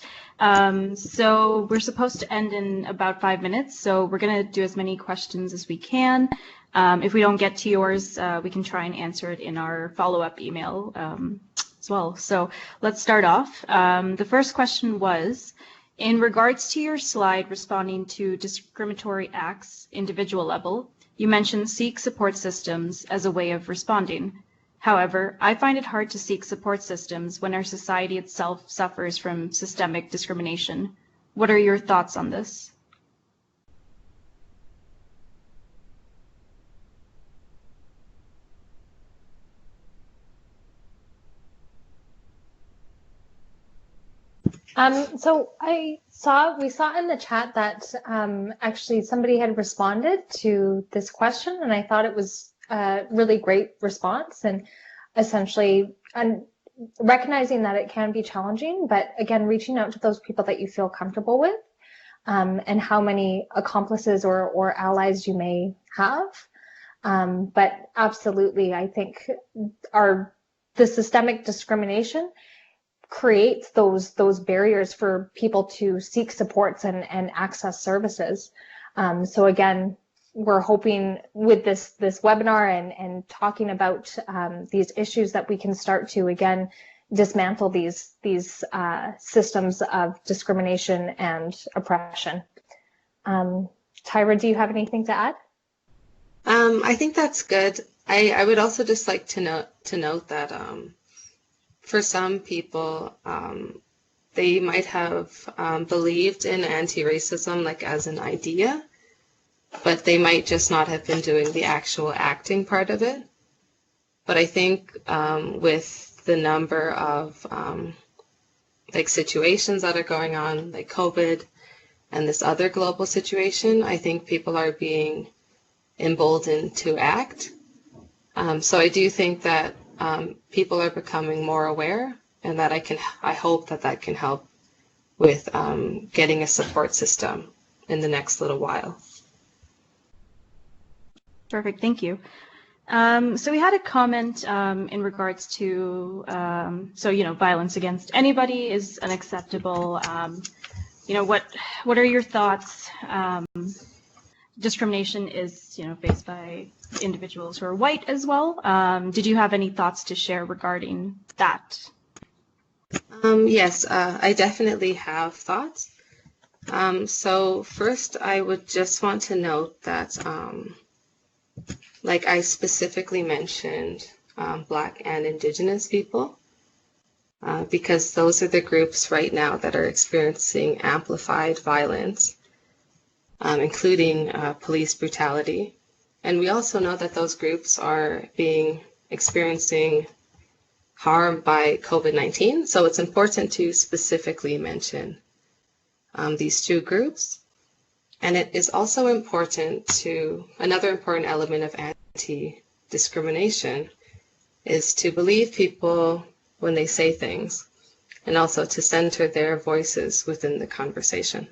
So we're supposed to end in about 5 minutes, so we're going to do as many questions as we can. If we don't get to yours, we can try and answer it in our follow-up email as well. So let's start off. The first question was, in regards to your slide responding to discriminatory acts individual level, you mentioned seek support systems as a way of responding. However, I find it hard to seek support systems when our society itself suffers from systemic discrimination. What are your thoughts on this? So we saw in the chat that actually somebody had responded to this question, and I thought it was a really great response, and essentially recognizing that it can be challenging, but again, reaching out to those people that you feel comfortable with, and how many accomplices or allies you may have. But absolutely, I think the systemic discrimination creates those barriers for people to seek supports and access services. So again, we're hoping with this webinar and talking about these issues that we can start to again dismantle these systems of discrimination and oppression. Tyra, do you have anything to add? I think that's good. I would also just like to note that for some people, they might have believed in anti-racism like as an idea, but they might just not have been doing the actual acting part of it. But I think with the number of like situations that are going on, like COVID and this other global situation, I think people are being emboldened to act. So I do think that people are becoming more aware, and that I hope that can help with getting a support system in the next little while. Perfect, thank you. So we had a comment in regards to, violence against anybody is unacceptable. What are your thoughts? Discrimination is, faced by individuals who are white as well. Did you have any thoughts to share regarding that? Yes, I definitely have thoughts. So first, I would just want to note that, like I specifically mentioned Black and Indigenous people, because those are the groups right now that are experiencing amplified violence, including police brutality. And we also know that those groups are experiencing harm by COVID-19. So it's important to specifically mention these two groups. And it is also important another important element of anti-discrimination is to believe people when they say things, and also to center their voices within the conversation.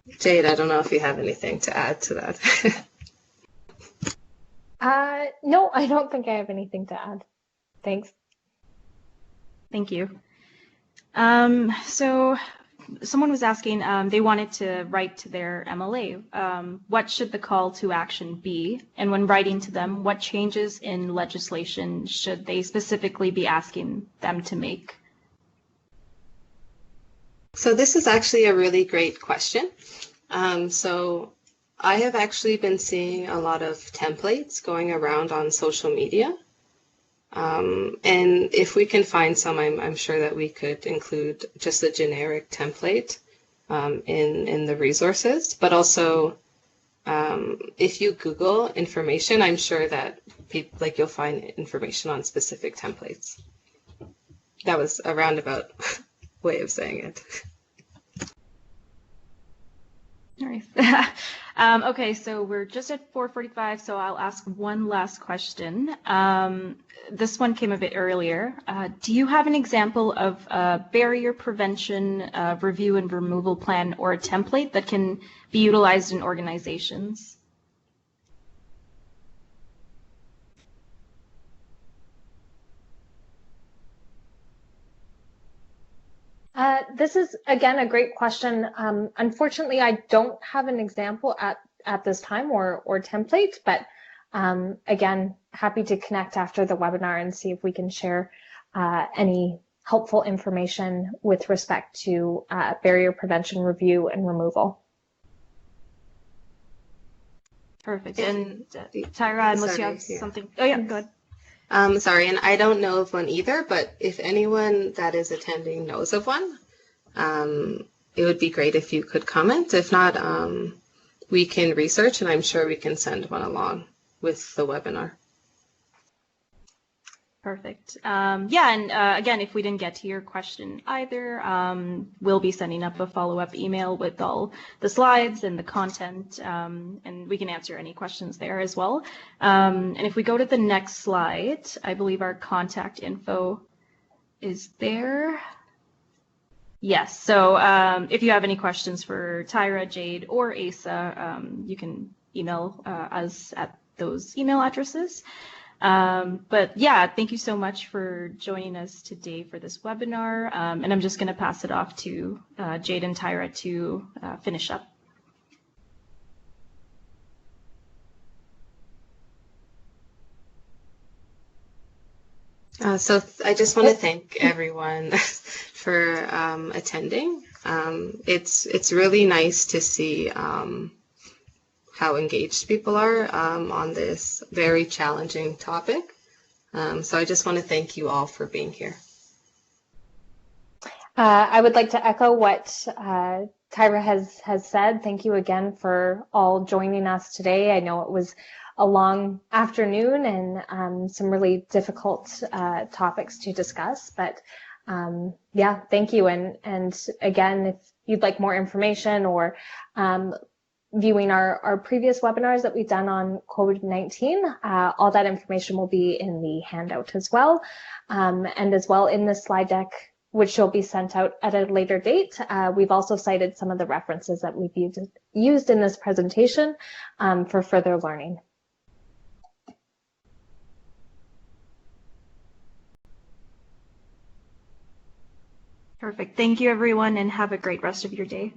Jayde, I don't know if you have anything to add to that. No, I don't think I have anything to add. Thanks. Thank you. So someone was asking, they wanted to write to their MLA. What should the call to action be? And when writing to them, what changes in legislation should they specifically be asking them to make? So this is actually a really great question. So I have actually been seeing a lot of templates going around on social media. And if we can find some, I'm sure that we could include just a generic template in the resources. But also, if you Google information, I'm sure that you'll find information on specific templates. That was a roundabout way of saying it. Nice. Okay, so we're just at 4:45, so I'll ask one last question. This one came a bit earlier. Do you have an example of a barrier prevention review and removal plan or a template that can be utilized in organizations? This is, again, a great question. Unfortunately, I don't have an example at this time or template, but again, happy to connect after the webinar and see if we can share any helpful information with respect to barrier prevention review and removal. Perfect. And Tyra, unless you have something. Oh yeah, go ahead. Sorry, and I don't know of one either, but if anyone that is attending knows of one, it would be great if you could comment. If not, we can research, and I'm sure we can send one along with the webinar. Perfect. Yeah, and again, if we didn't get to your question either, we'll be sending up a follow-up email with all the slides and the content, and we can answer any questions there as well. And if we go to the next slide, I believe our contact info is there. Yes, so if you have any questions for Tyra, Jayde, or AAISA, you can email us at those email addresses. But yeah, thank you so much for joining us today for this webinar. And I'm just going to pass it off to Jayde and Tyra to finish up. So I just want to thank everyone for attending. It's really nice to see how engaged people are on this very challenging topic. So I just want to thank you all for being here. I would like to echo what Tyra has said. Thank you again for all joining us today. I know it was a long afternoon and some really difficult topics to discuss, but yeah, thank you. And again, if you'd like more information or viewing our previous webinars that we've done on COVID-19, all that information will be in the handout as well. And as well in the slide deck, which will be sent out at a later date. We've also cited some of the references that we've used in this presentation for further learning. Perfect. Thank you, everyone, and have a great rest of your day.